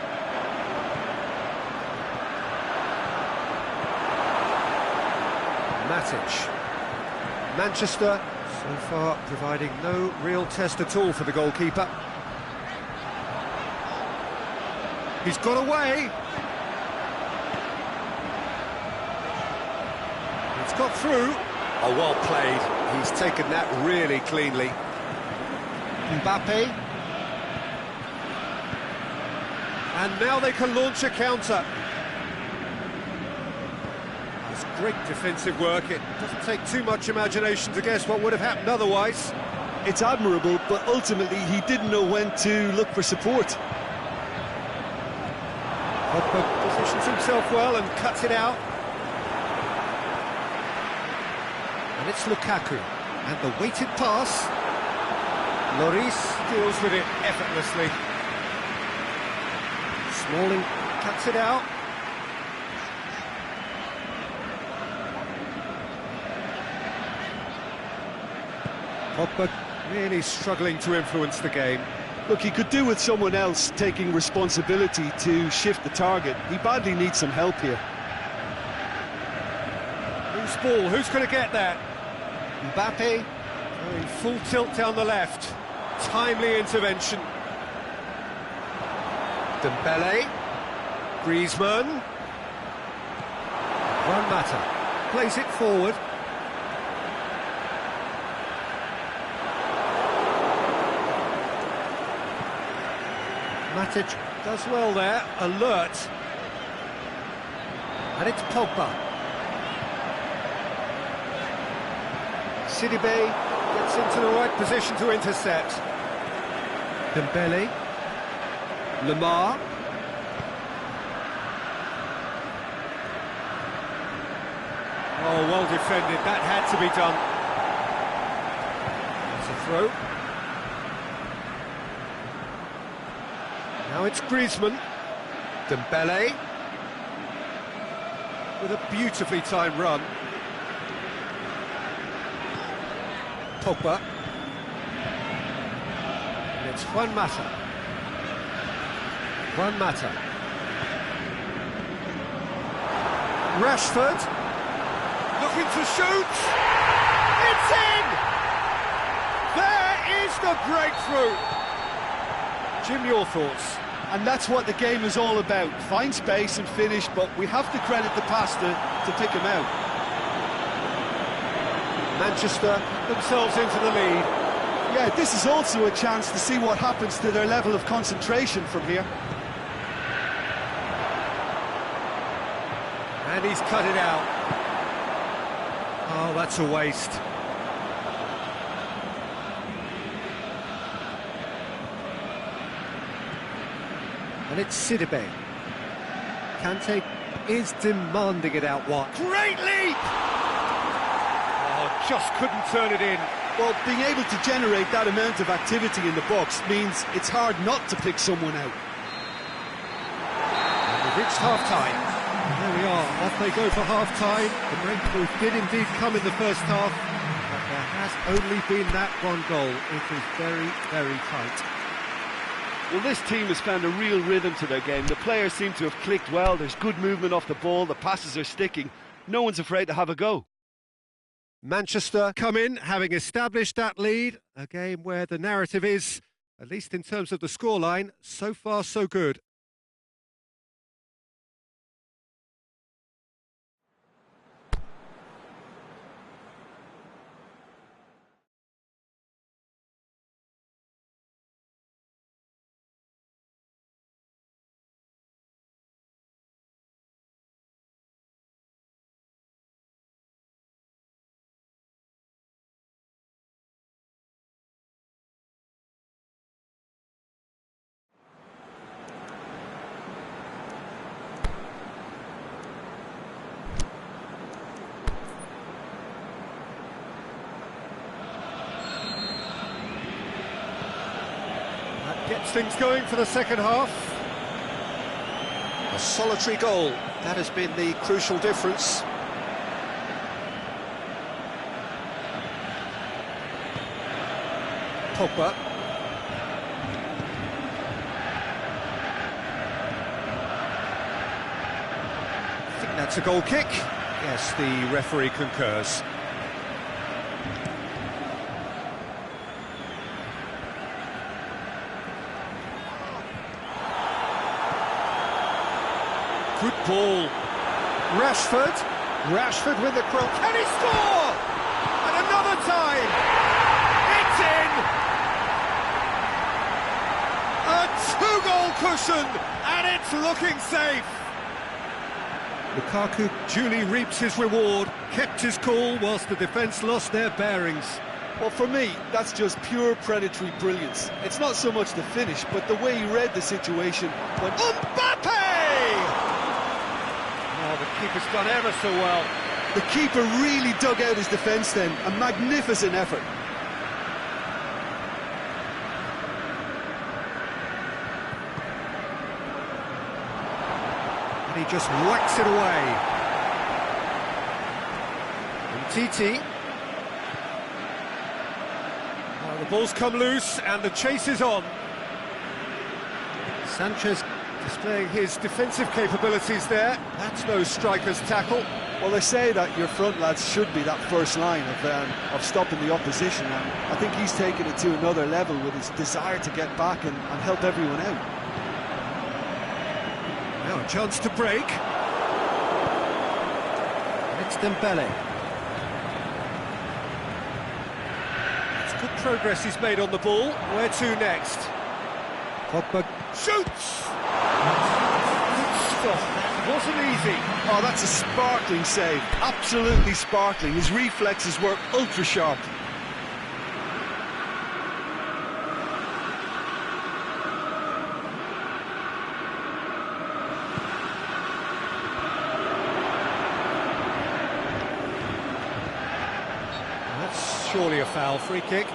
Matic. Manchester, so far, providing no real test at all for the goalkeeper. He's got away. It's got through. Oh, well played. He's taken that really cleanly. Mbappe. And now they can launch a counter. That's great defensive work. It doesn't take too much imagination to guess what would have happened otherwise. It's admirable, but ultimately he didn't know when to look for support. Pogba positions himself well and cuts it out. And it's Lukaku. And the weighted pass. Lloris deals with it effortlessly. Smalling cuts it out. Pogba really struggling to influence the game. Look, he could do with someone else taking responsibility to shift the target. He badly needs some help here. Loose ball, who's going to get that? Mbappe, going full tilt down the left. Timely intervention. Dembele, Griezmann. Juan Mata plays it forward. Matic does well there, alert. And it's Pogba. Sidibe gets into the right position to intercept. Dembele. Lemar. Oh, well defended, that had to be done. It's a throw. Now it's Griezmann. Dembele. With a beautifully timed run. Pogba. And it's Juan Mata. Juan Mata. Rashford. Looking to shoot. It's in! There is the breakthrough! Jim, your thoughts? And that's what the game is all about. Find space and finish, but we have to credit the pass to pick him out. Manchester themselves into the lead. Yeah, this is also a chance to see what happens to their level of concentration from here. And he's cut it out. Oh, that's a waste. And it's Sidibe. Kante is demanding it out wide. Great leap! Oh, just couldn't turn it in. Well, being able to generate that amount of activity in the box means it's hard not to pick someone out. And we've reached half-time. There we are, off they go for half-time. The breakthrough did indeed come in the first half, but there has only been that one goal. It is very, very tight. Well, this team has found a real rhythm to their game. The players seem to have clicked well. There's good movement off the ball. The passes are sticking. No one's afraid to have a go. Manchester come in, having established that lead. A game where the narrative is, at least in terms of the scoreline, so far so good. Gets things going for the second half. A solitary goal, that has been the crucial difference. Pogba. I think that's a goal kick. Yes, the referee concurs. Good ball. Rashford with the cross. Can he score? And another time. It's in. A two-goal cushion, and it's looking safe. Lukaku duly reaps his reward, kept his cool whilst the defence lost their bearings. Well, for me, that's just pure predatory brilliance. It's not so much the finish, but the way he read the situation when Mbappe! Oh, the keeper's done ever so well. The keeper really dug out his defence then. A magnificent effort. And he just whacks it away. And Titi. Oh, the ball's come loose and the chase is on. Sanchez displaying his defensive capabilities there. That's no striker's tackle. Well, they say that your front lads should be that first line of stopping the opposition, and I think he's taken it to another level with his desire to get back and help everyone out. Now a chance to break. It's Dembele. It's good progress he's made on the ball. Where to next? Pogba shoots! That wasn't easy. Oh, that's a sparkling save. Absolutely sparkling. His reflexes were ultra sharp. That's surely a foul. Free kick.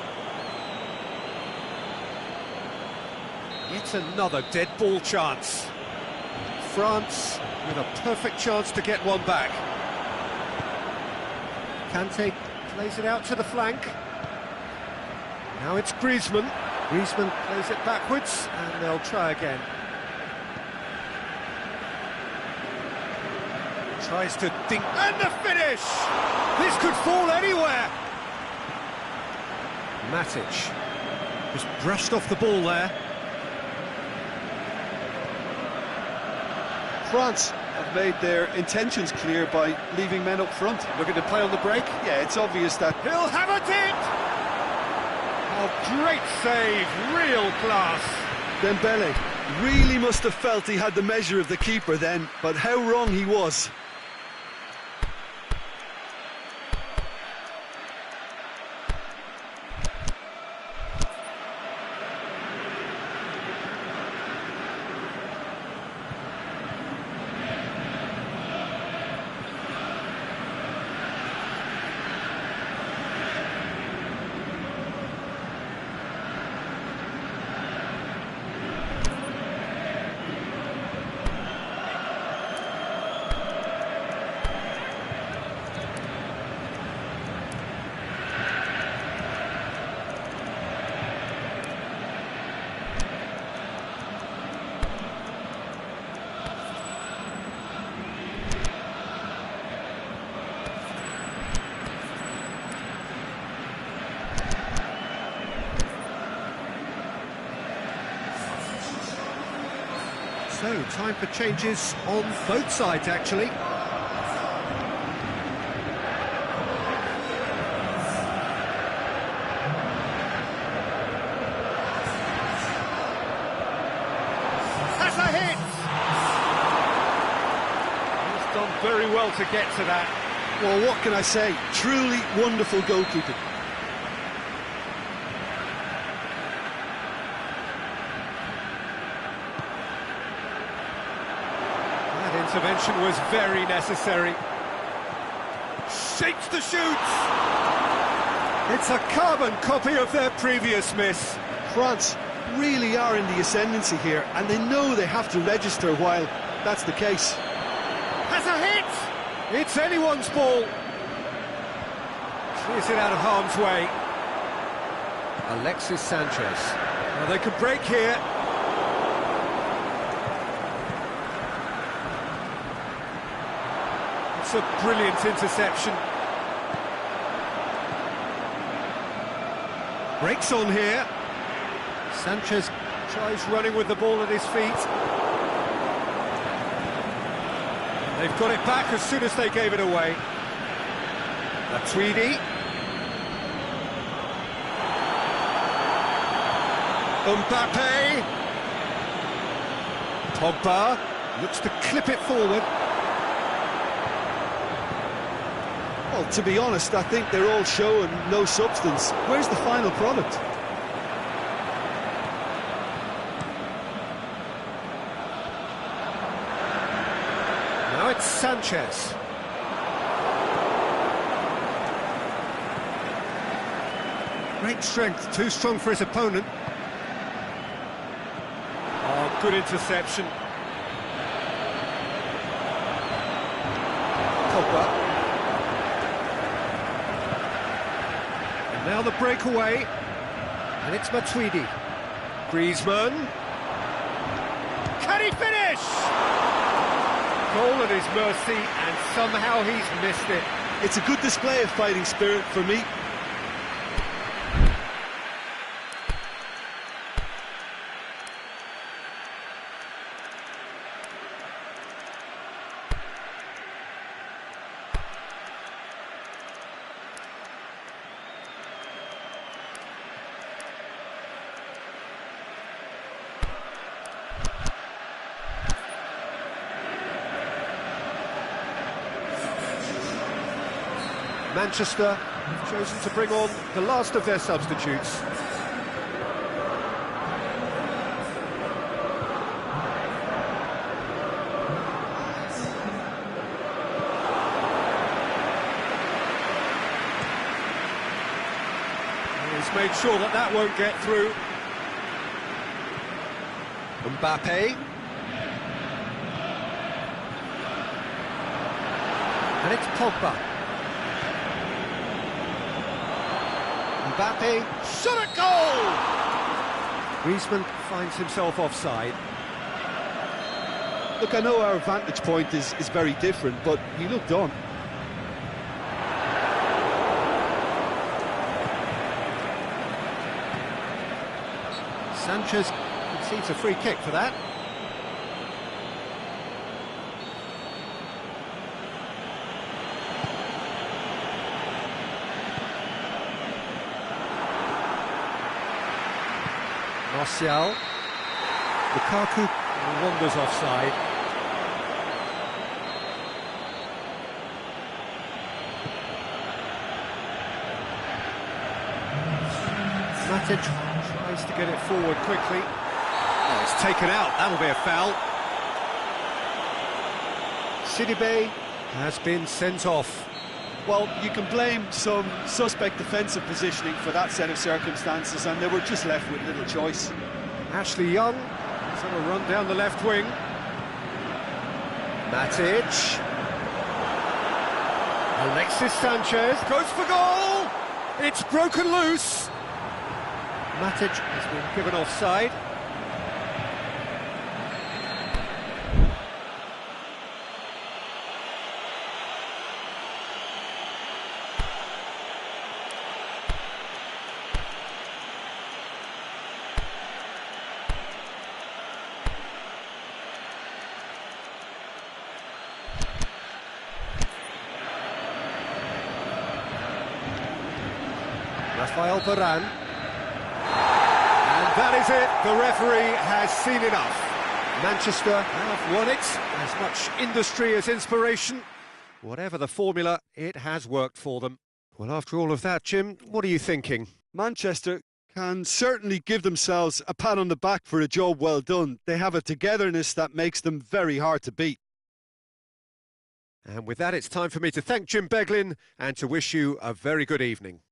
Yet another dead ball chance. France with a perfect chance to get one back. Kante plays it out to the flank. Now it's Griezmann. Griezmann plays it backwards and they'll try again. Tries to dink, and the finish! This could fall anywhere! Matic just brushed off the ball there. France have made their intentions clear by leaving men up front. Looking to play on the break. Yeah, it's obvious that He'll have it in! Oh, great save, real class. Dembele really must have felt he had the measure of the keeper then, but how wrong he was. So, time for changes on both sides, actually. Has a hit! He's done very well to get to that. Well, what can I say? Truly wonderful goalkeeping. Intervention was very necessary. Shakes the shoots! It's a carbon copy of their previous miss. France really are in the ascendancy here, and they know they have to register while that's the case. Has a hit! It's anyone's ball. Clears it out of harm's way. Alexis Sanchez. Well, they could break here. It's a brilliant interception. Breaks on here. Sanchez tries running with the ball at his feet. They've got it back as soon as they gave it away. Matuidi. Mbappe. Pogba looks to clip it forward. Well, to be honest, I think they're all show and no substance. Where's the final product? Now it's Sanchez. Great strength, too strong for his opponent. Oh, good interception. Pogba. Now the breakaway, and it's Matuidi. Griezmann. Can he finish? Goal at his mercy, and somehow he's missed it. It's a good display of fighting spirit for me. Manchester have chosen to bring on the last of their substitutes. He's made sure that that won't get through. Mbappe. And it's Pogba. Mbappe, shot at goal! Griezmann finds himself offside. Look, I know our vantage point is very different, but he looked on. Sanchez concedes a free kick for that. Martial. Lukaku wanders offside. Matic tries to get it forward quickly. Oh, it's taken out. That'll be a foul. Sidibe has been sent off. Well, you can blame some suspect defensive positioning for that set of circumstances, and they were just left with little choice. Ashley Young is on a run down the left wing. Matic. Alexis Sanchez goes for goal! It's broken loose! Matic has been given offside. Rafael Varane. And that is it. The referee has seen enough. Manchester have won it. As much industry as inspiration. Whatever the formula, it has worked for them. Well, after all of that, Jim, what are you thinking? Manchester can certainly give themselves a pat on the back for a job well done. They have a togetherness that makes them very hard to beat. And with that, it's time for me to thank Jim Beglin and to wish you a very good evening.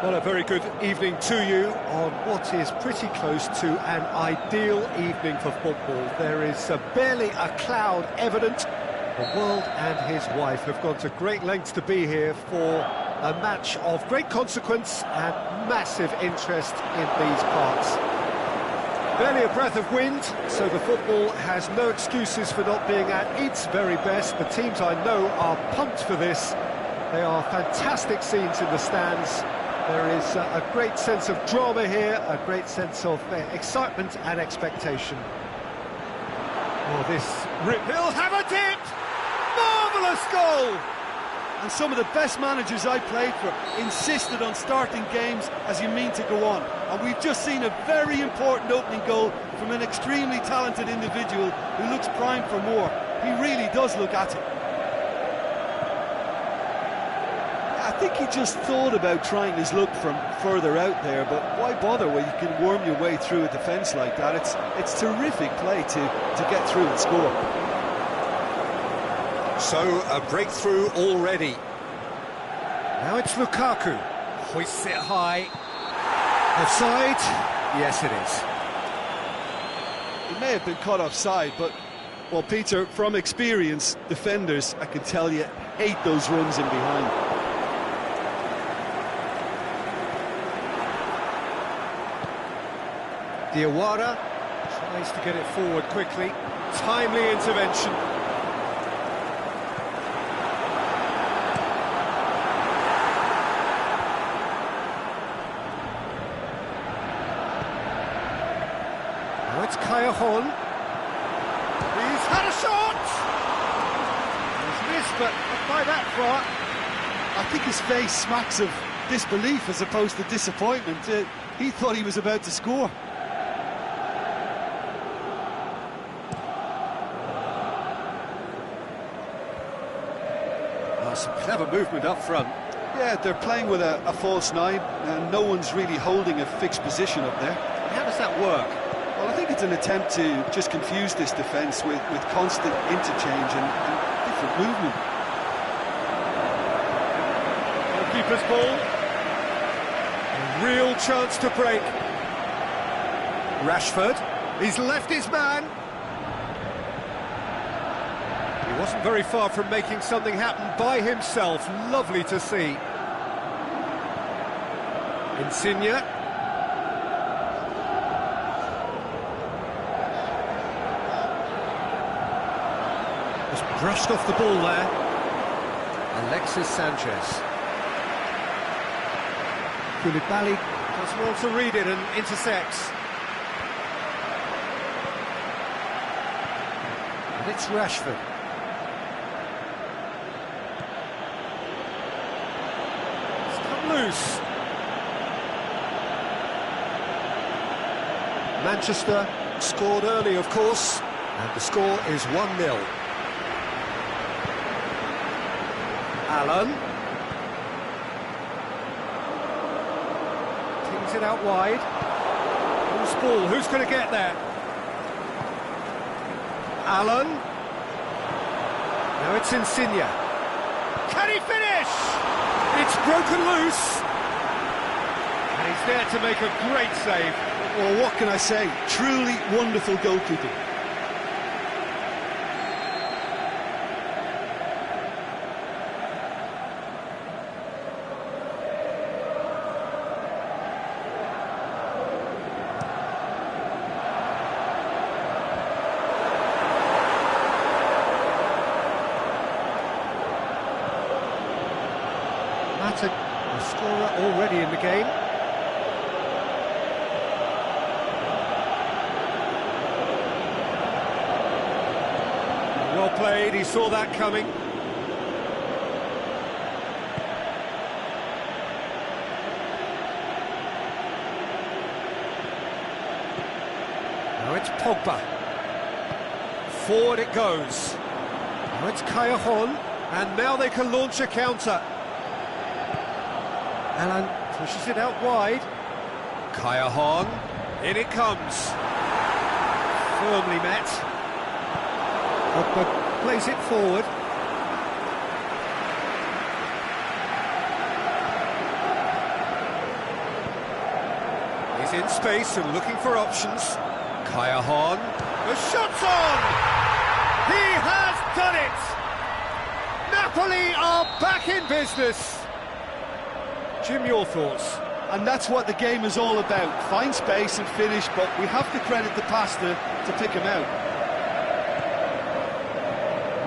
Well, a very good evening to you on what is pretty close to an ideal evening for football. There is barely a cloud evident. The world and his wife have gone to great lengths to be here for a match of great consequence and massive interest in these parts. Barely a breath of wind, so the football has no excuses for not being at its very best. The teams I know are pumped for this. They are fantastic scenes in the stands. There is a great sense of drama here, a great sense of excitement and expectation. Oh, he'll have a dip! Marvellous goal! And some of the best managers I played for insisted on starting games as you mean to go on. And we've just seen a very important opening goal from an extremely talented individual who looks primed for more. He really does look at it. I think he just thought about trying his luck from further out there, but why bother when you can worm your way through a defence like that? It's terrific play to get through and score. So, a breakthrough already. Now it's Lukaku. Hoists it high. Offside? Yes, it is. He may have been caught offside, but, well, Peter, from experience, defenders, I can tell you, hate those runs in behind. Diawara tries to get it forward quickly. Timely intervention. Now it's Callejon. He's had a shot! He's missed, but not by that far. I think his face smacks of disbelief as opposed to disappointment. He thought he was about to score. Some clever movement up front. Yeah, they're playing with a false nine, and no one's really holding a fixed position up there. How does that work? Well, I think it's an attempt to just confuse this defence with constant interchange and different movement. Goalkeeper's ball. A real chance to break. Rashford. He's left his man. He wasn't very far from making something happen by himself. Lovely to see. Insigne. Just brushed off the ball there. Alexis Sanchez. Koulibaly does well to read it and intercepts. And it's Rashford. Loose. Manchester scored early, of course, and the score is 1-0. Allen. Teams it out wide. Loose ball, who's going to get there? Allen. Now it's Insigne. Can he finish? It's broken loose, and he's there to make a great save. Well, what can I say? Truly wonderful goalkeeping. Mata, the scorer already in the game. Well played, he saw that coming. Now it's Pogba. Forward it goes. Now it's Callejon, and now they can launch a counter. Allen pushes it out wide. Callejon, in it comes. Firmly met. Pogba plays it forward. He's in space and looking for options. Callahan. The shot's on! He has done it! Napoli are back in business. Jim, your thoughts? And that's what the game is all about. Find space and finish, but we have to credit the Pasta to pick him out.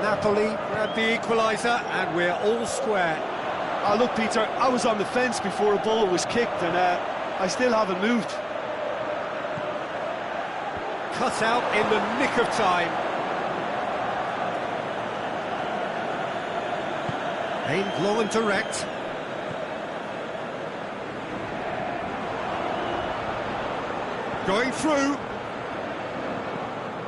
Napoli grab the equaliser and we're all square. Look, Peter, I was on the fence before a ball was kicked and I still haven't moved. Cut out in the nick of time. Aimed long and direct. Going through.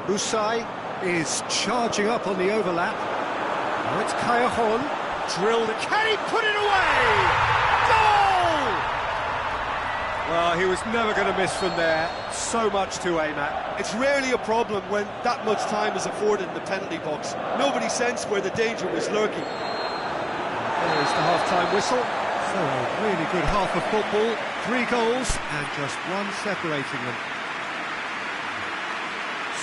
Usai is charging up on the overlap. Now it's Callahan. Drilled it. Can he put it away? Goal! Well, he was never going to miss from there. So much to aim at. It's rarely a problem when that much time is afforded in the penalty box. Nobody sensed where the danger was lurking. There is the half-time whistle. So a really good half of football. 3 goals and just one separating them.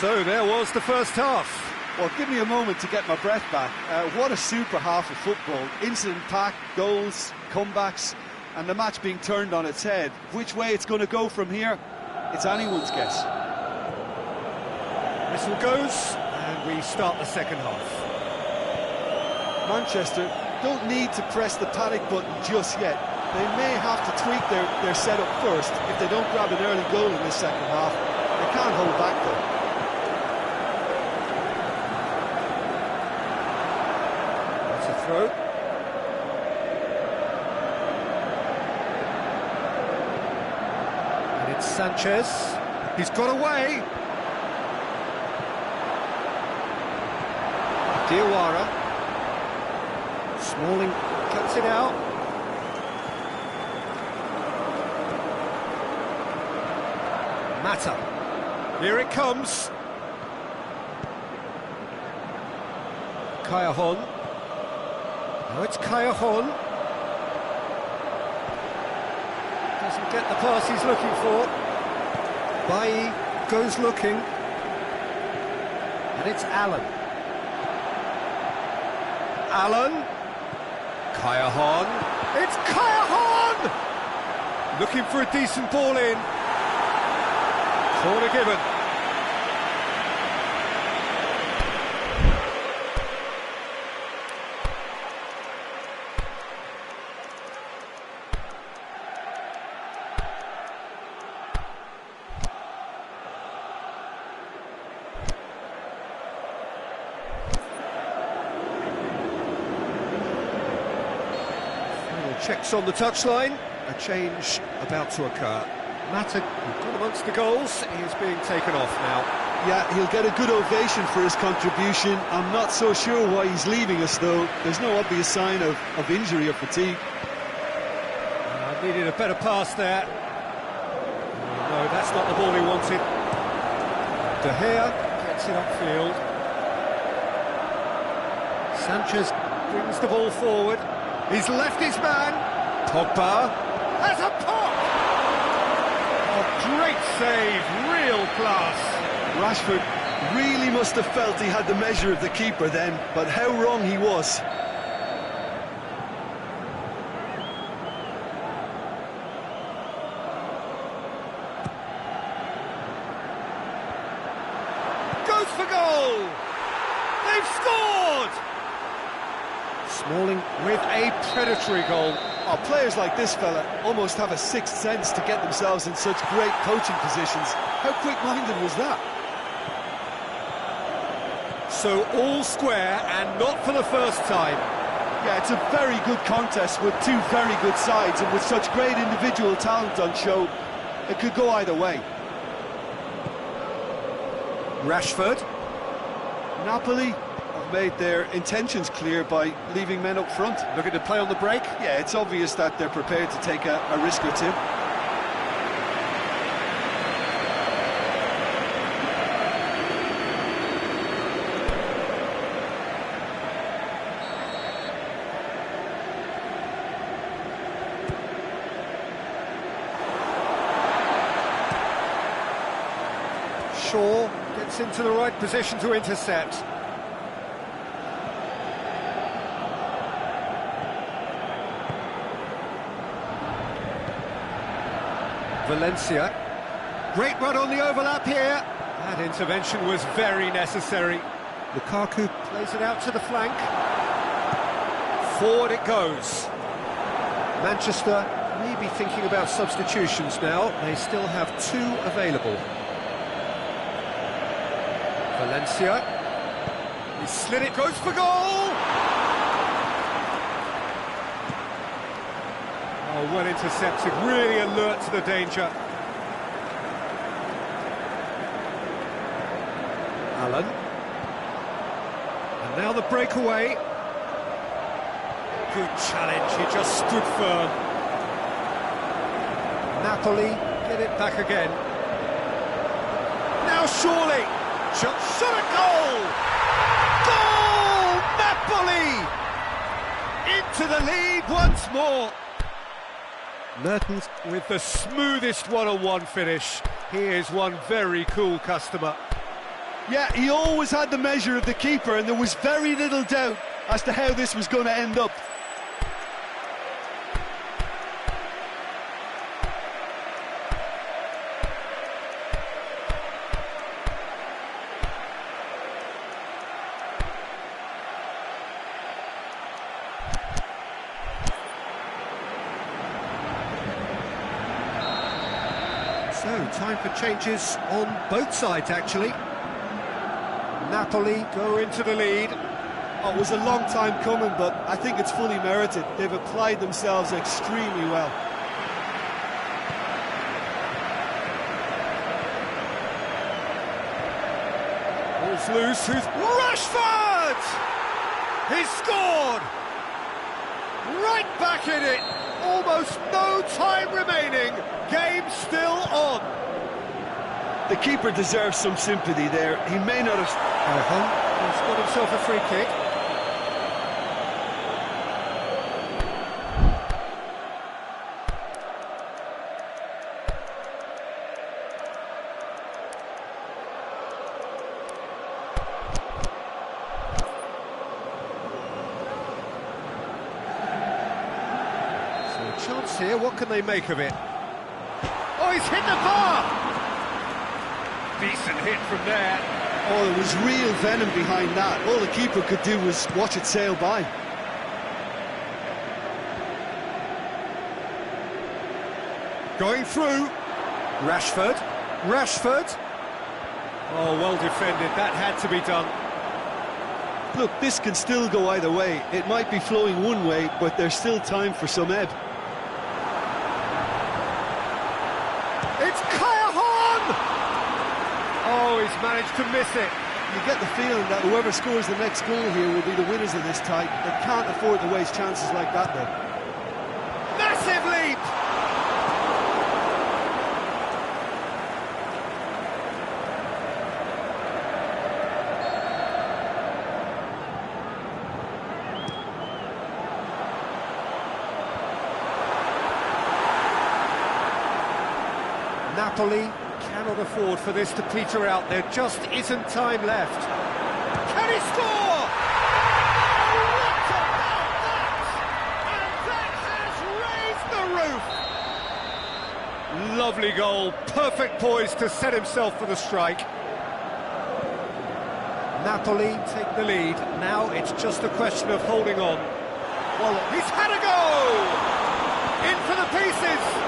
So there was the first half. Well, give me a moment to get my breath back. What a super half of football. Incident-packed, goals, comebacks, and the match being turned on its head. Which way it's going to go from here, it's anyone's guess. Whistle goes, and we start the second half. Manchester don't need to press the panic button just yet. They may have to tweak their setup first if they don't grab an early goal in this second half. They can't hold back though. That's a throw. And it's Sanchez. He's got away. Diawara. Smalling cuts it out. Mata. Here it comes. Callahan. Now it's Callahan. Doesn't get the pass he's looking for. Bailly goes looking. And it's Allen. Allen. Callahan. It's Callahan! Looking for a decent ball in. Corner given. Checks on the touchline, a change about to occur. Mata, who got amongst the goals, is being taken off now. Yeah, he'll get a good ovation for his contribution. I'm not so sure why he's leaving us though. There's no obvious sign of injury or fatigue. Needed a better pass there. No, that's not the ball he wanted. De Gea gets it upfield. Sanchez brings the ball forward. He's left his man. Pogba has a pop! Oh, great save, real class. Rashford really must have felt he had the measure of the keeper then, but how wrong he was. Goes for goal! They've scored! Smalling with a predatory goal. Oh, players like this fella almost have a sixth sense to get themselves in such great coaching positions. How quick-minded was that? So all square, and not for the first time. Yeah, it's a very good contest with two very good sides, and with such great individual talent on show, it could go either way. Rashford. Napoli have made their intentions clear by leaving men up front. Looking to play on the break. Yeah, it's obvious that they're prepared to take a risk or two. Shaw gets into the right position to intercept. Valencia. Great run on the overlap here. That intervention was very necessary. Lukaku plays it out to the flank. Forward it goes. Manchester may be thinking about substitutions now. They still have 2 available. Valencia. He slid it, goes for goal! Oh, well intercepted, really alert to the danger. Allen. And now the breakaway. Good challenge, he just stood firm. Napoli get it back again. Now surely, shot at goal! Goal! Napoli! Into the lead once more. Mertens with the smoothest one-on-one finish. He is one very cool customer. Yeah, he always had the measure of the keeper, and there was very little doubt as to how this was going to end up. So, time for changes on both sides, actually. Napoli go into the lead. Oh, it was a long time coming, but I think it's fully merited. They've applied themselves extremely well. Ball's loose, who's Rashford! He's scored! Right back in it! Almost no time remaining. Game still on. The keeper deserves some sympathy there. He may not have... He's got himself a free kick. So a chance here, what can they make of it? Oh, he's hit the bar! Decent hit from there. Oh, there was real venom behind that. All the keeper could do was watch it sail by. Going through. Rashford. Oh, well defended. That had to be done. Look, this can still go either way. It might be flowing one way, but there's still time for some ebb. It's Callahan! Oh, he's managed to miss it. You get the feeling that whoever scores the next goal here will be the winners of this tie. They can't afford to waste chances like that, though. Massive leap! Napoli cannot afford for this to peter out. There just isn't time left. Can he score? What about that? And that has raised the roof. Lovely goal. Perfect poise to set himself for the strike. Napoli take the lead. Now it's just a question of holding on. Well, he's had a go! In for the pieces!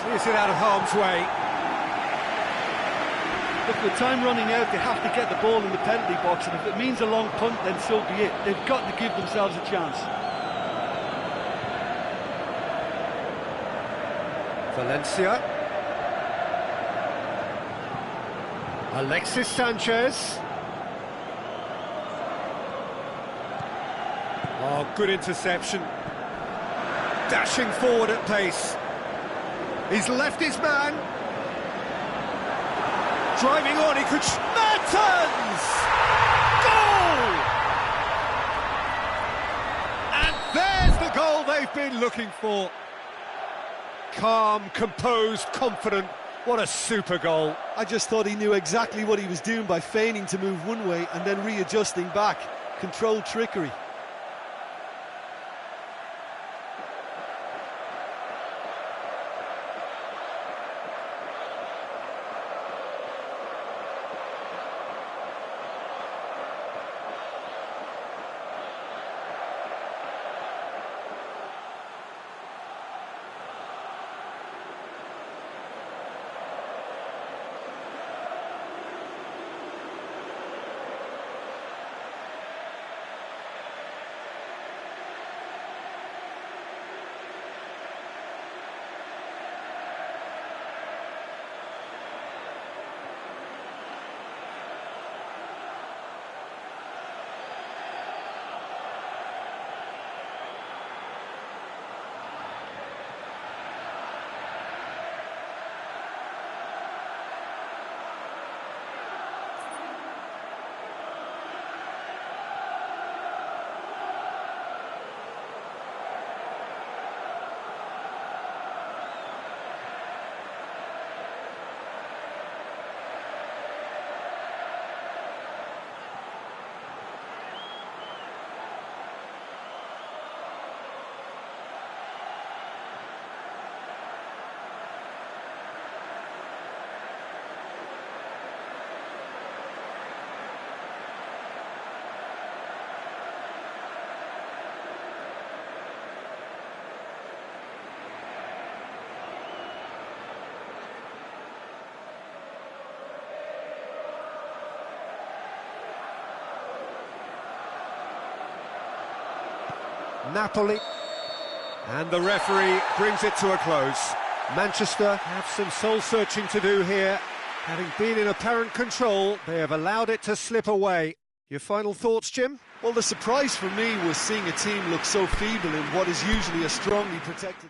Clears it out of harm's way. Look, with time running out, they have to get the ball in the penalty box, and if it means a long punt, then so be it. They've got to give themselves a chance. Valencia. Alexis Sanchez. Oh, good interception. Dashing forward at pace. He's left his man. Driving on, he could... Mertens! Goal! And there's the goal they've been looking for. Calm, composed, confident. What a super goal. I just thought he knew exactly what he was doing by feigning to move one way and then readjusting back. Controlled trickery. Napoli, and the referee brings it to a close. Manchester have some soul-searching to do here. Having been in apparent control, they have allowed it to slip away. Your final thoughts, Jim? Well, the surprise for me was seeing a team look so feeble in what is usually a strongly protected...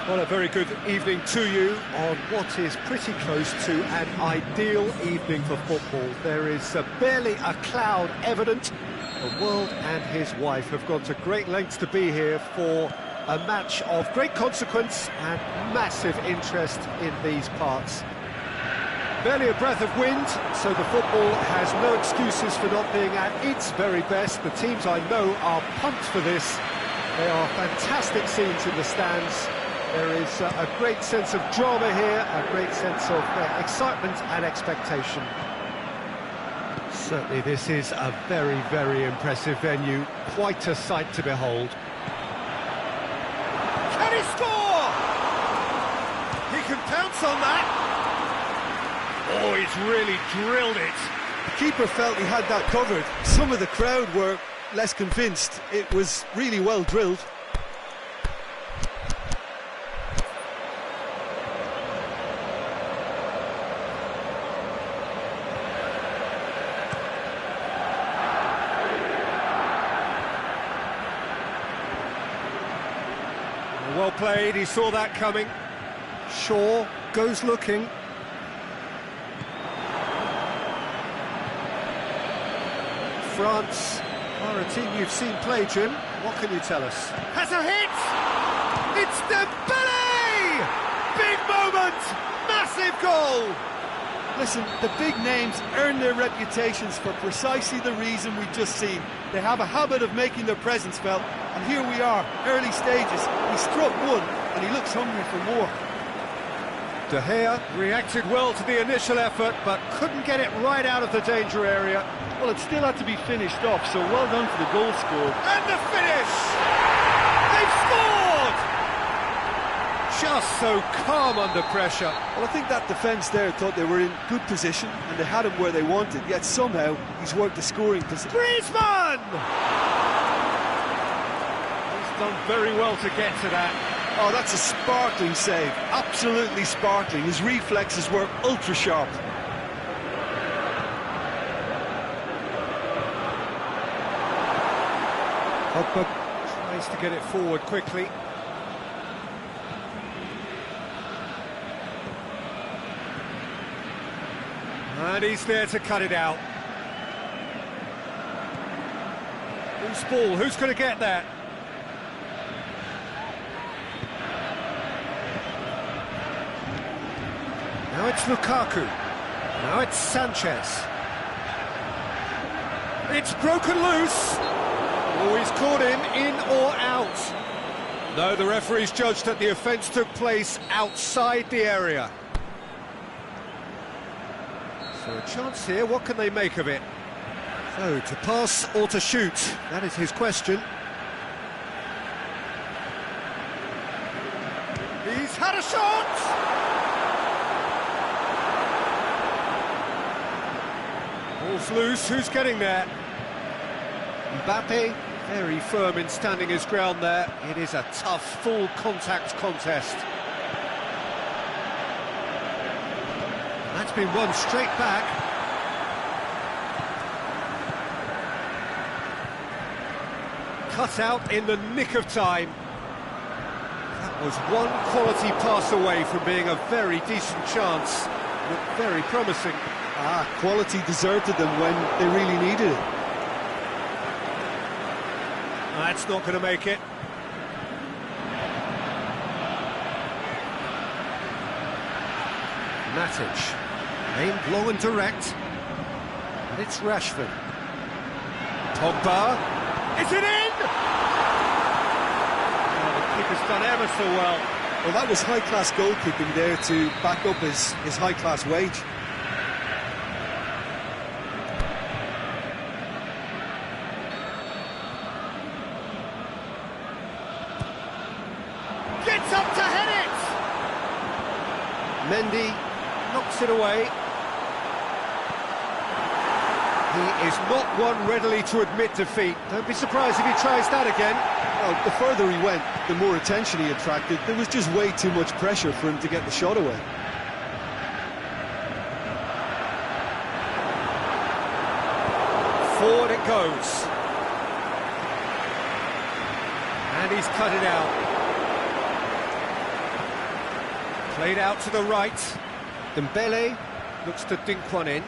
Well, a very good evening to you on what is pretty close to an ideal evening for football. There is barely a cloud evident. The world and his wife have gone to great lengths to be here for a match of great consequence and massive interest in these parts. Barely a breath of wind, so the football has no excuses for not being at its very best. The teams I know are pumped for this. They are fantastic scenes in the stands. There is a great sense of drama here, a great sense of excitement and expectation. Certainly this is a very, very impressive venue. Quite a sight to behold. Can he score? He can pounce on that. Oh, he's really drilled it. The keeper felt he had that covered. Some of the crowd were less convinced. It was really well drilled. Well played, he saw that coming. Shaw goes looking. France are a team you've seen play, Jim. What can you tell us? Has a hit! It's Dembele! Big moment! Massive goal! Listen, the big names earn their reputations for precisely the reason we've just seen. They have a habit of making their presence felt, and here we are, early stages. He struck one, and he looks hungry for more. De Gea reacted well to the initial effort, but couldn't get it right out of the danger area. Well, it still had to be finished off, so well done for the goal scored. And the finish! They've scored! Just so calm under pressure. Well, I think that defence there thought they were in good position, and they had him where they wanted, yet somehow he's worked the scoring position. Griezmann! He's done very well to get to that. Oh, that's a sparkling save, absolutely sparkling. His reflexes were ultra sharp. Pogba tries to get it forward quickly. And he's there to cut it out. Loose ball, who's going to get that? Now it's Lukaku. Now it's Sanchez. It's broken loose. Oh, he's caught him in or out. No, the referee's judged that the offence took place outside the area. So a chance here, what can they make of it? So, to pass or to shoot? That is his question. He's had a shot! Ball's loose, who's getting there? Mbappe, very firm in standing his ground there. It is a tough, full contact contest. That's been won straight back. Cut out in the nick of time. That was one quality pass away from being a very decent chance. Looked very promising. Quality deserted them when they really needed it. That's not going to make it. Matic, aimed low and direct, and it's Rashford. Pogba, is it in? Oh, the keeper's done ever so well. Well, that was high-class goalkeeping there to back up his high-class wage. Gets up to head it! Mendy knocks it away. He is not one readily to admit defeat. Don't be surprised if he tries that again. Well, the further he went, the more attention he attracted. There was just way too much pressure for him to get the shot away. Forward it goes. And he's cut it out. Played out to the right. Dembele looks to dink one in.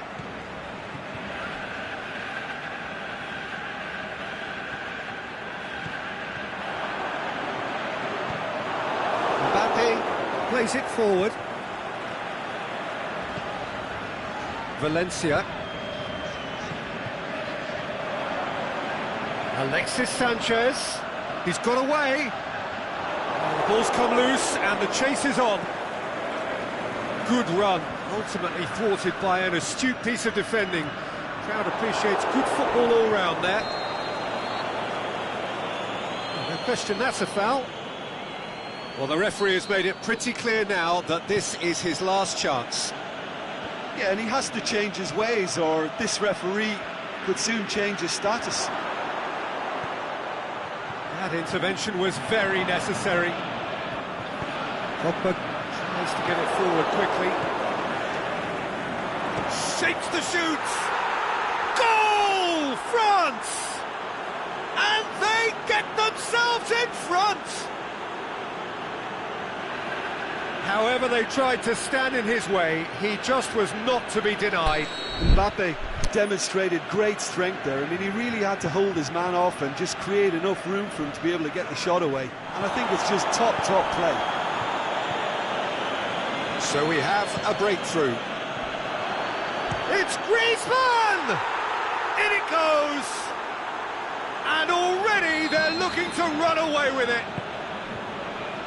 Mbappe plays it forward. Valencia. Alexis Sanchez. He's got away. The ball's come loose and the chase is on. Good run, ultimately thwarted by an astute piece of defending. Crowd appreciates good football all round there. No question, that's a foul. Well, the referee has made it pretty clear now that this is his last chance. Yeah, and he has to change his ways, or this referee could soon change his status. That intervention was very necessary. Pogba tries to get it forward quickly. Shapes the shoots! Goal! France! And they get themselves in front! However they tried to stand in his way, he just was not to be denied. Mbappe demonstrated great strength there. I mean, he really had to hold his man off and just create enough room for him to be able to get the shot away. And I think it's just top play. So we have a breakthrough. It's Griezmann! In it goes! And already they're looking to run away with it.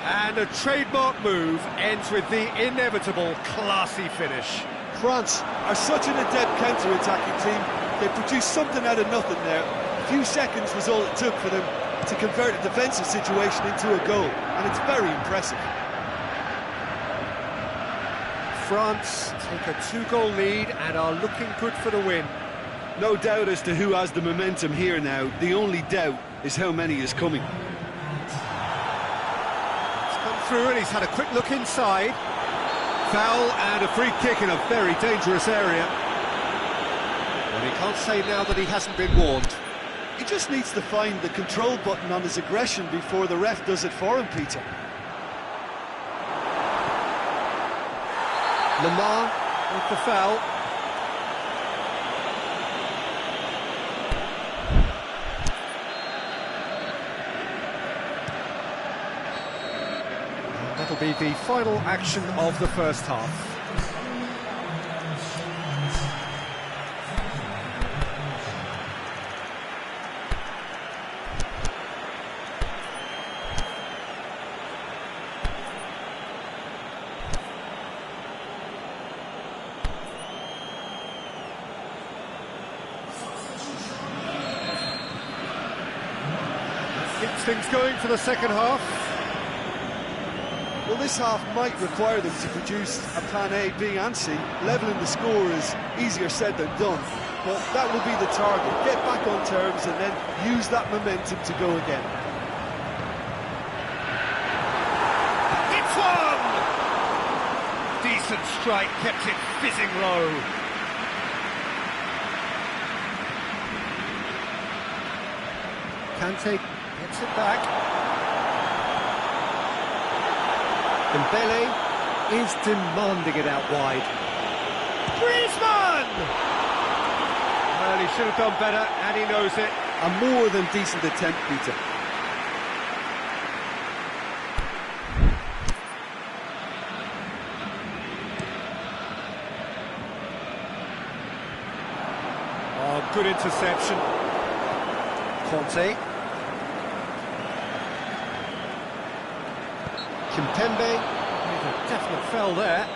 And a trademark move ends with the inevitable classy finish. France are such an adept counter-attacking team. They produced something out of nothing there. A few seconds was all it took for them to convert a defensive situation into a goal, and it's very impressive. France take a 2-goal lead and are looking good for the win. No doubt as to who has the momentum here now. The only doubt is how many is coming. It's come through and he's had a quick look inside. Foul and a free kick in a very dangerous area. Well, he can't say now that he hasn't been warned. He just needs to find the control button on his aggression before the ref does it for him, Peter. Lemar with the foul. That'll be the final action of the first half. Gets things going for the second half. Well, this half might require them to produce a plan A, B and C. Levelling the score is easier said than done, but that will be the target. Get back on terms and then use that momentum to go again. It's one! Decent strike, kept it fizzing low. Kante gets it back. Dembele is demanding it out wide. Griezmann! Well, he should have done better, and he knows it. A more than decent attempt, Peter. Oh, good interception. Conte. Kimpembe, with a definite foul there.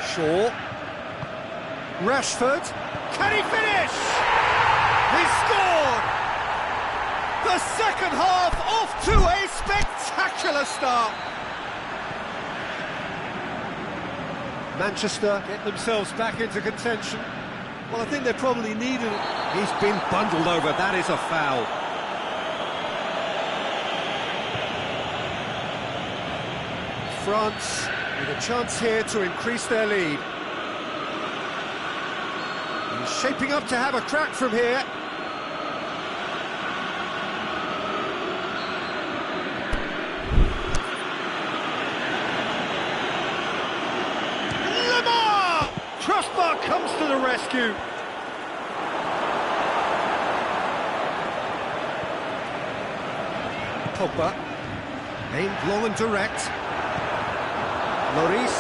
Shaw. Rashford. Can he finish? He scored! The second half off to a spectacular start. Manchester get themselves back into contention. Well, I think they probably needed it. He's been bundled over, that is a foul. France with a chance here to increase their lead. He's shaping up to have a crack from here. Pogba comes to the rescue. Pogba, aimed long and direct. Lloris,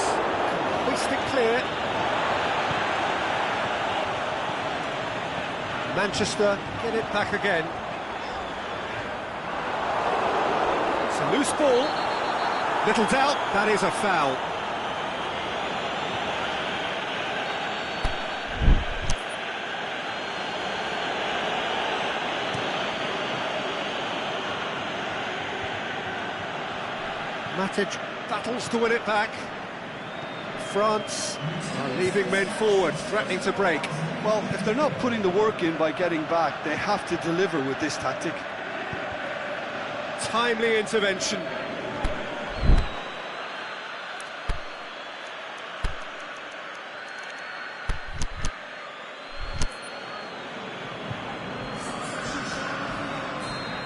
hoist it clear. Manchester get it back again. It's a loose ball. Little doubt, that is a foul. Matic battles to win it back. France are leaving men forward, threatening to break. Well, if they're not putting the work in by getting back, they have to deliver with this tactic. Timely intervention.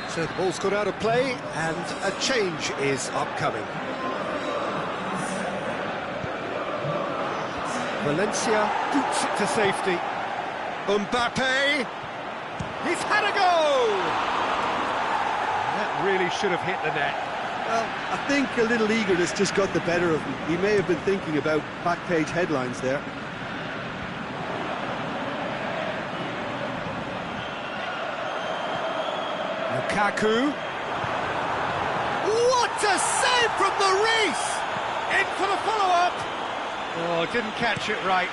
So the ball's got out of play and a change is upcoming. Valencia boots it to safety. Mbappe! He's had a go! That really should have hit the net. Well, I think a little eagerness just got the better of him. He may have been thinking about back-page headlines there. Lukaku. What a save from Lloris! In for the follow-up. Oh, didn't catch it right.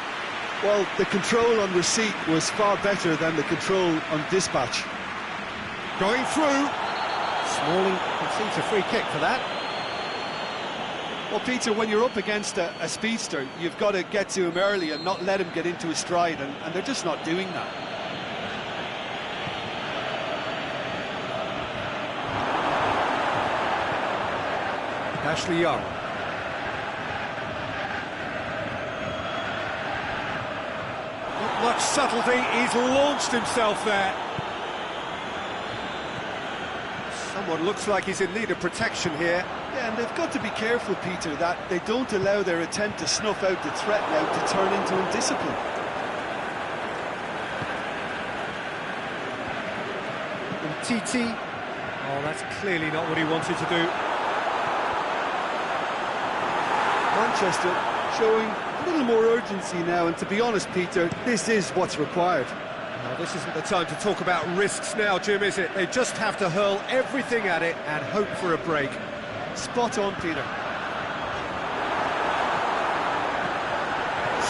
Well, the control on receipt was far better than the control on dispatch. Going through. Smalling concedes a free kick for that. Well, Peter, when you're up against a speedster, you've got to get to him early and not let him get into his stride, and they're just not doing that. Ashley Young. Not much subtlety, he's launched himself there. Someone looks like he's in need of protection here. Yeah, and they've got to be careful, Peter, that they don't allow their attempt to snuff out the threat now to turn into indiscipline. And Titi, oh, that's clearly not what he wanted to do. Manchester showing a little more urgency now, and to be honest, Peter, this is what's required. No, this isn't the time to talk about risks now, Jim, is it? They just have to hurl everything at it and hope for a break. Spot on, Peter.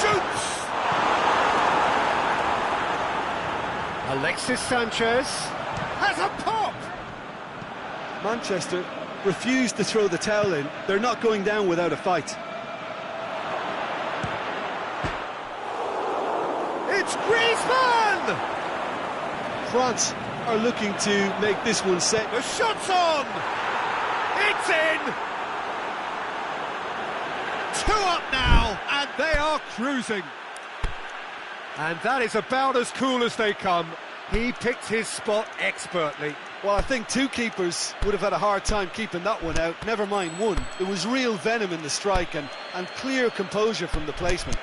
Shoots! Alexis Sanchez has a pop! Manchester refused to throw the towel in. They're not going down without a fight. It's Griezmann! France are looking to make this one set. The shot's on! It's in! 2 up now, and they are cruising. And that is about as cool as they come. He picked his spot expertly. Well, I think two keepers would have had a hard time keeping that one out, never mind one. There was real venom in the strike and clear composure from the placement.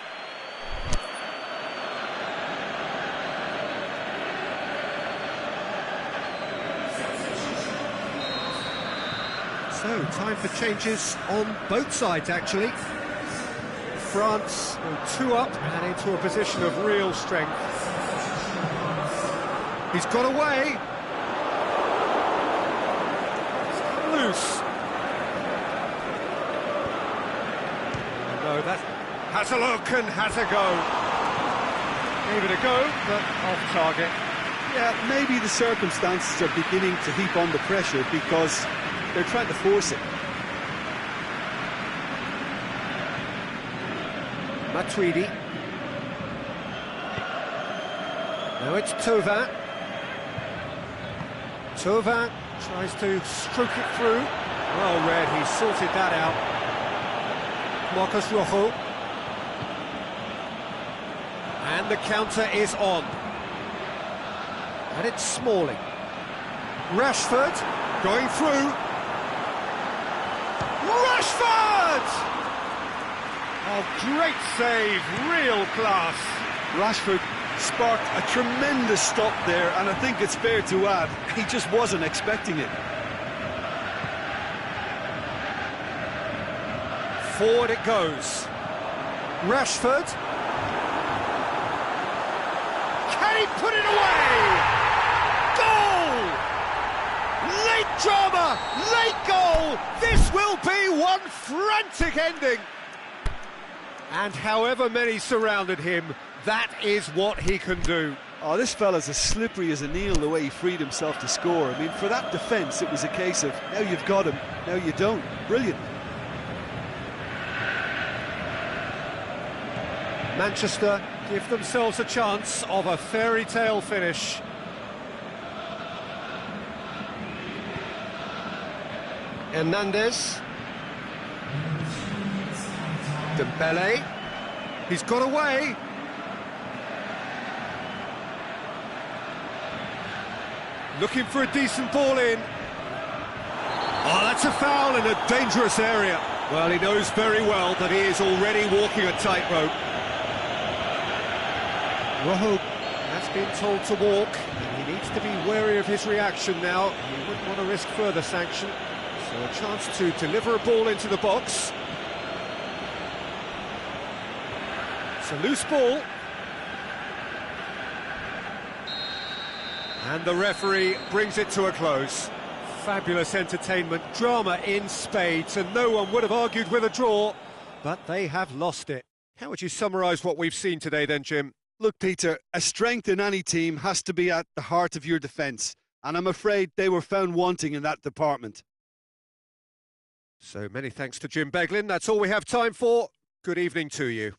So, time for changes on both sides, actually. France go 2 up and into a position of real strength. He's got away. Loose. No, that has a look and has a go. Gave it a go, but off target. Yeah, maybe the circumstances are beginning to heap on the pressure because they're trying to force it. Matuidi. Now it's Thauvin. Thauvin tries to stroke it through. Well read, he sorted that out. Marcos Rojo. And the counter is on. And it's Smalling. Rashford going through. Rashford! Oh, great save, real class. Rashford sparked a tremendous stop there, and I think it's fair to add, he just wasn't expecting it. Forward it goes. Rashford. Can he put it away? Goal! Late drama, late goal. This will be one frantic ending. And however many surrounded him, that is what he can do. Oh, this fella's as slippery as a needle the way he freed himself to score. I mean, for that defence, it was a case of, now you've got him, now you don't. Brilliant. Manchester give themselves a chance of a fairy tale finish. Hernandez. Dembele. He's got away. Looking for a decent ball in. Oh, that's a foul in a dangerous area. Well, he knows very well that he is already walking a tightrope. Rojo has been told to walk, and he needs to be wary of his reaction now. He wouldn't want to risk further sanction. So a chance to deliver a ball into the box. It's a loose ball. And the referee brings it to a close. Fabulous entertainment, drama in spades, and no one would have argued with a draw, but they have lost it. How would you summarise what we've seen today then, Jim? Look, Peter, a strength in any team has to be at the heart of your defence, and I'm afraid they were found wanting in that department. So many thanks to Jim Beglin. That's all we have time for. Good evening to you.